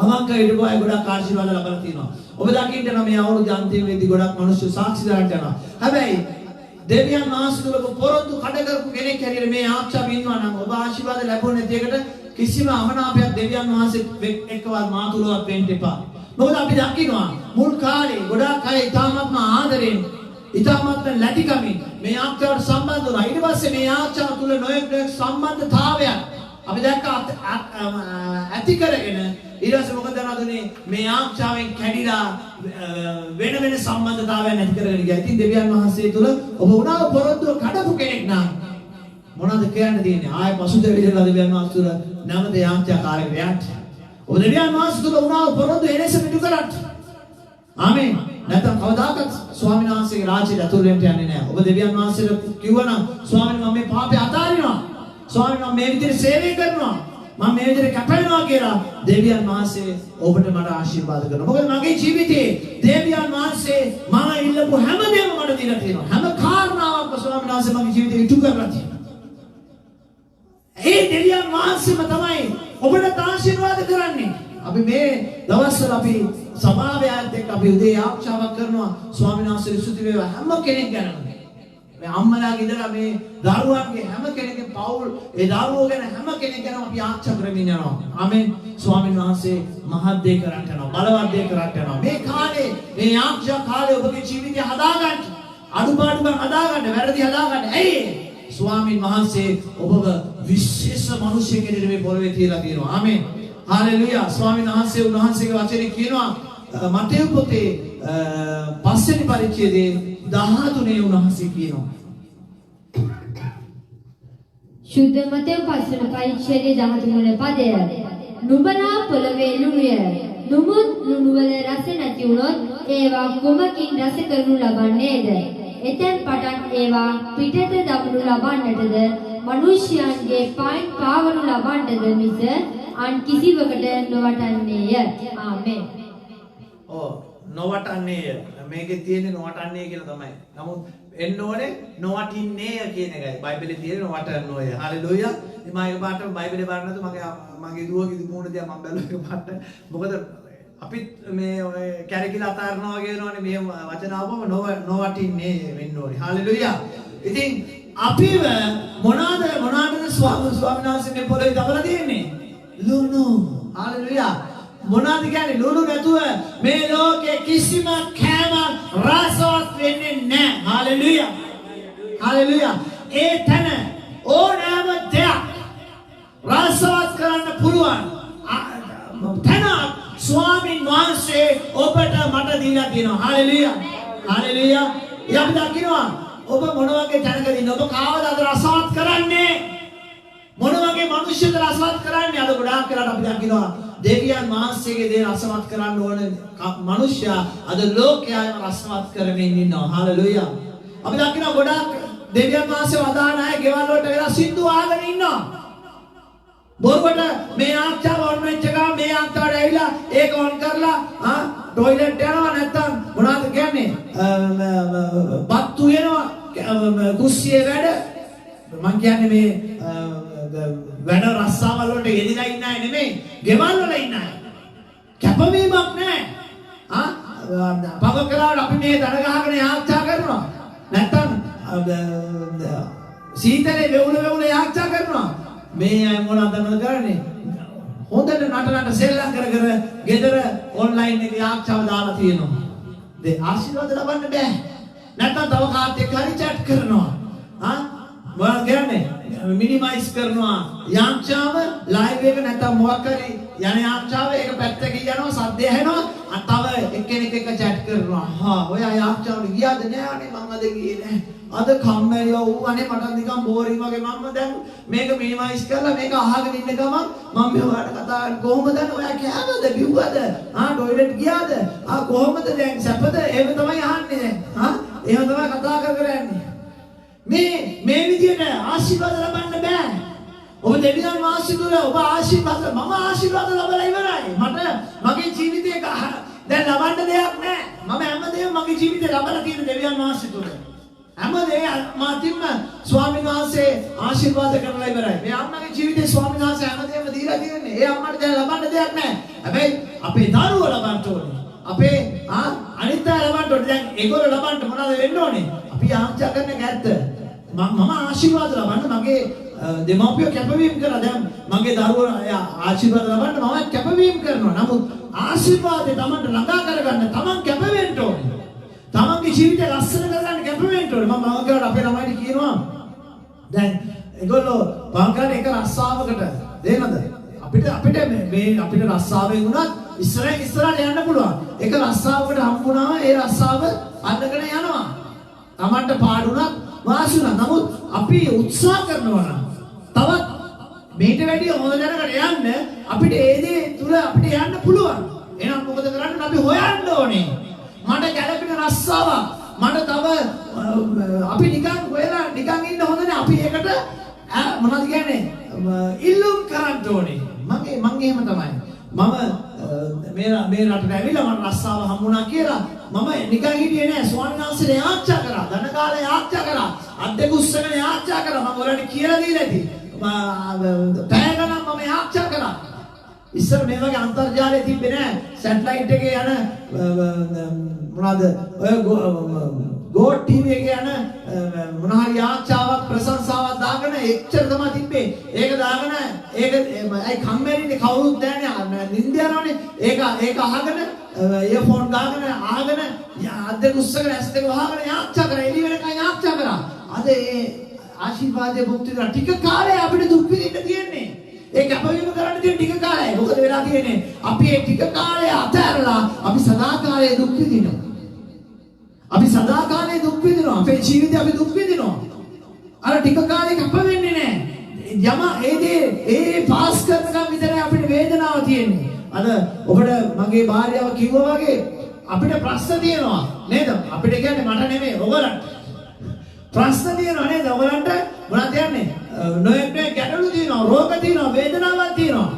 අවංක හිටපු අය ගොඩක් ආශිර්වාද ලැබලා තියෙනවා. ඔබ දකින්න නම් මේ අවුරුදු අන්තිමේදී ගොඩක් මිනිස්සු සාක්ෂි දාන්න යනවා. හැබැයි දෙවියන් වහන්සේ තුලක පොරොන්දු කඩ කරපු කෙනෙක් හැටියට මේ ආච්චා ඉන්නවා නම් ඔබ ආශිර්වාද ලැබුණේ නැති එකට කිසිම අමනාපයක් දෙවියන් වහන්සේ එක්කවත් මා තුලවත් වෙන්න එපා. මොකද අපි දකින්නවා මුල් කාලේ ගොඩක් අය ඊටාත්ම ආදරෙන් ඊටාත්ම ලැබිකමින් මේ ආච්චාවට සම්බන්ධ වුණා. ඊට පස්සේ මේ ආච්චා තුල නොයෙක් සම්බන්ධතාවයන් අපි දැක්ක ඇති කරගෙන ඊට පස්සේ මොකද වෙනවද මේ ආච්චාවෙන් කැඩිලා වෙන වෙන සම්බන්ධතාවයන් ඇති කරගෙන ගියා. ඉතින් දෙවියන් වහන්සේ තුල ඔබ උනාව පොරොන්දුව කඩපු කෙනෙක් නම් මොනවද කියන්න තියෙන්නේ? ආයෙ පසුතැවිලා දෙවියන් වහන්සේ තුල නැවත ආච්චා කාලෙකට යන්න. ඔබ දෙවියන් වහන්සේ තුල උනාව පොරොන්දුව එලෙස පිටු කරන්න. ආමේන්. නැත්නම් කවදාකවත් ස්වාමීන් වහන්සේගේ රාජ්‍යයට ඇතුල් වෙන්න යන්නේ නැහැ. ඔබ දෙවියන් වහන්සේට කිව්වනම් ස්වාමීන් මම මේ පාපය අතාරිනවා. ස්වාමීන් මම මේ විදිහට සේවය කරනවා. මම මේ විදිහට කැපෙනවා කියලා දෙවියන් වහන්සේ ඔබට මට ආශිර්වාද කරනවා. මොකද මගේ ජීවිතේ දෙවියන් වහන්සේ මම ඉල්ලපු හැමදේම මට දීලා තියෙනවා. හැම කාරණාවක්ම ස්වාමීන් වහන්සේ මගේ ජීවිතේ ඉටු කරලා තියෙනවා. ඒ දෙවියන් වහන්සේම තමයි ඔබට ආශිර්වාද කරන්නේ. අපි මේ දවස්වල අපි සභාවයත් එක්ක අපි උදේ ආරක්ෂාවක් කරනවා. ස්වාමීන් වහන්සේ ස්තුති වේවා හැම කෙනෙක් ගැනම. මේ අම්මලාගේ ඉඳලා මේ දරුවන්ගේ හැම කෙනෙක්ගේ පවුල් ඒ දරුවෝ ගැන හැම කෙනෙක් ගැනම අපි ආරක්ෂා කරමින් යනවා. ආමෙන්. ස්වාමීන් වහන්සේ මහත් දේ කරන්ට යනවා. බලවත් දේ කරන්ට යනවා. මේ කාලේ මේ ආරක්ෂා කාලේ ඔබගේ ජීවිතය හදාගන්න. අඩුපාඩුකම් හදාගන්න, වැරදි හදාගන්න. ඇයි? ස්වාමීන් වහන්සේ ඔබව විශේෂ මිනිසෙක් කෙනෙක් මේ පොළවේ තියලා තියෙනවා. ආමෙන්. හalleluya. ස්වාමීන් වහන්සේ උන්වහන්සේගේ වචනේ කියනවා මතෙව් පොතේ පස්වෙනි පරිච්ඡේදයේ 13 උන්වහන්සේ කියනවා සුද්ධ මතෙව් පස්වන පරිච්ඡේදයේ 13 වන පදය. නුඹලා පොළවේ ලුණුය. නුමුත් ලුණුවල රස නැති වුණොත් ඒවා කුමකින් රස කරනු ලබන්නේද? එතෙන් පටන් ඒවා පිටත දමනු ලබන්නටද මනුෂ්‍යයන්ගේ පයින් පාවනු ලබන්නටද මිස අන් කිසිවකට නොවටන්නේය. ආමෙන්. නොවටන්නේය. මේකේ තියෙන්නේ නොවටන්නේ කියලා තමයි. නමුත් එන්න ඕනේ නොවටින්නේ කියන එකයි. බයිබලේ තියෙන නොවටන්නෝය. හalleluya. ඉතින් මම එකපාරට බයිබලේ බලනකොට මගේ දුවගේ මූණ දිහා මම බැලුවා එකපාරට. මොකද අපිත් මේ ඔය කැරකිලා අතාරනවා වගේ වෙනවනේ මේ වචන ආවම නොවටින්නේ වෙන්න ඕනේ. හalleluya. ඉතින් අපිව මොනවාද ස්වාමීන් වහන්සේ මේ පොළේ දමලා තියෙන්නේ? ලුණු. හalleluya. මොනවාද කියන්නේ? ලුණු නැතුව මේ ලෝකේ කිසිම කෑම රසවත් වෙන්නේ නැහැ. හalleluya. හalleluya. ඒ තන ඕනෑම දෙයක් රසවත් කරන්න පුළුවන්. තන ස්වාමීන් වහන්සේ ඔබට මට දීලා තියෙනවා. හalleluya. හalleluya. අපි දකිනවා ඔබ මොන වගේ තැනකද ඉන්නේ? ඔබ කාවද අද රසවත් කරන්නේ? මොන වගේ මිනිස්සුද රසවත් කරන්නේ? අද ගොඩාක් කරලා අපි දකිනවා දෙවියන් වහන්සේගේ දේ රසවත් කරන්න ඕන මිනිස්සයා අද ලෝකයම රසවත් කරමින් ඉන්නවා. හalleluya. අපි දකිනවා ගොඩාක් දෙවියන් වහන්සේ වදාන අය ගෙවල් වලට වෙලා සින්දු ආගෙන ඉන්නවා. බොරුවට මේ ආච්චාව ඔන් වෙච්ච ගමන් මේ ආච්චාවට ඇවිල්ලා ඒක ඔන් කරලා ටොයිලට් යනවා නැත්තම් මොනවද කියන්නේ බත්තු වෙනවා කුස්සියේ වැඩ මං කියන්නේ මේ වැඩ රස්සාවල් වලට යෙදිලා ඉන්න අය නෙමෙයි ගෙවල් වල ඉන්න අය කැපවීමක් නැහැ පව කරාට අපි මේ දඩ ගහගෙන ආච්චා කරනවා නැත්තම් සීතලේ වෙවුල ආච්චා කරනවා මේ අය මොනවද කරන්නේ හොඳට නටනට සෙල්ලම් කර ගෙදර ඔන්ලයින් එකේ ආච්චාව දාලා තියෙනවා ඒ ආශිර්වාද ලබන්න බෑ නැත්තම් තව කාත් එක්ක හරි chat කරනවා මොකක්ද කියන්නේ මිනිමයිස් කරනවා යාම්චාව ලයිව් එක නැත්තම් මොකක් හරි යන යාම්චාව ඒක පැත්තක යනවා සද්දය ඇහෙනවා තව එක්කෙනෙක් එක්ක chat කරනවා ඔයා යාම්චාවට ගියාද නෑ අනේ මං අද ගියේ නෑ අද කම්මැලි වූ අනේ මට නිකන් බෝරින් වගේ මම දැන් මේක මිනිමයිස් කරලා මේක අහගෙන ඉන්න ගමන් මම මෙයාට කතා කොහොමද ඔයා කෑවද බිව්වද ටොයිලට් ගියාද කොහොමද දැන් සැපද ඒක තමයි අහන්නේ දැන් එහෙම තමයි කතා කර යන්නේ මේ විදියට ආශිර්වාද ලබන්න බෑ. ඔබ දෙවියන් වහන්සේ දුර ඔබ ආශිර්වාද මම ආශිර්වාද ලබලා ඉවරයි. මට මගේ ජීවිතේ දැන් ලබන්න දෙයක් නෑ. මම හැමදේම මගේ ජීවිතේ ලබලා තියෙන දෙවියන් වහන්සේ දුර. හැමදේම මාතිම්ම ස්වාමීන් වහන්සේ ආශිර්වාද කරලා ඉවරයි. මේ අම්මගේ ජීවිතේ ස්වාමීන් වහන්සේ හැමදේම දීලා තියෙන්නේ. ඒ අම්මට දැන් ලබන්න දෙයක් නෑ. හැබැයි අපේ දරුවෝ ලබන්න ඕනේ. අපේ අනිත් අය ලබන්න ඕනේ. දැන් ඒගොල්ලෝ ලබන්න මොනවද වෙන්න ඕනේ? අපි ආචාර කරන එක ඇත්ත. මම ආශිර්වාද ලබන්න මගේ දෙමාපියෝ කැපවීම කරලා දැන් මගේ දරුවෝ ආශිර්වාද ලබන්න මම කැපවීම කරනවා. නමුත් ආශිර්වාදේ Tamanට ළඟා කරගන්න Taman කැප වෙන්න ඕනේ. Tamanගේ ජීවිතය ලස්සන කරගන්න කැප වෙන්න ඕනේ. මම කරලා අපේ ළමයිට කියනවා දැන් ඒගොල්ලෝ බංකරේ එක රස්සාවකට දෙන්නද? අපිට රස්සාවෙන් වුණත් ඉස්සරහට යන්න පුළුවන්. එක රස්සාවකට හම්බුණාම ඒ රස්සාව අල්ලගෙන යනවා. Tamanට පාඩුණත් වාසුණා. නමුත් අපි උත්සාහ කරනවා නම් තවත් මේට වැඩිය හොඳ දැනකට යන්න අපිට ඒ දේ තුල අපිට යන්න පුළුවන්. එහෙනම් මොකද කරන්නේ? අපි හොයන්න ඕනේ. මට ගැළපෙන රස්සාවක් මට තව අපි නිකන් හොයලා නිකන් ඉන්න හොඳ නෑ. අපි ඒකට මොනවද කියන්නේ? ඉල්ලුම් කරන්න ඕනේ. මම එහෙම තමයි. මම මේ රටට ඇවිල්ලා මට රස්සාව හම්බුණා කියලා මම නිකන් හිටියේ නෑ. ස්වාමීන් වහන්සේට යාච්චා කරා. ධන කාලේ යාච්චා කරා. අද්දෙක උස්සගෙන යාච්චා කරා. මම ඔයාලට කියලා දීලා ඇති. පැය ගණන් මම යාච්චා කරා. ඉස්සර මේ වගේ අන්තර්ජාලය තිබ්බේ නෑ. සැටලයිට් එකේ යන මොනවාද ඔය ගෝඩ් ටීවී එකේ යන මොන හරි යාච්චාවක් ප්‍රශංසාවක් දාගෙන එච්චර තමයි තිබ්බේ. ඒක දාගෙන ඒක අයි කම්මැලිනේ කවුරුත් දැනන්නේ නින්ද යනවනේ. ඒක අහගෙන ඉයර්ෆෝන් දාගෙන අහගෙන අද්දෙක උස්සගෙන ඇස් දෙක වහගෙන යාච්චා කරා. එළි වෙනකන් යාච්චා කරා. අද ඒ ආශිර්වාදයේ භුක්ති විඳින ටික කාලේ අපිට දුක් විඳින්න තියෙන්නේ. ඒ කැපවීම කරන්න තියෙන ටික කාලය. මොකද වෙලා තියෙන්නේ? අපි ඒ ටික කාලය අතහැරලා අපි සදාකාලයේ දුක් විඳිනවා. අපි සදාකාලයේ දුක් විඳිනවා. අපේ ජීවිතේ අපි දුක් විඳිනවා. අර ටික කාලේ කැප වෙන්නේ නැහැ. යම ඒ පාස් කරනකම් විතරයි අපිට වේදනාව තියෙන්නේ. අද ඔබට මගේ භාර්යාව කිව්වා වගේ අපිට ප්‍රශ්න තියෙනවා නේද? අපිට කියන්නේ මට නෙමෙයි ඔයගලන්ට. ප්‍රශ්න තියෙනවා නේද? ඔයගලන්ට මොනවද කියන්නේ? නොයෙක් ගැටලු තියෙනවා, රෝග තියෙනවා, වේදනාවක් තියෙනවා.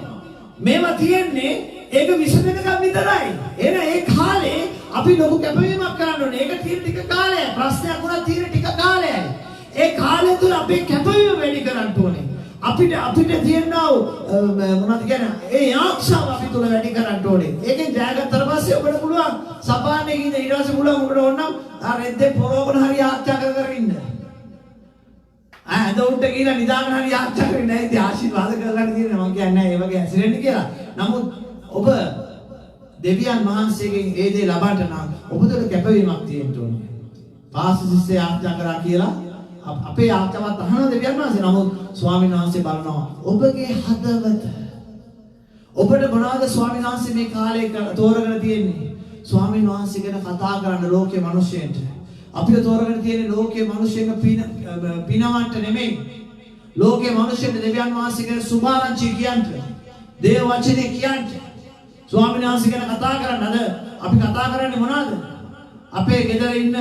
මේවා තියෙන්නේ ඒක විසඳනකම් විතරයි. එහෙනම් ඒ කාලේ අපි ලොකු කැපවීමක් කරන්න ඕනේ. ඒක තියෙන ටික කාලයයි. ප්‍රශ්නයක් වුණා තියෙන ටික කාලයයි. ඒ කාලය තුල අපේ කැපවීම වැඩි කරන්න ඕනේ. අපිට තියෙනවා මොනවද කියන්නේ? ඒ ආක්ෂාව අපි තුල වැඩි කරන්න ඕනේ. ඒකෙන් ජයගත්තට පස්සේ ඔබට පුළුවන් සපාන්නේ කියන ඊට පස්සේ පුළුවන් ඔබට ඕනම් ආ රෙද්දේ පොරෝගන හරි ආච්චා කර ඉන්න. අද උන්ට කියලා නිදාගෙන හරි ආච්චා කරන්නේ නැහැ. ඉතින් ආශිර්වාද කරලා තියෙනවා. මම කියන්නේ නැහැ ඒ වගේ ඇසිරෙන්න කියලා. නමුත් ඔබ දෙවියන් වහන්සේගෙන් ඒ දේ ලබන්න නම් ඔබ තුළ කැපවීමක් තියෙන්න ඕනේ. පාසසිස්සේ ආච්චා කරා කියලා අපේ ආච්චාවත් අහන දෙවියන් වහන්සේ. නමුත් ස්වාමීන් වහන්සේ බලනවා ඔබගේ හදවත. ඔබට මොනවද ස්වාමීන් වහන්සේ මේ කාලේ තෝරගෙන තියෙන්නේ? ස්වාමීන් වහන්සේ ගැන කතා කරන්න ලෝකේ මිනිස්සුන්ට. අපිව තෝරගෙන තියෙන්නේ ලෝකයේ මිනිස්සුන්ගේ පිනවන්ට නෙමෙයි. ලෝකයේ මිනිස්සුන්ට දෙවියන් වහන්සේ ගැන සුභාරංචි කියන්න. දේව වචනේ කියන්න. ස්වාමීන් වහන්සේ ගැන කතා කරන්න. අද අපි කතා කරන්නේ මොනවද? අපේ ගෙදර ඉන්න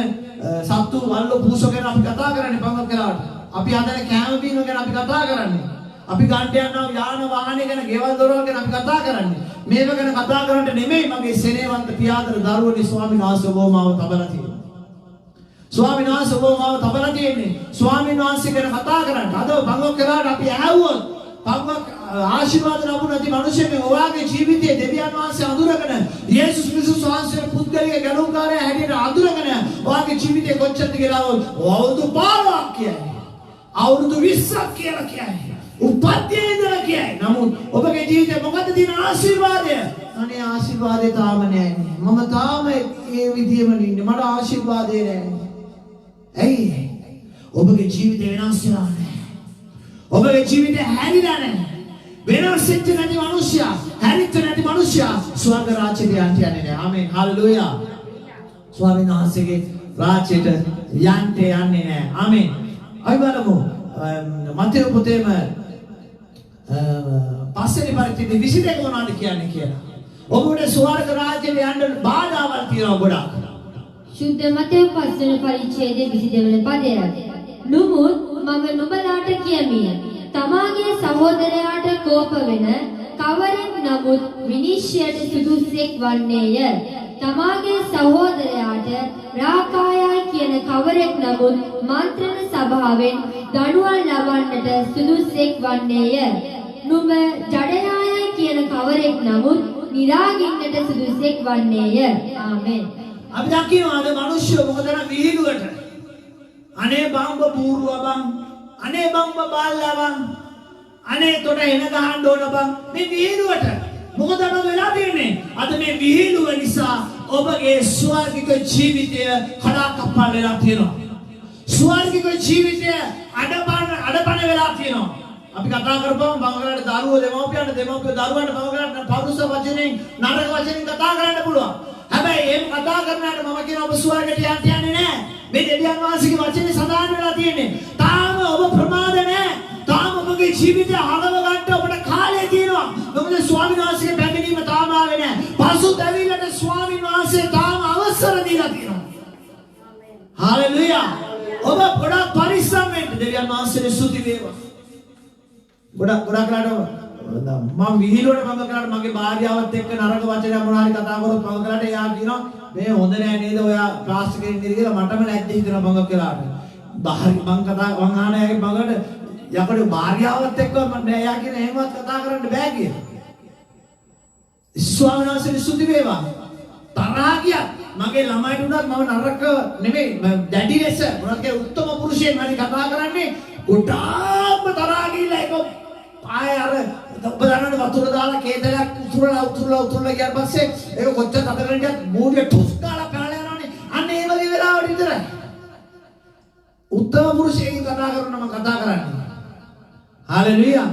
සත්තු වල්ලෝ පූසෝ ගැන අපි කතා කරන්නේ පංගක් කරාට. අපි හදන කෑම බීම ගැන අපි කතා කරන්නේ. අපි ගන්න යනවා යාන වාහනේ ගැන, ගෙවල් දොරවල් ගැන අපි කතා කරන්නේ. මේව ගැන කතා කරන්න නෙමෙයි මගේ සෙනෙහවන්ත පියාදර දරුවනි ස්වාමීන් වහන්සේ ඔබවමාව තබලා තියෙන්නේ. ස්වාමීන් වහන්සේ ඔබවමාව තබලා තියෙන්නේ. ස්වාමීන් වහන්සේ ගැන කතා කරන්න. අද පංගක් කරාට අපි ඇහුවොත් පංගක් ආශිර්වාද ලැබුණාදී මිනිස්සුන්ගේ ඔයාගේ ජීවිතයේ දෙවියන් වහන්සේ අඳුරගෙන යේසුස් ක්‍රිස්තුස් වහන්සේ පුද්ගලික ගැලුම්කාරය හැටියට අඳුරගෙන ඔයාගේ ජීවිතේ කොච්චරද කියලා අවුරුදු 15ක් කියන්නේ. අවුරුදු 20ක් කියලා කියන්නේ. උපත්යේ ඉඳලා කියන්නේ. නමුත් ඔබගේ ජීවිතේ මොකද තියෙන ආශිර්වාදය? අනේ ආශිර්වාදේ තාම නැහැ. මම තාම ඒ විදියම ඉන්නේ. මට ආශිර්වාදේ නැහැ. ඇයි? ඔබගේ ජීවිතේ වෙනස් වෙලා නැහැ. ඔබගේ ජීවිතේ හැරිලා නැහැ. වෙනස් වෙච්ච නැති මිනිසයා, හැරිච්ච නැති මිනිසයා ස්වර්ග රාජ්‍යයට යන්නේ නැහැ. ආමේන්. හල්ලෙලූයා. ස්වාමීන් වහන්සේගේ රාජ්‍යයට යන්නේ නැහැ. ආමේන්. අපි බලමු මතේ පොතේම පස්වෙනි පරිච්ඡේදයේ 22 මොනවද කියන්නේ කියලා. ඔබට ස්වර්ග රාජ්‍යයට යන්න බාධාවල් තියෙනවා ගොඩක්. සුද්ධ මතේ 5 වෙනි පරිච්ඡේදයේ 22 වෙනි පදයට. නුමුත් මම නුඹලාට කියමි. තමාගේ සහෝදරයාට කෝප වෙන කවරෙක් නමුත් විනිශ්චයට සුදුස්සෙක් වන්නේය. තමාගේ සහෝදරයාට රාකායයි කියන කවරෙක් නමුත් මන්ත්‍රණ සභාවෙන් දඬුවම් ලබන්නට සුදුස්සෙක් වන්නේය. නුඹ ජඩයායයි කියන කවරෙක් නමුත් නිරාගින්නට සුදුස්සෙක් වන්නේය. ආමෙන්. අපි දකිනවා අද මිනිස්සු මොකදන විහිළුවට. අනේ බම්බ බූරුවා බං. අනේ බම්බ බාල්ලා බං. අනේ තොට එන ගහන්න ඕන බං. මේ විහිළුවට මොකද වෙලා තියෙන්නේ? අද මේ විහිළුව නිසා ඔබගේ ස්වර්ගික ජීවිතය කඩාකප්පල් වෙලා තියෙනවා. ස්වර්ගික ජීවිතය අඩපණ වෙලා තියෙනවා. අපි කතා කරපුවම බංගලට දරුවෝ දෙමව්පියන්ට දරුවන්ට බංගලට පෞරුෂ වචනෙන් නරක වචනෙන් කතා කරන්න පුළුවන්. හැබැයි එහෙම කතා කරනාට මම කියන ඔබ ස්වර්ගයට යන්නේ නැහැ. මේ දෙවියන් වහන්සේගේ වචනේ සඳහන් වෙලා තියෙන්නේ. තාම ඔබ ප්‍රමාද නැහැ. තාම ඔබගේ ජීවිතය හරව ගන්න ඔබට කාලය තියෙනවා. මොකද ස්වාමීන් වහන්සේගේ පැමිණීම තාම ආවේ නැහැ. පසුතැවිල්ලට ස්වාමීන් වහන්සේ තාම අවසර දීලා තියෙනවා. හalleluya. ඔබ ගොඩක් පරිස්සම් වෙන්න දෙවියන් වහන්සේට ස්තුති වේවා. ගොඩක් කරාට මම විහිළුවට මම කරාට මගේ භාර්යාවත් එක්ක නරක වචන මොනවා හරි කතා කරොත් මම කරාට එයා කියනවා මේ හොඳ නෑ නේද ඔයා ප්ලාස්ටික් එකෙන් ඉඳි කියලා මටම ලැජ්ජ හිතෙනවා මම කරාට. මං ආනයාගේ මගට යකඩ භාර්යාවත් එක්ක මම එයා කියන එහෙමවත් කතා කරන්න බෑ කියලා. ස්වාමීන් වහන්සේ ස්තුති වේවා. තරහා ගියා මගේ ළමයිට උනත් මම නරක නෙමෙයි දැඩි ලෙස මොනවද උත්තම පුරුෂයෙක් මම කතා කරන්නේ ගොඩාක්ම තරහා ගිහිල්ලා ඒක ආය අර ඔබ දන්නවනේ වතුර දාලා කේතලයක් උතුරලා ගියාට පස්සේ ඒක කොච්චර කතරෙන් ගියත් මූණේ ටොස් ගාලා පැනලා යනවනේ. අන්න ඒ වගේ වෙලාවට විතරයි. උත්තම පුරුෂයෙක් කතා කරනවා මම කතා කරන්නේ. හalleluya.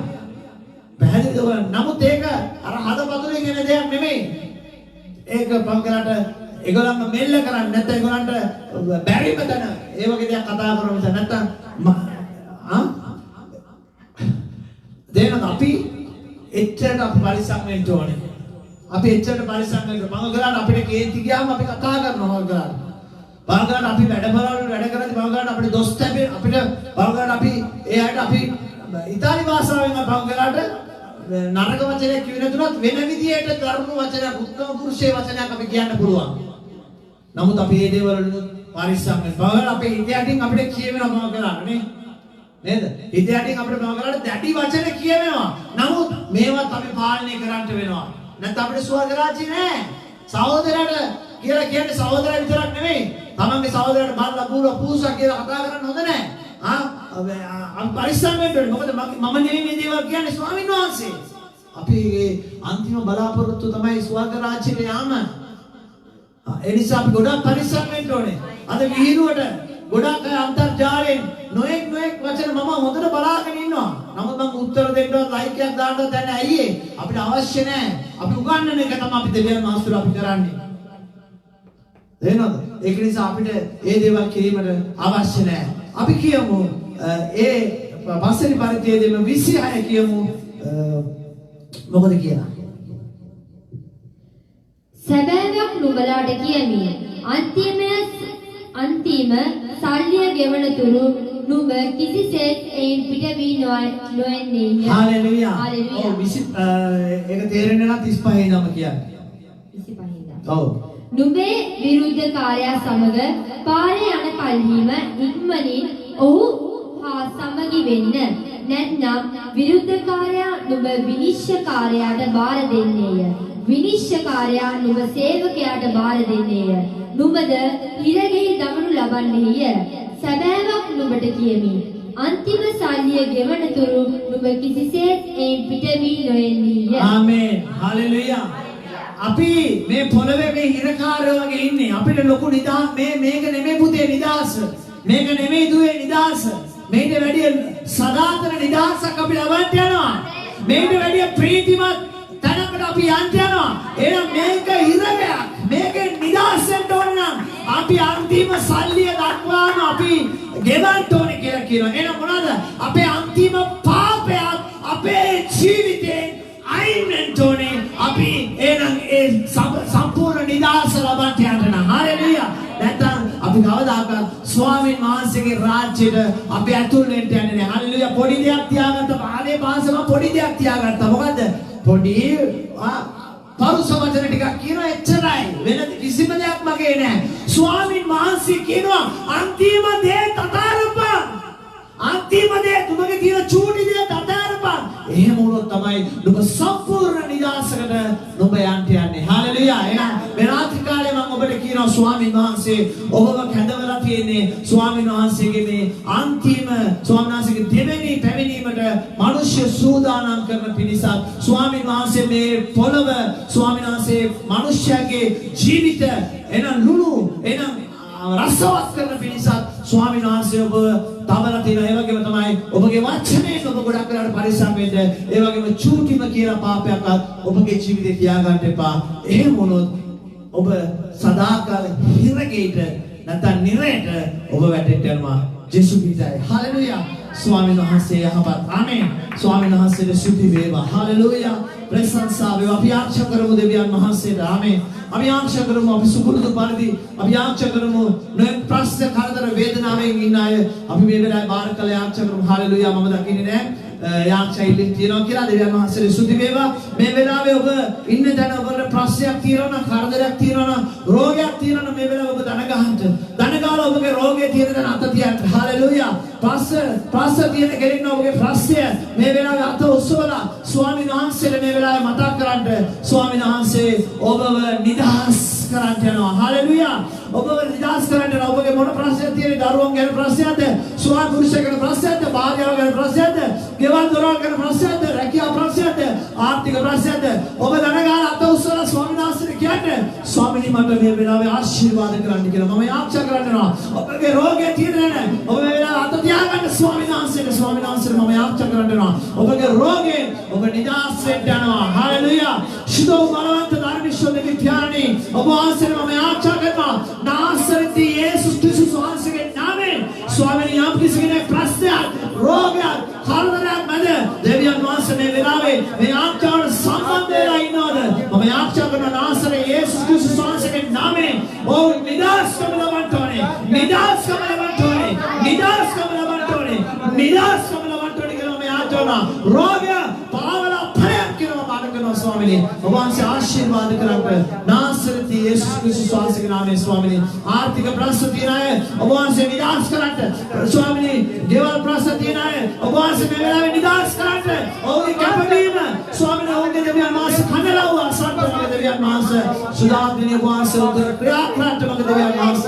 පැහැදිලිද ඔයාලා? නමුත් ඒක අර හදපතුලෙන් එන දෙයක් නෙමෙයි. ඒක පංගලට ඒගොල්ලන්ව මෙල්ල කරන්නේ නැත්නම් ඒගොල්ලන්ට බැරිම තැන ඒ වගේ දෙයක් කතා කරනවා මිස නැත්නම් අපි එච්චරට අපි පරිස්සම් වෙන්න ඕනේ. අපි එච්චරට පරිස්සම් වෙන්න. මංගලගාට අපිට කේන්ති ගියාම අපි කතා කරනවා මංගලගාට. මංගලගාට අපි වැඩ කරද්දී මංගලගාට අපිට දොස් තැබේ අපිට මංගලගාට අපි ඒ අයට අපි ඉතාලි භාෂාවෙන් මංගලගාට නරක වචනයක් කිව්ව නැතුණත් වෙන විදියට කරුණු වචනයක් උත්තම පුරුෂයේ වචනයක් අපි කියන්න පුළුවන්. නමුත් අපි මේ දේවල් වලින් පරිස්සම් වෙන්න. මංගලගාට අපේ ඉතිහාසයෙන් අපිට කියවෙනවා මංගලගාට නේ. නේද? ඉතිහාසයෙන් අපිට මංගලගාට දැඩි වචන කියවෙනවා. නමුත් මේවත් අපි පාලනය කරන්න වෙනවා. නැත්නම් අපිට ස්වර්ග රාජ්‍ය නෑ. සහෝදරයාට කියලා කියන්නේ සහෝදරයා විතරක් නෙමෙයි. තමන්ගේ සහෝදරයාට බල්ලා බූලා පූසා කියලා කතා කරන්න හොඳ නෑ. අපි පරිස්සම් වෙන්න ඕනේ. මොකද මම නෙමෙයි මේ දේවල් කියන්නේ ස්වාමීන් වහන්සේ. අපි අන්තිම බලාපොරොත්තු තමයි ස්වර්ග රාජ්‍යට යාම. ඒ නිසා අපි ගොඩක් පරිස්සම් වෙන්න ඕනේ. අද විහිළුවට ගොඩක් අන්තර්ජාලයෙන් නොඑක් වචන මම හොඳට බලාගෙන ඉන්නවා. නමුත් මම උත්තර දෙන්නවත් ලයික් එකක් දාන්නවත් දැන් ඇයි අපිට අවශ්‍ය නැහැ. අපි උගන්වන එක තමයි අපි දෙවියන් වහන්සේට අපි කරන්නේ. තේරෙනවද? ඒක නිසා අපිට මේ දේවල් කිරීමට අවශ්‍ය නැහැ. අපි කියමු ඒ පස්වෙනි පරිච්ඡේදයේම 26 කියමු මොකද කියලා? සැබෑවක් නුඹලාට කියමි. අන්තිම සල්ලිය ගෙවන තුරු නුඹ කිසිසේත් එයින් පිට වී නොයන්නේය. හාලෙලූයා. හාලෙලූයා. ඔව් ඒක තේරෙන්නේ නම් 35 නම කියන්නේ. 25. ඔව්. නුඹේ විරුද්ධකාරයා සමග පාරේ යන කල්හිම ඉක්මනින් ඔහු හා සමගි වෙන්න. නැත්නම් විරුද්ධකාරයා නුඹ විනිශ්චයකාරයාට බාර දෙන්නේය. විනිශ්චයකාරයා නුඹ සේවකයාට බාර දෙන්නේය. නුඹද හිරගෙහි දමනු ලබන්නේය. සැබෑවක් නුඹට කියමි. අන්තිම සල්ලිය ගෙවන තුරු නුඹ කිසිසේත් එයින් පිට වී නොයන්නේය. ආමේන්. හාලෙලූයා. අපි මේ පොළවේ මේ හිරකාරයෝ වගේ ඉන්නේ. අපිට ලොකු නිදහස් මේක නෙමෙයි පුතේ නිදහස. මේක නෙමෙයි දුවේ නිදහස. මේට වැඩිය සදාතන නිදහසක් අපි ලබන්න යනවා. මේට වැඩිය ප්‍රීතිමත් තැනකට අපි යන්න යනවා. එහෙනම් මේක හිරගයක්. මේක නිදහසෙන්ට ඕන නම් අපි අන්තිම සල්ලිය දක්වාම අපි ගෙවන්න ඕනේ කියලා කියනවා. එහෙනම් මොනවාද? අපේ අන්තිම පාපයත් අපේ ජීවිතේ අයින් වෙන්න ඕනේ. අපි එහෙනම් ඒ සම්පූර්ණ නිදහස ලබන්න යන්න නම් හාලෙලූයා. නැත්නම් අපි කවදාකවත් ස්වාමීන් වහන්සේගේ රාජ්‍යයට අපි ඇතුල් වෙන්න යන්නේ නැහැ. හාලෙලූයා. පොඩි දෙයක් තියාගත්තා. ආලේ පාසම පොඩි දෙයක් තියාගත්තා. මොකද්ද? පොඩි පරුස වචන ටිකක් කියනවා එච්චරයි. වෙන කිසිම දෙයක් මගේ නැහැ. ස්වාමීන් වහන්සේ කියනවා අන්තිම දේ තතරපන්. අන්තිම දේ තුමගේ තියෙන චූටි දේ තතරපන්. එහෙම වුණොත් තමයි ඔබ සම්පූර්ණ නිදහසකට ඔබ යන්නේ. හාලෙලූයා. එහෙනම් මේ රාත්‍රී කාලේ මම ඔබට කියනවා ස්වාමීන් වහන්සේ ඔබව කැඳවලා තියෙන්නේ ස්වාමීන් වහන්සේගේ මේ අන්තිම ස්වාමීන් වහන්සේගේ දෙවෙනි පැමිණීමට මිනිස්ය සූදානම් කරන පිණිසත් ස්වාමීන් වහන්සේ මේ පොළව ස්වාමීන් වහන්සේ මිනිස්යාගේ ජීවිත එන ලුණු එන රසවත් කරන පිණිසත් ස්වාමීන් වහන්සේ ඔබ තවලා තියෙන ඒ වගේම තමයි ඔබගේ වචනයෙන් ඔබ ගොඩක් වෙලාවට පරිස්සම් වෙන්න. ඒ වගේම චූටිම කියන පාපයක්වත් ඔබගේ ජීවිතේ තියාගන්න එපා. එහෙම වුණොත් ඔබ සදාකාල හිරගෙයිට නැත්නම් නිරයට ඔබ වැටෙන්න යනවා. ජේසු පිටයි. හalleluya. ස්වාමීන් වහන්සේ යහපත්. ආමේන්. ස්වාමීන් වහන්සේට ස්තුති වේවා. හalleluya. ප්‍රශංසා වේවා. අපි ආශා කරමු දෙවියන් වහන්සේට. ආමේන්. අපි ආශා කරමු අපි සුපුරුදු පරිදි අපි ආශා කරමු නොයෙක් ප්‍රශ්න කරදර වේදනාවෙන් ඉන්න අය අපි මේ වෙලාවේ බාර කළ ආශා කරමු. හalleluya. මම දකින්නේ නැහැ යාක්ෂයිලි තියනවා කියලා දෙවියන් වහන්සේට ස්තුති වේවා. මේ වෙලාවේ ඔබ ඉන්න තැන ඔබට ප්‍රශ්නයක් තියෙනවා නම් කරදරයක් තියෙනවා නම් රෝගයක් තියෙනවා නම් මේ වෙලාවේ ඔබ දන ගහන්න. දන ගාලා ඔබගේ රෝගය තියෙන තැන අත තියන්න. හalleluya. ප්‍රශ්න තියෙන කෙනෙක් නම් ඔබගේ ප්‍රශ්නය මේ වෙලාවේ අත ඔසවලා ස්වාමීන් වහන්සේට මේ වෙලාවේ මතක් කරන්න. ස්වාමීන් වහන්සේ ඔබව නිදහස් කරන්න යනවා. හalleluya. ඔබව නිදහස් කරන්න යනවා. ඔබගේ මොන ප්‍රශ්නයක් තියෙනද? දරුවන් ගැන ප්‍රශ්නයක්ද? ස්වාමි පුරුෂය ගැන ප්‍රශ්නයක්ද? භාර්යාව ගැන ප්‍රශ්නයක්ද? ගෙවල් දොරවල් ගැන ප්‍රශ්නයක්ද? රැකියාව ප්‍රශ්නයක්ද? ආර්ථික ප්‍රශ්නයක්ද? ඔබ දැනගන්න අත උස්සලා ස්වාමීන් වහන්සේට කියන්නේ ස්වාමීනි මට මේ වෙලාවේ ආශිර්වාද කරන්න කියලා මම යාච්ඡා කරනවා. ඔබගේ රෝගය තියෙන නැහැ. ඔබ මේ වෙලාවේ අත තියාගන්න ස්වාමීන් වහන්සේට මම යාච්ඡා කරනවා. ඔබගේ රෝගයෙන් ඔබ නිදහස් වෙන්න යනවා. හalleluya. ශුද්ධ බලවන්ත ධර්මිෂ්ඨ දෙවියනි ඔබ වහන්සේට මම යාච්ඡා කරනවා. නාසරති යේසුස් ක්‍රිස්තුස් වහන්සේගේ නාමයෙන් ස්වාමීනි යම් කිසි කෙනෙක් ප්‍රශ්නයක් රෝගයක් කරදරයක් මැද දෙවියන් වහන්සේ මේ ओ निदास कम लबंटोने निदास कम लबंटोने निदास कम लबंटोने निदास कम लबंटोने के नाम में आज होना रोगिया पावला फरेब के नाम मान के नाम स्वामी ने भगवान से आशीर्वाद कराकर नासरती यीशु क्रिस्त स्वामी के नाम में स्वामी ने आर्थिक प्रसन्न ना है भगवान से निदास कराकर स्वामी ने देवाल प्रसन्न ना है भगवान से मेरा में निदास कराकर और ये कैपेबल में स्वामी ने होंगे जब यार मास खाने ला हुआ सब जब यार मास सुधार देने भगवान से उधर क्रिया कराते मगर जब यार मास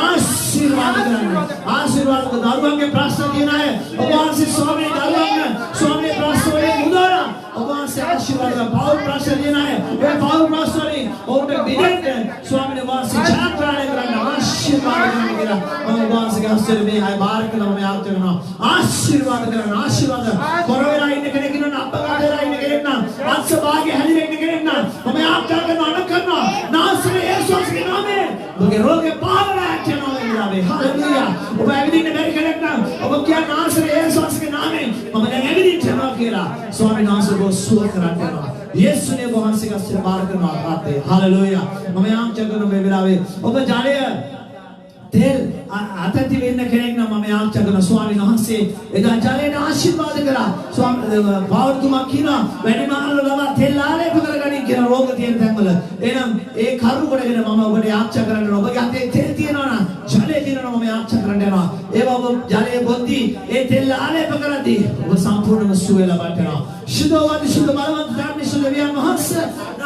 आशीर्वाद कराना आशीर्वाद को दारुआ के प्रसन्न ना है भगवान से स्वामी ने दारुआ में स्वामी ने प्रसन्न उदारा भगवान से आशीर्वाद का पावर प्रसन्न देना है ये पावर प्रसन्न और डिटेक्ट है स्वामी ने भगवान से जान कराने का आशीर्वाद करने के लिए भगवान से आशीर्वाद में है बार के नाम में आप करना आशीर्वाद करना आशीर्वाद कोरोना इन्हें करने के लिए ना पकाड़े रहा इन्हें करने ना आज से बागे हली लेने के लिए ना हमें आप क्या करना न करना नासरे यीशु के नाम में क्योंकि रोग के पावर है के नाम में मिलावे हालेलुया वो एवरीथिंग ने मेरे करने ना अब क्या नासरे यीशु के नाम में हमें एवरीथिंग चला केला स्वामी नासरे को सुर कराते ना यीशु ने भगवान से का सिर बार करना आते हालेलुया हमें आम जगह में मिलावे अब जाने तेल आतंती वेदना करेंगे ना मम्मी आप चकना स्वामी नहाँ से इधर जाले ना आशीर्वाद करा स्वामी बावर तुम अकीना वैनी मार लो लगा तेल लाले पकड़ कर नहीं किया रोग तेल तंगल एनम एक हारू पड़े गए मामा बड़े आप चकरा ना बगे आते तेल दिए ना जाले दिए ना मम्मी आप चकरा ना ये बाबू जाले बोलती ये तेल लाले पकड़ दी वो संपूर्ण में सुए लगा ना शुद्धवाद शुद्ध मालवंत जाने शुद्ध व्यान महस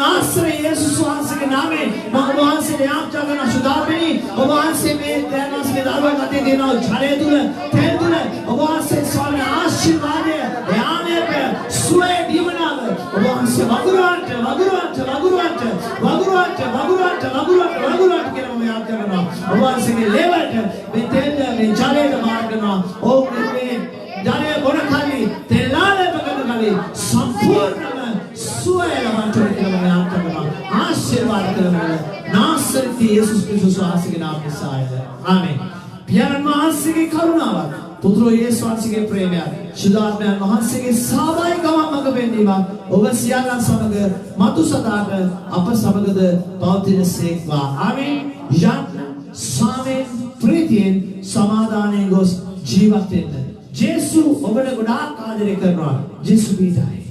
आश्रय यीशु स्वामी के नाम में भगवान से ले आप चकना शुद्धार बनी भगवान से देवास में दावा करते देना झाड़े दूर तेल दूर भगवान से स्वामी आशीर्वाद है ध्यान पे सुए दीवना भगवान से वगुराट वगुराट वगुराट वगुराट वगुराट वगुराट वगुराट के नाम में आप करना भगवान से के लेवट में तेल में झाड़े मार करना ओ में झाड़े बोना खाली तेलाले पकड़ खाली संपूर्ण में सुए लबाट के नाम में आप करना आशीर्वाद करना नासरती यीशु क्रिस्त स्वामी के नाम में साय आमीन प्यारे महासी की करुणा पुत्रो यीशु स्वामी के प्रेम शुद्धात्मा महासी के सावाई गवा मग बेंदीवा ओवसियाला समग मातु सदाक अप समगद पावतिन सेवा आमीन यातना स्वामी प्रीतिन समाधाने गोस जीवतेन जेसु ओबने गुडा कादरे करना जेसु बीताए